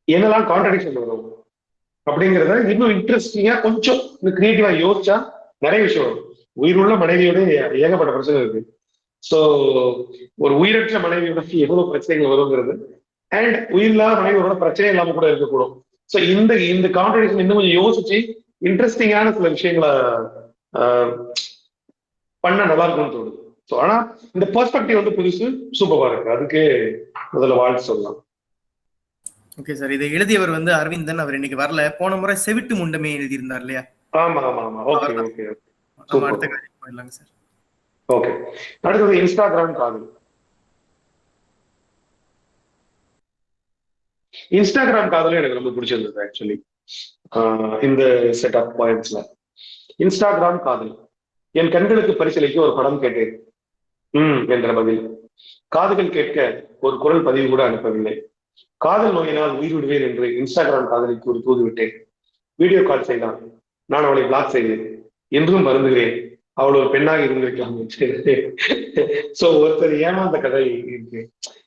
என்னெல்லாம் கான்ட்ரடிக்ஷன் வரும், அப்படிங்கிறத இன்னும் இன்ட்ரெஸ்டிங்கா கொஞ்சம் கிரியேட்டிவா யோசிச்சா நிறைய விஷயம் வரும். உயிருள்ள மனைவியோட ஏகப்பட்ட பிரச்சனை இருக்கு. ஸோ ஒரு உயிரற்ற மனைவியோட எவ்வளவு பிரச்சனைகள் வருங்கிறது, அண்ட் உயிரில்லாத மனைவியோட பிரச்சனை இல்லாம கூட இருக்கக்கூடும். ஸோ இந்த கான்ட்ரடிக்ஷன் இன்னும் கொஞ்சம் யோசிச்சு இன்ட்ரெஸ்டிங்கான சில விஷயங்களை பண்ண நல்லா இருக்கும்னு தோணுது. ஸோ ஆனா இந்த பெர்ஸ்பெக்டிவ் வந்து புதுசு, சூப்பரா இருக்கு. அதுக்கு முதல்ல வாழ்த்து சொல்லலாம். ஓகே சார், இதை எழுதியவர் வந்து அரவிந்தன். அவர் இன்னைக்கு வரல. போன முறை செவிட்டு முண்டமே எழுதியிருந்தார் இல்லையா? ஆமா ஆமா ஆமா. Okay okay. நம்ம அடுத்த காரியம் போயிடலாங்க சார். ஓகே, அடுத்தது இன்ஸ்டாகிராம் காதல். இன்ஸ்டாகிராம் காதலும் எனக்கு ரொம்ப பிடிச்சிருந்தது ஆக்சுவலி. இந்த செட் ஆஃப் பாயிண்ட்ஸ்ல இன்ஸ்டாகிராம் காதல். என் கண்களுக்கு பரிசீலிக்க ஒரு படம் கேட்டேன் என்ற பதில். காதுகள் கேட்க ஒரு குரல் பதிவு கூட அனுப்பவில்லை. காதல் நோயினால் உயிர் விடுவேன் என்று இன்ஸ்டாகிராம் காதலிக்கு ஒரு தூது விட்டேன். வீடியோ கால் செய்தான். நான் அவளை பிளாக் செய்தேன். என்றும் வருந்துகிறேன், அவள் ஒரு பெண்ணாக இருந்திருக்கலாம். சோ ஒருத்தர் ஏமாந்த கதை இருக்கு.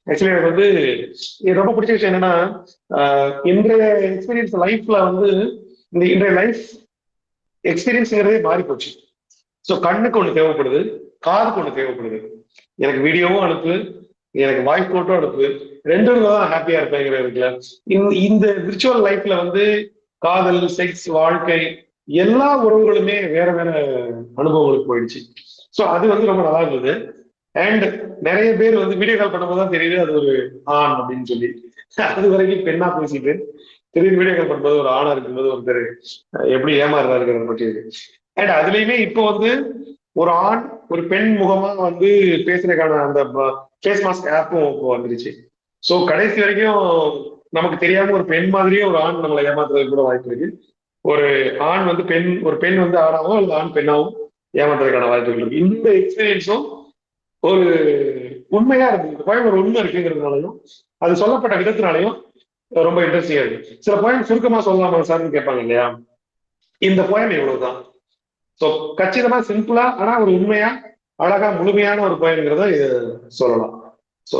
ஆக்சுவலி எனக்கு வந்து ரொம்ப பிடிச்ச விஷயம் என்னன்னா, இன்றைய எக்ஸ்பீரியன்ஸ் லைஃப்ல வந்து இந்த இன்றைய லைஃப் எக்ஸ்பீரியன்ஸ்ங்கிறதே மாறி போச்சு. ஸோ கண்ணுக்கு ஒண்ணு தேவைப்படுது, காதுக்கு ஒண்ணு தேவைப்படுது. எனக்கு வீடியோவும் அனுப்பு, எனக்கு வாய்ஸ் நோட்டும் அனுப்பு, ரெண்டும் தான் ஹாப்பியா இருப்பேங்கிற இருக்குல்ல. இந்த விர்ச்சுவல் லைஃப்ல வந்து காதல், செக்ஸ், வாழ்க்கை எல்லா உறவுகளுமே வேற வேற அனுபவங்களுக்கு போயிடுச்சு. ஸோ அது வந்து ரொம்ப நல்லா இருந்தது. அண்ட் நிறைய பேர் வந்து வீடியோ கால் பண்ணும்போது தான் தெரியுது அது ஒரு ஆண் அப்படின்னு சொல்லி. அது வரைக்கும் பெண்ணா பேசிட்டு திடீர்னு வீடியோ கால் பண்ணும்போது ஒரு ஆணா இருக்கும்போது ஒருத்தர் எப்படி ஏமாறுறாருங்கிறத பற்றி இருக்கு. அண்ட் அதுலயுமே இப்போ வந்து ஒரு ஆண் ஒரு பெண் முகமா வந்து பேசுறதுக்கான அந்த ஃபேஸ் மாஸ்க் ஆப்பும் இப்போ வந்துருச்சு. ஸோ கடைசி வரைக்கும் நமக்கு தெரியாம ஒரு பெண் மாதிரியே ஒரு ஆண் நம்மளை ஏமாத்துறதுக்கு கூட வாய்ப்பு இருக்கு. ஒரு ஆண் வந்து ஒரு பெண் வந்து ஆணாவும் அல்லது ஆண் பெண்ணாவும் ஏமாத்துறதுக்கான வாய்ப்புகள் இருக்கு. இந்த எக்ஸ்பீரியன்ஸும் ஒரு உண்மையா இருக்கு. இந்த பாயிண்ட் ஒரு உண்மை இருக்குங்கிறதுனாலையும் அது சொல்லப்பட்ட விதத்தினாலையும் ரொம்ப இன்ட்ரெஸ்டிங்கா இருக்கு. சில பாயிண்ட் சுருக்கமா சொல்லலாமா சார்னு கேட்பாங்க இல்லையா, இந்த பாயிண்ட் இவ்வளவுதான். ஸோ கச்சிதமா சிம்பிளா ஆனா ஒரு உண்மையா அழகா முழுமையான ஒரு பாயிண்ட்ங்கிறத சொல்லலாம். So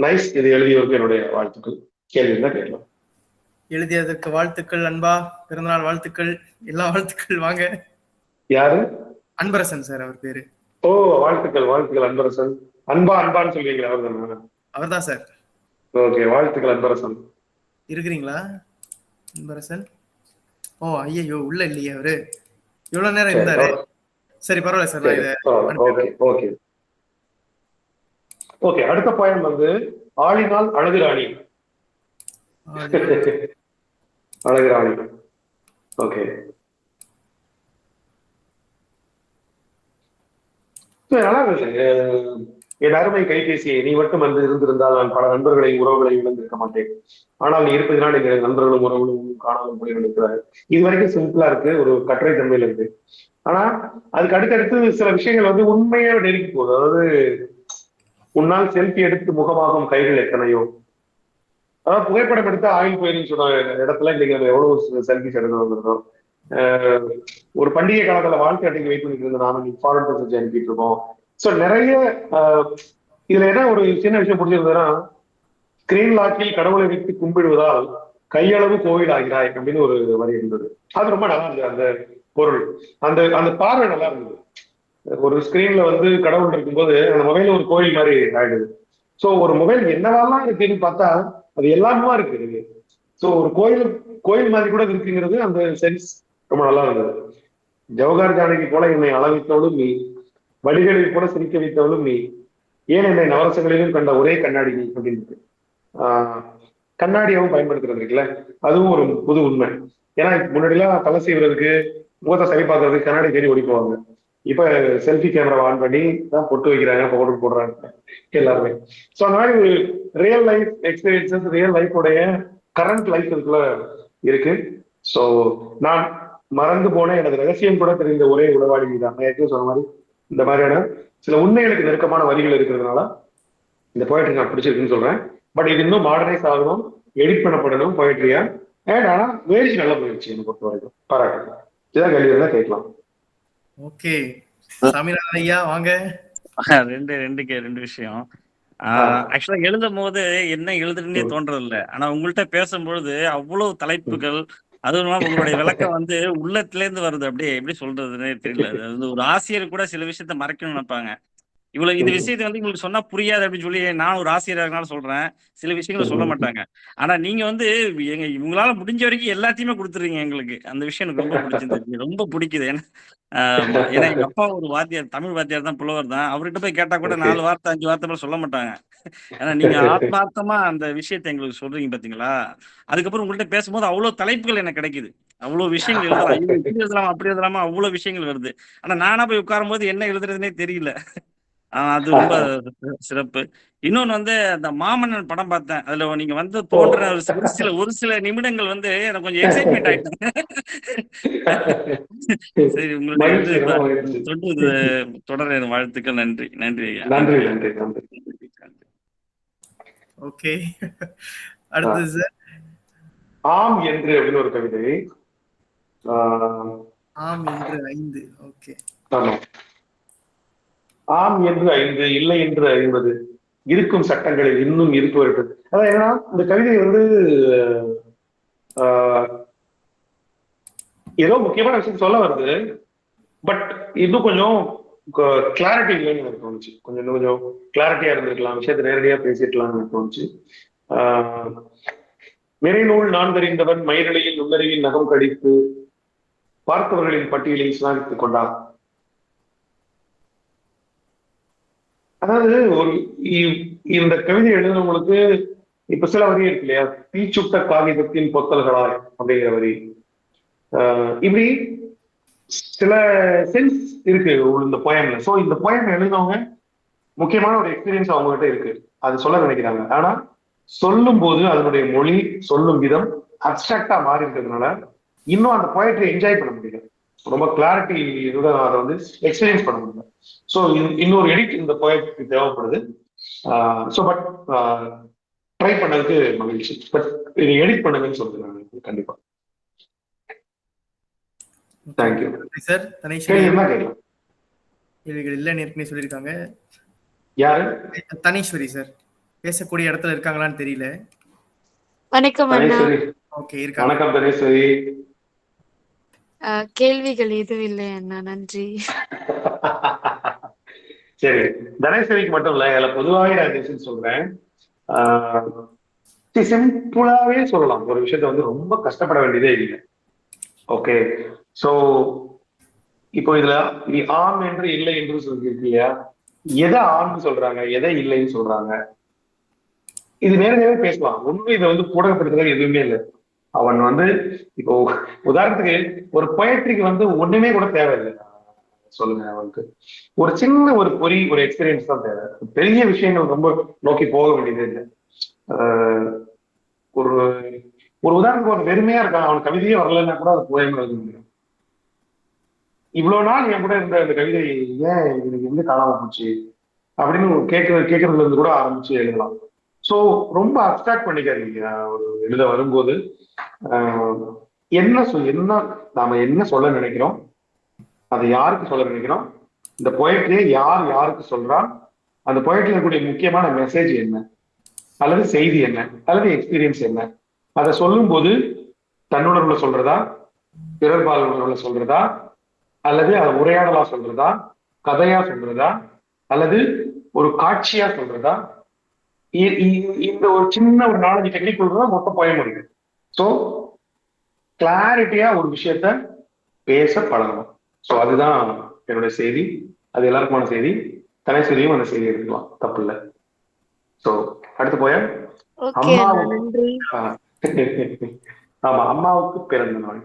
nice. இது எழுதியவருக்கு என்னுடைய வாழ்த்துக்கள். கேள்வி இருந்தா கேட்கலாம். எழுதியதற்கு வாழ்த்துக்கள் அன்பா. பிறந்தநாள் வாழ்த்துக்கள், எல்லா வாழ்த்துக்கள். வாங்க. யாரு? அன்பரசன் சார் அவர் பேரு. ஓ, வாழ்த்துக்கள் வாழ்த்துக்கள் அன்பரசன். அன்பான்னு சொல்றீங்களா? அவர் தான் சார். ஓகே, வாழ்த்துக்கள் அன்பரசன். இருக்கிறீங்களா அன்பரசன்? ஓ ஐயோ, உள்ள இல்லையே அவரு, இவ்வளவு நேரம் இருந்தாரு. சரி பரவாயில்ல சார், நான் இதை ஓகே. ஓகே, அடுத்த பாயிண்ட் வந்து ஆளினால் அழகு ராணி. அழகு ராணி. ஓகே, நல்லா இருக்கு. என் அருமை கைபேசியை நீ மட்டும் வந்து இருந்திருந்தால் நான் பல நண்பர்களை உறவுகளை இழந்திருக்க மாட்டேன். ஆனால் நீ இருப்பதனால் எங்கள் நண்பர்களும் உறவுகளும் காணாமல் போயிருக்கிறார்கள். இது வரைக்கும் சிம்பிளா இருக்கு, ஒரு கட்டுரை தன்மையில இருக்கு. ஆனா அதுக்கு அடுத்தடுத்து சில விஷயங்கள் வந்து உண்மையா நெருக்கி போகுது. அதாவது உன்னால் செல்ஃபி எடுத்து முகமாகும் கைகள் எத்தனையோ, அதாவது புகைப்படம் எடுத்து ஆயில் போயிருன்னு சொன்ன இடத்துல இன்னைக்கு நம்ம எவ்வளவு செல்ஃபிஸ் எடுக்கிறோங்கிறதோ, ஒரு பண்டிகை காலத்துல வாழ்க்கை அட்டைக்கு வெயிட் பண்ணிட்டு இருந்த நாம ஃபார்வர்ட் மெசேஜ் அனுப்பிட்டு இருக்கோம். ஸோ நிறைய இதுல என்ன ஒரு சின்ன விஷயம் பிடிச்சிருந்ததுன்னா, ஸ்கிரீன் லாக்கில் கடவுளை வைத்து கும்பிடுவதால் கையளவு கோவில் ஆகிறாய் அப்படின்னு ஒரு வரி இருந்தது. அது ரொம்ப நல்லா இருந்தது. அந்த பொருள், அந்த பார்வை நல்லா இருந்தது. ஒரு ஸ்கிரீன்ல வந்து கடவுள் இருக்கும்போது அந்த மொபைல் ஒரு கோயில் மாதிரி ஆயிடுது. ஸோ ஒரு மொபைல் என்னவெல்லாம் இருக்குன்னு பார்த்தா அது எல்லாமே இருக்கு. ஸோ ஒரு கோயில் மாதிரி கூட இருக்குங்கிறது அந்த சென்ஸ் ரொம்ப நல்லா இருந்தது. ஜவஹர் ஜானகி போல என்னை அளவித்தவளும் நீ, வடிகளில் கூட சிரிக்க வைத்தவளும் நீ, ஏன் என்னை நவரசங்களிலும் கண்ட ஒரே கண்ணாடி நீ அப்படின்னு கண்ணாடியாவும் பயன்படுத்துறது இருக்குல்ல, அதுவும் ஒரு புது உண்மை. ஏன்னா முன்னாடிலாம் தலை செய்வதற்கு, முகத்தை சரி பார்க்கறதுக்கு கண்ணாடி தேடி ஓடி போவாங்க. இப்ப செல்ஃபி கேமரா ஆன் பண்ணி தான் பொட்டு வைக்கிறாங்க, பவுடர் போடுறாங்க எல்லாருமே. ஸோ அந்த மாதிரி ஒரு ரியல் லைஃப் எக்ஸ்பீரியன்சஸ், ரியல் லைஃபோடைய கரண்ட் லைஃப் இதுக்குள்ள இருக்கு. ஸோ நான் மறந்து போன எனது ரகசியம் கூட தெரிந்த ஒரே உளவாளி தான். நான் ஏற்கனவே சொன்ன மாதிரி இந்த மாதிரியான சில உண்மைகளுக்கு நெருக்கமான வரிகள் இருக்கிறதுனால இந்த போயட்ரி நான் பிடிச்சிருக்குன்னு சொல்றேன். பட் இது இன்னும் மாடர்னைஸ் ஆகணும், எடிட் பண்ணப்படணும் போயட்ரியா. அண்ட் ஆனா முயற்சி நல்லா போயிடுச்சு என்னை பொறுத்த வரைக்கும். பாராட்டு. இதான் கேள்வி இருந்தா கேட்கலாம். ஓகே, சாமிநாதன் ஐயா வாங்க. ரெண்டு விஷயம். ஆக்சுவலா எழுதும் போது என்ன எழுதுறதுன்னே தோன்றது இல்லை. ஆனா உங்கள்கிட்ட பேசும்பொழுது அவ்வளவு தலைப்புகள், அதுவும் இல்லாம உங்களுடைய விளக்கம் வந்து உள்ளத்துல இருந்து வருது. அப்படியே எப்படி சொல்றதுன்னே தெரியல. அது வந்து ஒரு ஆசிரியர் கூட சில விஷயத்த மறைக்கணும்னு நினைப்பாங்க. இவ்வளவு இந்த விஷயத்தை வந்து உங்களுக்கு சொன்னா புரியாது அப்படின்னு சொல்லி நான் ஒரு ஆசிரியராக இருந்தாலும் சொல்றேன். சில விஷயங்களை சொல்ல மாட்டாங்க. ஆனா நீங்க வந்து உங்களால முடிஞ்ச வரைக்கும் எல்லாத்தையுமே கொடுத்துறீங்க எங்களுக்கு. அந்த விஷயம் எனக்கு ரொம்ப பிடிச்சிருந்துச்சு. ரொம்ப பிடிக்குது. ஏன்னா எங்க அப்பா ஒரு வாத்தியார், தமிழ் வாத்தியார் தான், புலவர் தான். அவர்கிட்ட போய் கேட்டா கூட 4 வார்த்தை 5 வார்த்தை மேல சொல்ல மாட்டாங்க. ஏன்னா நீங்க ஆத்மார்த்தமா அந்த விஷயத்தை எங்களுக்கு சொல்றீங்க பாத்தீங்களா. அதுக்கப்புறம் உங்கள்கிட்ட பேசும்போது அவ்வளவு தலைப்புகள் எனக்கு கிடைக்குது. அவ்வளவு விஷயங்கள் எழுதலாம். இப்படி எழுதலாமா அப்படி எழுதலாமா அவ்வளவு விஷயங்கள் வருது. ஆனா நானா போய் உட்காரும் போது என்ன எழுதுறதுன்னே தெரியல. அது ரொம்ப சிறப்பு. இன்னொன்னு வந்து அந்த மாமன்னன் படம் பார்த்தேன். அதுல நீங்க வந்து தோன்ற ஒரு சில நிமிடங்கள் வந்து எனக்கு கொஞ்சம் எக்ஸைட்மெண்ட் ஆயிட்டேன். சரி, உங்களுடைய வந்து சொல்றது தொடர வாழ்த்துக்கள். நன்றி நன்றி ஐயா. நன்றி நன்றி நன்றி. ஓகே, அடுத்தது சார். ஆம் என்று அப்படின்னு ஒரு கவிதை. ஆம் என்று 5. ஓகே. ஆமா. ஆம் என்று 5, இல்லை என்று 50, இருக்கும் சட்டங்களில் இன்னும் இருக்க வேண்டும். அதான் ஏன்னா இந்த கவிதை வந்து ஏதோ முக்கியமான விஷயம் சொல்ல வருது. பட் இன்னும் கொஞ்சம் கிளாரிட்டி இல்லைன்னு எனக்கு தோணுச்சு. இன்னும் கொஞ்சம் கிளாரிட்டியா இருந்திருக்கலாம், விஷயத்தை நேரடியா பேசிருக்கலாம்னு எனக்கு தோணுச்சு. நிறைநூல் நான் தெரிந்தவன் மயிரலையில் நுண்ணறிவில் நகம் கடித்து பார்த்தவர்களின் பட்டியலில் சிலாகித்துக் கொண்டார். அதாவது இந்த கவிதை எழுதுனவங்களுக்கு இப்ப சில வரி இருக்கு இல்லையா, தீச்சுட்ட காகிதத்தின் பொத்தல்களாய் அப்படிங்கிற வரி. இப்படி சில சென்ஸ் இருக்கு இந்த போயம்ல. சோ இந்த போயம் எழுதினவங்க முக்கியமான ஒரு எக்ஸ்பீரியன்ஸ் அவங்க கிட்ட இருக்கு, அது சொல்ல நினைக்கிறாங்க. ஆனா சொல்லும் போது அதனுடைய மொழி, சொல்லும் விதம் அப்டிராக்டா மாறி இருக்கிறதுனால இன்னும் அந்த போயட்ரி என்ஜாய் பண்ண முடியல. ரொம்ப கிளாரிட்டி இதுதான் அதை வந்து எக்ஸ்பீரியன்ஸ் பண்ண முடியல. ஸோ இன்னொரு எடிட் இந்த போயட்ரி தேவைப்படுது. ஸோ பட் ட்ரை பண்ணதுக்கு மகிழ்ச்சி. பட் இது எடிட் பண்ணுங்கன்னு சொல்லுங்க கண்டிப்பா. Thank you sir. கேள்விகள் இல்லைன்னு ஏற்கனவே சொல்லியிருக்காங்க. யாரு? தனீஸ்வரி சார் பேசக்கூடிய இடத்துல இருக்காங்களான்னு தெரியல. வணக்கம் அண்ணா. ஓகே, இருக்காங்க. வணக்கம் தனீஸ்வரி. கேள்விகள் எதுவும் இல்லை அண்ணா, நன்றி. சரி, தனேஸ்வரிக்கு மட்டும் இல்ல, இதுல பொதுவாகவே நான் சொல்றேன். சிம்பிளாவே சொல்லலாம், ஒரு விஷயத்த வந்து ரொம்ப கஷ்டப்பட வேண்டியதே இல்லை. ஓகே, சோ இப்போ இதுல நீ ஆம் என்று இல்லை என்று சொல்லிருக்கு இல்லையா, எதை ஆம்னு சொல்றாங்க, எதை இல்லைன்னு சொல்றாங்க, இது நேரடியாவே பேசலாம். ஒன்றும் இதை வந்து ஊடகப்படுத்துறது எதுவுமே இல்லை. அவன் வந்து இப்போ உதாரணத்துக்கு ஒரு பொயட்ரிக்கு வந்து ஒண்ணுமே கூட தேவையில்லை. சொல்லுங்க, அவனுக்கு ஒரு சின்ன ஒரு ஒரு எக்ஸ்பீரியன்ஸ் தான் தேவை. பெரிய விஷயங்கள் ரொம்ப நோக்கி போக வேண்டியது இல்லை. ஒரு ஒரு உதாரணத்துக்கு ஒரு வெறுமையா இருக்கான், அவன் கவிதையே வரலன்னா கூட அது போயம் எழுத முடியும். இவ்வளவு நாள் என் கூட இருந்த அந்த கவிதை ஏன் எனக்கு எங்க காணாம போச்சு அப்படின்னு கேட்கறதுல இருந்து கூட ஆரம்பிச்சு எழுதலாம். ஸோ ரொம்ப அப்ட்ராக்ட் பண்ணிக்காதீங்க ஒரு எழுத வரும்போது. என்ன நாம என்ன சொல்ல நினைக்கிறோம், அதை யாருக்கு சொல்ல நினைக்கிறோம், இந்த பொயட்ரியை யாருக்கு சொல்றா, அந்த பொயட்ரியில் இருக்கக்கூடிய முக்கியமான மெசேஜ் என்ன, அல்லது செய்தி என்ன, அல்லது எக்ஸ்பீரியன்ஸ் என்ன, அதை சொல்லும் போது தன்னுணர்வுல சொல்றதா, பிறர்பால் உணர்வுல சொல்றதா, அல்லது அதை உரையாடலா சொல்றதா, கதையா சொல்றதா, அல்லது ஒரு காட்சியா சொல்றதா, இந்த ஒரு சின்ன ஒரு 4-5 டெக்னிக் தான் மொத்தம் போயம் இருக்கு. ஸோ கிளாரிட்டியா ஒரு விஷயத்த பேச பழகணும். ஸோ அதுதான் என்னுடைய செய்தி, அது எல்லாருக்குமான செய்தி. தனேஸ்வரியும் அந்த செய்தி எடுத்துக்கலாம், தப்பு இல்லை. ஸோ அடுத்து போயம் ஆமா, அம்மாவுக்கு பிறந்த நாள்.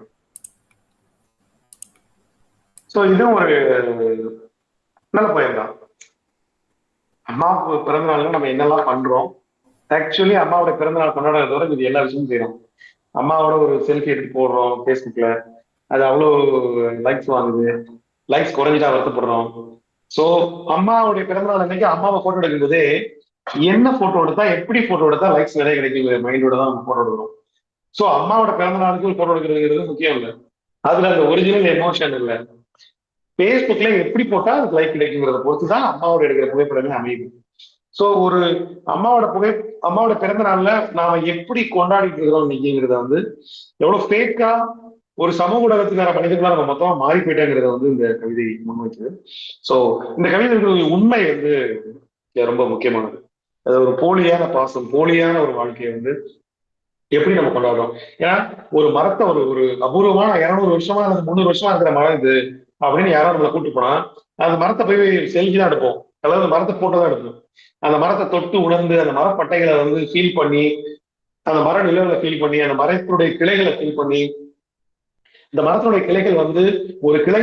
ஸோ இதுவும் ஒரு நல்ல போயம் தான். அம்மாவுக்கு பிறந்த நாள்ல நம்ம என்னெல்லாம் பண்றோம், ஆக்சுவலி அம்மாவோட பிறந்த நாள் கொண்டாடுறதோட இது எல்லா விஷயமும் செய்யறோம். அம்மாவோட ஒரு செல்ஃபி எடுத்து போடுறோம் ஃபேஸ்புக்ல, அது அவ்வளோ லைக்ஸ் வாங்குது, லைக்ஸ் குறைஞ்சிட்டா வருத்தப்படுறோம். ஸோ அம்மாவுடைய பிறந்த நாள் அன்னைக்கு அம்மாவை போட்டோ எடுக்கும் போதே என்ன போட்டோ எடுத்தா, எப்படி போட்டோ எடுத்தா லைக்ஸ் நிறைய கிடைக்கும் மைண்டோட தான் நம்ம போட்டோ எடுக்கிறோம். ஸோ அம்மாவோட பிறந்த நாளுக்கு போட்டோ எடுக்கிறது முக்கியம் இல்லை, அதுல அந்த ஒரிஜினல் எமோஷன் இல்லை. பேஸ்புக்ல எப்படி போட்டா அதுக்கு லைக் கிடைக்குங்கிறத பொறுத்து தான் அம்மாவோட எடுக்கிற புகைப்படமே அமையுது. ஸோ ஒரு அம்மாவோட அம்மாவோட பிறந்த நாள்ல நாம எப்படி கொண்டாடிட்டு இருக்கிறோம் இன்னைக்குங்கிறத வந்து எவ்வளவு ஃபேக்கா ஒரு சமூக ஊடகத்துக்கார மனிதர்களா நம்ம மொத்தமா மாறி போயிட்டாங்கிறத வந்து இந்த கவிதை முன்வைக்குது. சோ இந்த கவிதைகளுடைய உண்மை வந்து ரொம்ப முக்கியமானது. அது ஒரு போலியான பாசம், போலியான ஒரு வாழ்க்கையை வந்து எப்படி நம்ம கொண்டாடுறோம். ஏன்னா ஒரு மரத்தை ஒரு ஒரு அபூர்வமான 200 வருஷமா அல்லது 300 வருஷமா இருக்கிற மரம் இது அப்படின்னு யாராவது நம்மளை கூட்டு போனா அந்த மரத்தை போய் செல்ஃபி தான் எடுப்போம், அதாவது மரத்தை போட்டோ தான் எடுப்போம். அந்த மரத்தை தொட்டு உணர்ந்து அந்த மரப்பட்டைகளை வந்து ஃபீல் பண்ணி, அந்த மர நிலவுகளை ஃபீல் பண்ணி, அந்த மரத்தினுடைய கிளைகளை ஃபீல் பண்ணி, இந்த மரத்தினுடைய கிளைகள் வந்து ஒரு கிளை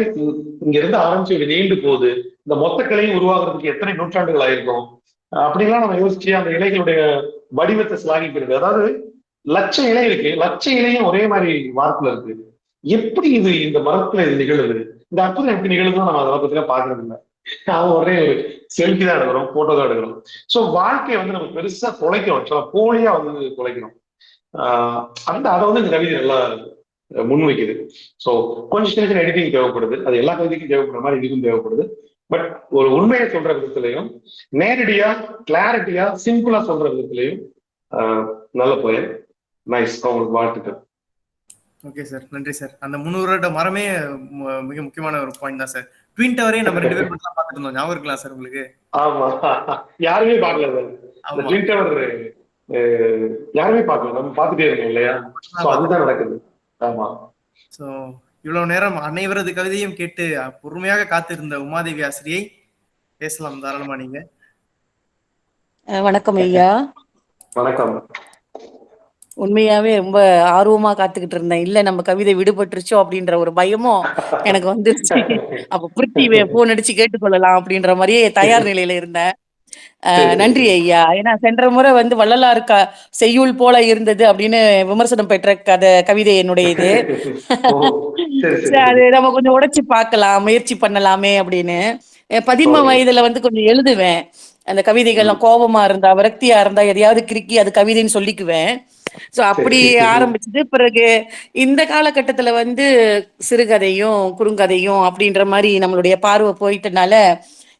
இங்க இருந்து ஆரம்பிச்சு ஒரு நீண்டு போகுது, இந்த மொத்த கிளையும் உருவாக்குறதுக்கு எத்தனை நூற்றாண்டுகள் ஆயிருக்கும் அப்படின்லாம் நம்ம யோசிச்சு அந்த இலைகளுடைய வடிவத்தை சிலாகிக்கிறது. அதாவது லட்சம் இலை இருக்கு, லட்சம் இலையும் ஒரே மாதிரி வாரத்துல இருக்கு. எப்படி இது இந்த மரத்துல இது நிகழுது, இந்த அற்புதம் எப்படி நிகழுதுன்னு நம்ம அதை பத்திலாம் பாக்குறது இல்லை. அவன் ஒரே ஒரு செல்ஃபி தான் எடுக்கிறோம், போட்டோ தான் எடுக்கிறோம். ஸோ வாழ்க்கையை வந்து நம்ம பெருசா தொலைக்கிறோம், போலியா வந்து தொலைக்கிறோம். அதை வந்து இந்த கவிதை நல்லா முன்வைக்குது. ஸோ கொஞ்சம் சின்ன சின்ன எடிட்டிங் தேவைப்படுது, அது எல்லா கவிதைக்கும் தேவைப்படுற மாதிரி இதுக்கும் தேவைப்படுது. பட் ஒரு உண்மையை சொல்ற விதத்திலையும் நேரடியா கிளாரிட்டியா சிம்பிளா சொல்ற விதத்திலையும் நல்ல போயன். நைஸ், உங்களுக்கு வாழ்த்துக்கள். ஓகே சார், நன்றி சார். அந்த 300 வருட மரமே மிக முக்கியமான ஒரு பாயிண்ட் தான் சார். ட்வின் டவரே நம்ம 2 பேரும் மட்டும் பார்த்துட்டு இருந்தோம், ஞாபகம் இருக்கலாம் சார் உங்களுக்கு? ஆமா, யாருமே பார்க்கல சார் ட்வின் டவர், யாருமே பார்க்கல, நம்ம பார்த்துட்டே இருக்கோம் இல்லையா? அதுதான் நடக்குது. ஆமா. சோ இவ்வளவு நேரம் அனைவரது கவிதையும் கேட்டு பொறுமையாக காத்திருந்த உமாதேவி ஆசிரியை பேசலாம் தாராளமா நீங்க. வணக்கம் ஐயா. வணக்கம். உண்மையாவே ரொம்ப ஆர்வமா காத்துக்கிட்டு இருந்தேன். இல்ல நம்ம கவிதை விடுபட்டுருச்சோ அப்படின்ற ஒரு பயமும் எனக்கு வந்துருச்சு. அப்ப பிரித்தி போன் அடிச்சு கேட்டுக்கொள்ளலாம் அப்படின்ற மாதிரியே தயார் நிலையில இருந்தேன். நன்றி ஐயா. ஏன்னா சென்ற முறை வந்து வள்ளலார் செய்யுள் போல இருந்தது அப்படின்னு விமர்சனம் பெற்ற கவிதை என்னுடையது. அது நம்ம கொஞ்சம் உடைச்சு பார்க்கலாம், முயற்சி பண்ணலாமே அப்படின்னு. 13 வயதுல வந்து கொஞ்சம் எழுதுவேன் அந்த கவிதைகள்லாம். கோபமா இருந்தா, விரக்தியா இருந்தா எதையாவது கிறுக்கி அது கவிதைன்னு சொல்லிக்குவேன். சோ அப்படி ஆரம்பிச்சது. பிறகு இந்த காலகட்டத்துல வந்து சிறுகதையும் குறுங்கதையும் அப்படின்ற மாதிரி நம்மளுடைய பார்வை போயிட்டனால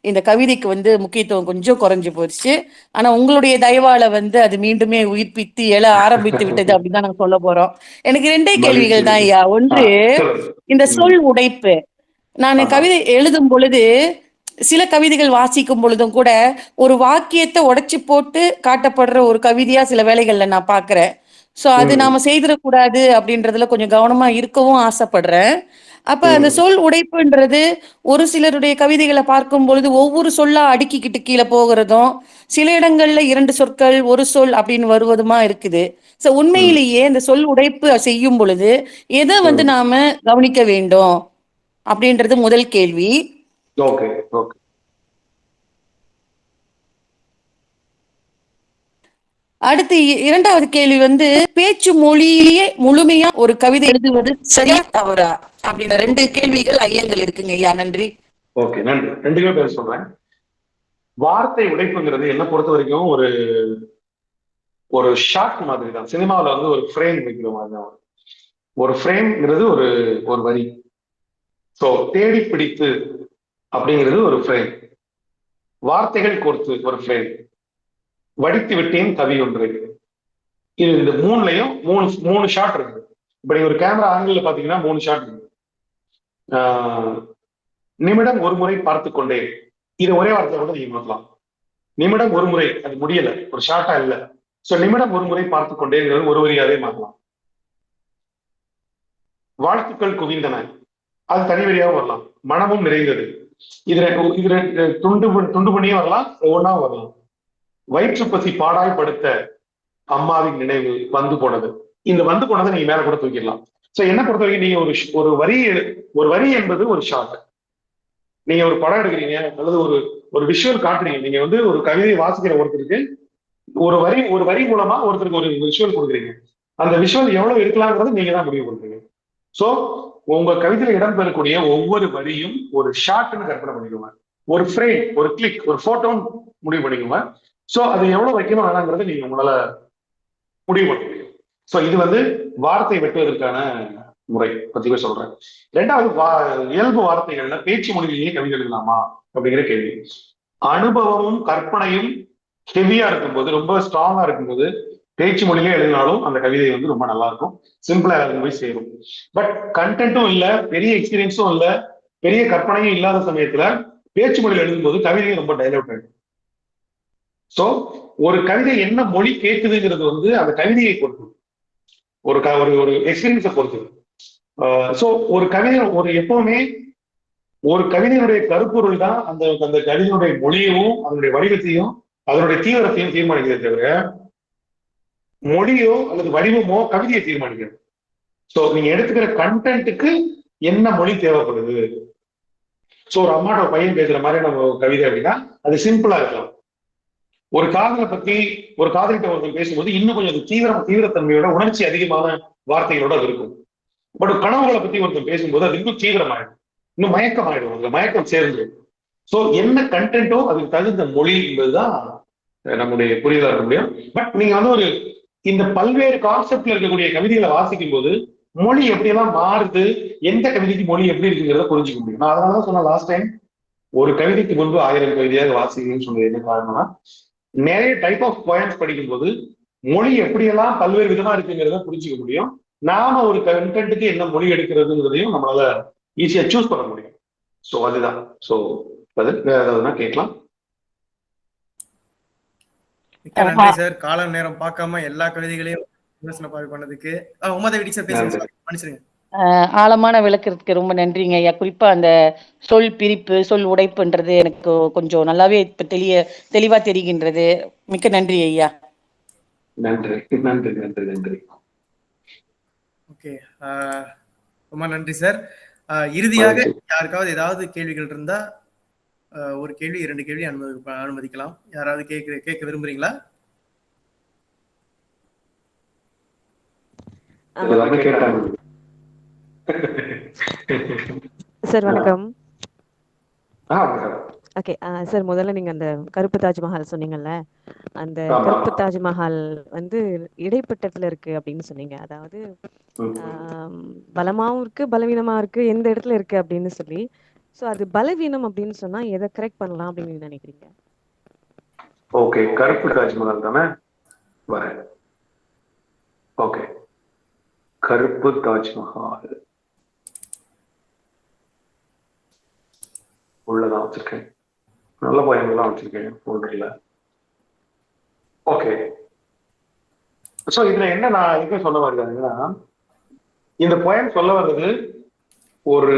இந்த கவிதைக்கு வந்து முக்கியத்துவம் கொஞ்சம் குறைஞ்சு போச்சு. ஆனா உங்களுடைய தயவால வந்து அது மீண்டுமே உயிர்ப்பித்து எழ ஆரம்பித்து விட்டது அப்படின்னு தான் நாங்க சொல்ல போறோம். எனக்கு 2 கேள்விகள் தான் ஐயா. ஒன்று, இந்த சொல் உடைப்பு. நான் கவிதை எழுதும் பொழுது சில கவிதைகள் வாசிக்கும் பொழுதும் கூட ஒரு வாக்கியத்தை உடைச்சு போட்டு காட்டப்படுற ஒரு கவிதையா சில வேளைகள்ல நான் பாக்குறேன். சோ அது நாம செய்திடக்கூடாது அப்படின்றதுல கொஞ்சம் கவனமா இருக்கவும் ஆசைப்படுறேன். அப்ப அந்த சொல் உடைப்புன்றது ஒரு சிலருடைய கவிதைகளை பார்க்கும் பொழுது ஒவ்வொரு சொல்லா அடுக்கிக்கிட்டு கீழே போகிறதும், சில இடங்கள்ல 2 சொற்கள் 1 சொல் அப்படின்னு வருவதுமா இருக்குது. சோ உண்மையிலேயே இந்த சொல் உடைப்பு செய்யும் பொழுது எதை வந்து நாம கவனிக்க வேண்டும் அப்படின்றது முதல் கேள்வி. அடுத்து 2வது கேள்வி வந்து, பேச்சு மொழியிலேயே முழுமையா ஒரு கவிதை எழுதுவது சரியா தவறா அப்படின்ற 2 கேள்விகள் ஐயங்கள் இருக்குங்க ஐயா. நன்றி. ஓகே, நன்றி. 2 பேர் சொல்றேன். வார்த்தை உடைப்புங்கிறது என்ன பொறுத்த வரைக்கும் ஒரு ஒரு ஷாட் மாதிரி தான். சினிமாவில் வந்து ஒரு ஃப்ரேம் வைக்கிற மாதிரி தான். ஒரு ஃப்ரேம்ங்கிறது ஒரு ஒரு வரி. ஸோ தேடி பிடித்து அப்படிங்கிறது ஒரு ஃப்ரேம். வார்த்தைகள் கோர்த்து ஒரு ஃப்ரேம். வடித்து விட்டேன் கவி ஒன்று. இது இந்த 3லயும் 3 ஷாட் இருக்கு. இப்ப நீங்க ஒரு கேமரா ஆங்கிள் பாத்தீங்கன்னா 3 ஷாட் இருக்கு. நிமிடம் ஒரு முறை பார்த்து கொண்டேன், இது ஒரே வார்த்தை கூட நீங்க மாத்தலாம். நிமிடம் ஒரு முறை, அது முடியல, ஒரு ஷார்ட்டா இல்ல. சோ நிமிடம் ஒரு முறை பார்த்து கொண்டேங்கிறது ஒரு வரியாவே மாத்தலாம். வாழ்த்துக்கள் குவிந்தன, அது தனி வரியாகவும் வரலாம். மனமும் நிறைந்தது, இதுல துண்டு பண்ணியும் வரலாம், ஒவ்வொன்னா வரலாம். வயிற்றுப்பசி பாடாய் படுத்த அம்மாவின் நினைவு வந்து போனது, இந்த வந்து போனதை நீங்க மேல கூட தூக்கிடலாம். சோ என்ன பொறுத்த வரைக்கும் நீங்க ஒரு வரி என்பது ஒரு ஷார்ட். நீங்க ஒரு படம் எடுக்கிறீங்க அல்லது ஒரு விஷுவல் காட்டுறீங்க. நீங்க வந்து ஒரு கவிதையை வாசிக்கிற ஒருத்தருக்கு ஒரு வரி மூலமா ஒருத்தருக்கு ஒரு விஷுவல் கொடுக்குறீங்க. அந்த விஷுவல் எவ்வளவு இருக்கலாங்கிறது நீங்க தான் முடிவு பண்றீங்க. சோ உங்க கவிதையில இடம்பெறக்கூடிய ஒவ்வொரு வரியும் ஒரு ஷார்ட்னு கற்பனை பண்ணிக்கோங்க, ஒரு ஃப்ரேம், ஒரு கிளிக், ஒரு போட்டோன்னு முடிவு பண்ணிக்கோங்க. சோ அது எவ்வளவு வைக்கணும் வேணாங்கிறத நீங்க உங்களால முடிவு பண்ண முடியும். சோ இது வந்து வார்த்தை வெட்டுவதற்கான முறை பத்தி சொல்றேன். 2வது, இயல்பு வார்த்தைகள்ல பேச்சு மொழியிலேயே கவிதை எழுதலாமா அப்படிங்கிற கேள்வி. அனுபவமும் கற்பனையும் ஹெவியா இருக்கும்போது, ரொம்ப ஸ்ட்ராங்கா இருக்கும்போது பேச்சு மொழியிலே எழுதினாலும் அந்த கவிதை வந்து ரொம்ப நல்லா இருக்கும். சிம்பிளா எல்லாருக்கும் போய் சேரும். பட் கண்டென்ட்டும் இல்ல, பெரிய எக்ஸ்பீரியன்ஸும் இல்ல, பெரிய கற்பனையும் இல்லாத சமயத்துல பேச்சு மொழியில் எழுதும்போது கவிதையும் ரொம்ப டைலூட் ஆயிடும். சோ ஒரு கவிதை என்ன மொழி கேட்குதுங்கிறது வந்து அந்த கவிதையை பொறுத்து, ஒரு எக்ஸ்பீரியன்ஸை பொறுத்து. சோ ஒரு கவிதை எப்பவுமே ஒரு கவிதையினுடைய கருப்பொருள் தான் அந்த அந்த கவிதையினுடைய மொழியவும் அதனுடைய வடிவத்தையும் அதனுடைய தீவிரத்தையும் தீர்மானிக்கிறது தவிர மொழியோ அல்லது வடிவமோ கவிதையை தீர்மானிக்கிறது. சோ நீங்க எடுத்துக்கிற கண்டென்ட்டுக்கு என்ன மொழி தேவைப்படுது. சோ ஒரு அம்மாட்ட பையன் பேசுற மாதிரி நம்ம கவிதை அப்படின்னா அது சிம்பிளா இருக்கலாம். ஒரு காதலை பத்தி ஒரு காதலிட்ட ஒருத்தர் பேசும்போது இன்னும் கொஞ்சம் தீவிரத்தன்மையோட உணர்ச்சி அதிகமான வார்த்தைகளோட அது இருக்கும். பட் கனவுகளை பத்தி ஒருத்தர் பேசும்போது அது இன்னும் தீவிரமாயிடும், இன்னும் மயக்கமாயிடும், அந்த மயக்கம் சேர்ந்து. சோ என்ன கண்டென்ட்டோ அதுக்கு தகுந்த மொழி என்பதுதான் நம்முடைய புரிதலா இருக்க முடியும். பட் நீங்க வந்து ஒரு இந்த பல்வேறு கான்செப்ட்ல இருக்கக்கூடிய கவிதைகளை வாசிக்கும் போது மொழி எப்படியெல்லாம் மாறுது, எந்த கவிதைக்கு மொழி எப்படி இருக்குங்கிறத புரிஞ்சுக்க முடியும். நான் அதனாலதான் சொன்னேன் லாஸ்ட் டைம், ஒரு கவிதைக்கு முன்பு 1000 கவிதையாக வாசிக்கணும்னு சொன்னது என்ன காரணம்னா, நிறைய டைப் ஆஃப் போயம்ஸ் படிக்கும்போது மொழி எப்படியெல்லாம் பல்வேறு விதமா இருக்குங்கிறத புரிஞ்சுக்க முடியும். நாம ஒரு கண்டென்ட்டுக்கு என்ன மொழி எடுக்கிறதுங்கிறதையும் நம்மளால ஈஸியா சூஸ் பண்ண முடியும். சோ அதுதான். சோ அது வேற ஏதாவதுனா கேட்கலாம். மிக்க நன்றி சார். கால நேரம் பார்க்காம எல்லா கவிதைகளையும் விமர்சன பார்வை பண்ணதுக்கு. உமாதேவி சார் பேசுங்க சார், மன்னிச்சிடுங்க. ஆழமான விளக்கத்துக்கு ரொம்ப நன்றிங்க ஐயா. குறிப்பா அந்த சொல் பிரிப்பு, சொல் உடைப்புன்றது எனக்கு கொஞ்சம் நல்லாவே இப்ப தெளிவா தெரிகின்றது. மிக்க நன்றி ஐயா. நன்றி நன்றி நன்றி நன்றி. ஓகே, ரொம்ப நன்றி சார். இறுதியாக யாருக்காவது ஏதாவது கேள்விகள் இருந்தா ஒரு கேள்வி 2 கேள்வி அனுமதிக்கலாம். யாராவது கேட்க விரும்புறீங்களா? சார் வணக்கம். ஓகே சார், முதல்ல நீங்க அந்த கருப்பு தாஜ்மஹால் சொன்னீங்கல்ல, அந்த கருப்பு தாஜ்மஹால் வந்து இடைப்பட்டத்துல இருக்கு அப்படின்னு சொன்னீங்க. அதாவது பலமாவும் இருக்கு, பலவீனமா இருக்கு, எந்த இடத்துல இருக்கு அப்படின்னு சொல்லி. சோ அது பலவீனம் அப்படின்னு சொன்னா எதை கரெக்ட் பண்ணலாம் அப்படின்னு நீங்க நினைக்கிறீங்க? ஓகே, கருப்பு தாஜ்மஹால் தானே வரேன். ஓகே, கருப்பு தாஜ்மஹால் உள்ளதான் வச்சிருக்கேன். நல்ல பயங்கள்லாம் வச்சிருக்கேன் போல்டர்ல. ஓகே, சோ இதுல என்ன நான் எங்க சொல்ல வருதுன்னா, இந்த போயம் சொல்ல வர்றது ஒரு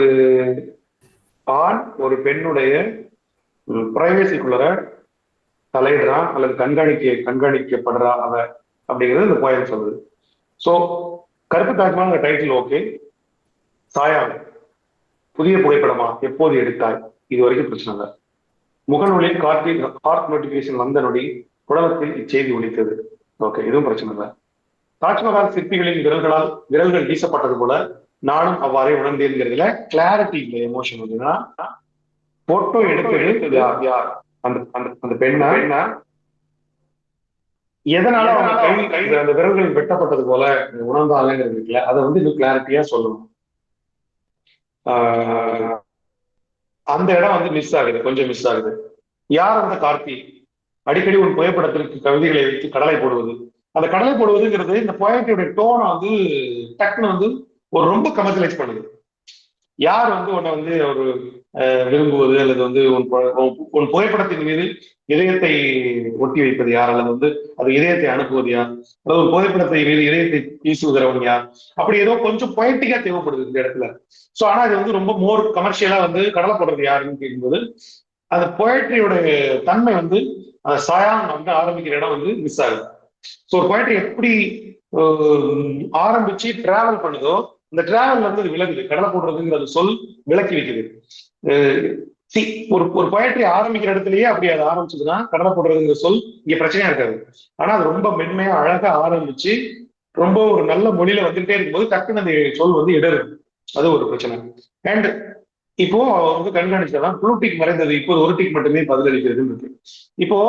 ஆண் ஒரு பெண்ணுடைய பிரைவேசிக்குள்ள தலையிடுறான் அல்லது கண்காணிக்கப்படுறா அவ அப்படிங்கிறது இந்த போயம் சொல்லுது. சோ கருப்பு தாஜ்மஹால் டைட்டில் ஓகே. சாயான் புதிய புகைப்படமா, எப்போது எடுத்தாய், இது வரைக்கும் பிரச்சனை இல்லை. முகநூலில் ஹார்ட் நோட்டிபிகேஷன் வந்த நொடி புலவத்தில் இச்செய்தி ஒலித்தது. ஓகே, இதுவும் பிரச்சனை இல்லை. தாஜ்மஹால் சிற்பிகளின் விரல்கள் வீசப்பட்டது போல நானும் அவ்வாறே உணர்ந்தேங்கிறதுல கிளாரிட்டி இல்லை, எமோஷன் வந்துன்னா போட்டோ எடுத்தது யார், அந்த பெண்ணா எதனால அவங்க அந்த விரல்கள் வெட்டப்பட்டது போல உணர்ந்தாங்கிறது இருக்குல்ல, அதை வந்து இன்னும் கிளாரிட்டியா சொல்லணும். அந்த இடம் வந்து மிஸ் ஆகுது, கொஞ்சம் மிஸ் ஆகுது. யார் அந்த கார்த்தி? அடிக்கடி உன் புகைப்படத்திற்கு கவிதைகளை வைத்து கடலை போடுவது. அந்த கடலை போடுவதுங்கிறது இந்த போயத்தினுடைய டோனை வந்து டக்குன்னு வந்து ஒரு ரொம்ப கமர்ஷியலைஸ் பண்ணுது. யார் வந்து உன்னை வந்து ஒரு விரும்புவது அல்லது வந்து உன் புகைப்படத்தின் மீது இதயத்தை ஒட்டி வைப்பது யார், அல்லது வந்து அது இதயத்தை அனுப்புவது யார், அல்லது ஒரு புகைப்படத்தை மீது இதயத்தை வீசுகிறவன் யார், அப்படி ஏதோ கொஞ்சம் பொயட்டிக்கா தேவைப்படுது இந்த இடத்துல. சோ ஆனா இது வந்து ரொம்ப மோர் கமர்ஷியலா வந்து கடலை போடுறது யாருன்னு கேட்கும்போது அந்த பொயட்ரியோட தன்மை வந்து அந்த சாயான் வந்து ஆரம்பிக்கிற இடம் வந்து மிஸ் ஆகுது. ஸோ ஒரு பொயட்ரி எப்படி ஆரம்பிச்சு டிராவல் பண்ணுதோ இந்த டிராவல் வந்து அது விலகுது. கடலை போடுறதுங்கிற சொல் விளக்கி வைக்குது. ஒரு பொயட்ரி ஆரம்பிக்கிற இடத்துலயே அப்படி அது ஆரம்பிச்சதுன்னா கடலை போடுறதுங்கிற சொல் இங்க பிரச்சனையா இருக்காது. ஆனா அது ரொம்ப மென்மையா அழகா ஆரம்பிச்சு ரொம்ப ஒரு நல்ல மொழியில வந்துட்டே இருக்கும்போது டக்குன்னு அந்த சொல் வந்து இடருது. அது ஒரு பிரச்சனை. அண்ட் இப்போ வந்து கண்காணிச்சதான் ப்ளூ டிக் மறைந்தது, இப்போது ஒரு டிக் மட்டுமே பதிலளிக்கிறதுன்னு இருக்கு. இப்போ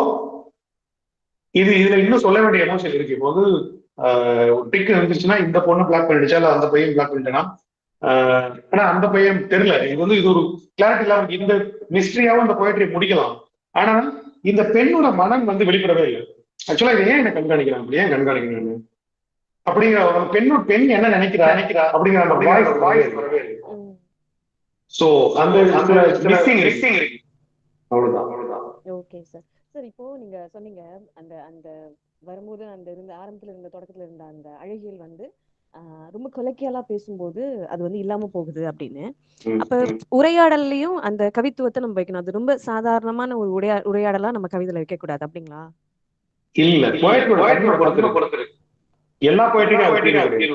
இதுல இன்னும் சொல்ல வேண்டிய எமோஷன் இருக்கு. இப்போ வந்து ஒரு டிக் இருந்துச்சுன்னா இந்த பொண்ணு பிளாக் பண்ணிடுச்சா இல்ல அந்த பையன் பிளாக் பண்ணிட்டேன்னா, ஆனா அந்த பையன் தெரியல. இது ஒரு கிளாரிட்டி இல்லாம இந்த மிஸ்ட்ரியாவும் அந்த போயட்ரி முடிக்கலாம். ஆனா இந்த பெண்ணோட மனம் வந்து வெளிப்படவே இல்லை. ஆக்சுவலா இதை ஏன் என்ன கண்காணிக்கிறான், அப்படி ஏன் கண்காணிக்கணும் அப்படிங்கிற ஒரு பெண் என்ன நினைக்கிறா அப்படிங்கிற அந்த வாய்ஸ் வரவே இல்லை. சோ அந்த மிஸ்ஸிங் இருக்கு. அவ்வளவுதான். Okay sir. சார் இப்போ நீங்க சொன்னீங்க அந்த அந்த வரும்போது அந்த ஆரம்பத்துல இருந்த தொடக்கத்துல இருந்த அந்த அழகியல் வந்து ரொம்ப கொலைக்கியலா பேசும்போது அது வந்து இல்லாம போகுது அப்படின்னு. அப்ப உரையாடல்லையும் அந்த கவித்துவத்தை நம்ம வைக்கணும். அது ரொம்ப சாதாரணமான ஒரு உரையாடலா நம்ம கவிதையில வைக்க கூடாது அப்படிங்களா? இல்ல, எல்லா போயிட்ரியும்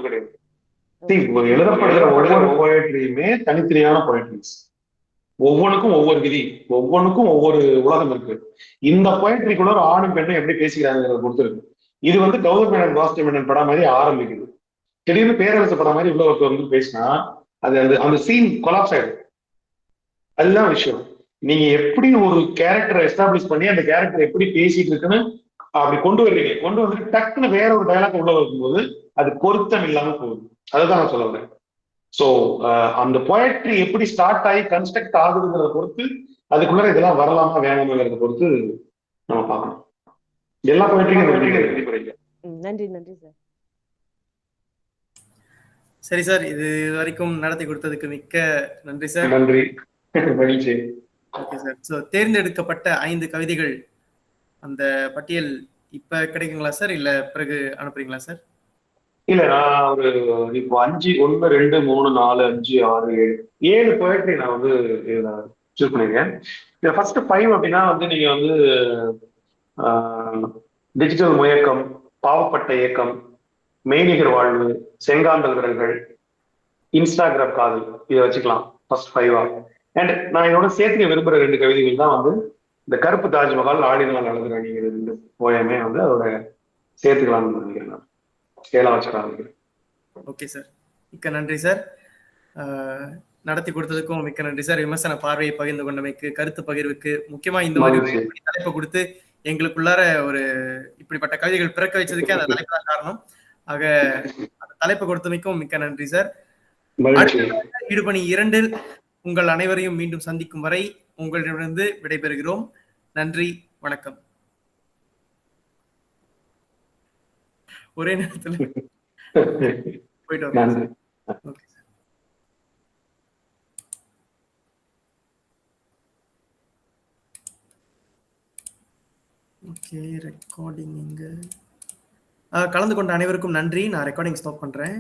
கிடையாது. எழுதப்படுகிற ஒவ்வொரு போயட்ரியுமே தனித்தனியான போயட்ரிஸ். ஒவ்வொன்றுக்கும் ஒவ்வொரு விதி, ஒவ்வொன்றுக்கும் ஒவ்வொரு உலகம் இருக்கு. இந்த போயட்ரிக்குள்ள ஒரு ஆணும் பெண்ணும் எப்படி பேசிக்கிறாங்கிறத பொறுத்து இருக்கு. இது வந்து கௌதம் மேனன் வாசுதேவ மேனன் படம் மாதிரி ஆரம்பிக்குது. திடீர்னு பேரரசு படம் மாதிரி இவ்வளவு ஒருத்தர் வந்து பேசினா அது அந்த சீன் கொலாப்ஸ் ஆயிடும். அதுதான் விஷயம். நீங்க எப்படி ஒரு கேரக்டரை எஸ்டாப்ளிஷ் பண்ணி அந்த கேரக்டர் எப்படி பேசிட்டு இருக்குன்னு அப்படி கொண்டு வருவீங்க. கொண்டு வந்துட்டு டக்குன்னு வேற ஒரு டயலாக் உள்ள வரும்போது அது பொருத்தம் இல்லாம போகுது. அதுதான் நான் சொல்ல வரேன். ஸோ அந்த போயட்ரி எப்படி ஸ்டார்ட் ஆகி கன்ஸ்ட்ரக்ட் ஆகுதுங்கிறத பொறுத்து அதுக்குள்ள இதெல்லாம் வரலாமா வேணாமாங்கிறத பொறுத்து நம்ம பார்க்கணும். எல்லா போயட்ரியும் நன்றி நன்றி சார். சரி சார், இது வரைக்கும் நடத்தி கொடுத்ததுக்கு மிக்க நன்றி சார். நன்றி, மகிழ்ச்சி. Okay sir. ஸோ தேர்ந்தெடுக்கப்பட்ட 5 கவிதைகள் அந்த பட்டியல் இப்ப கிடைக்குங்களா சார், இல்ல பிறகு அனுப்புறீங்களா சார்? இல்ல, நான் ஒரு இப்போ 5 1 2 3 4 5 6 7 போயட்ரி நான் வந்து சூஸ் பண்ணிருக்கேன். இந்த ஃபர்ஸ்ட் 5 அப்படின்னா வந்து நீங்க வந்து டிஜிட்டல் முயக்கம், பாவப்பட்ட இயக்கம், மெய்நிகர் வாழ்வு, செங்காந்தல் விரல்கள், இன்ஸ்டாகிராம் காதல், இதை வச்சுக்கலாம் ஃபர்ஸ்ட் 5-ஆ. அண்ட் நான் இதோட சேர்த்துக்க விரும்புற 2 கவிதைகள் தான் வந்து இந்த கருப்பு தாஜ்மஹால், ஆடினால் அழகுராணிங்கிற 2 போயமே வந்து அதோட சேர்த்துக்கலாம்னு நினைக்கிறேன். நான் ஸ்கேலா வச்சுக்கலாம். ஓகே சார், மிக்க நன்றி சார். நடத்தி கொடுத்ததுக்கும் மிக்க நன்றி சார். விமர்சன பார்வையை பகிர்ந்து கொண்டமைக்கு, கருத்து பகிர்வுக்கு, முக்கியமா இந்த மாதிரி தலைப்பை கொடுத்து எங்களுக்குள்ளார ஒரு இப்படிப்பட்ட கவிதைகள் பிறக்க வச்சதுக்கே அந்த தலைப்பு தான் காரணம். ஆக அந்த தலைப்பு கொடுத்தமைக்கும் மிக்க நன்றி சார். ஈடுபணி 2 உங்கள் அனைவரையும் மீண்டும் சந்திக்கும் வரை உங்களிடமிருந்து விடைபெறுகிறோம். நன்றி, வணக்கம். ஒரே நேரத்தில் போயிட்டு வரேன். ஓகே, ரெக்கார்டிங் இங்க கலந்து கொண்ட அனைவருக்கும் நன்றி. நான் ரெக்கார்டிங் ஸ்டாப் பண்றேன்.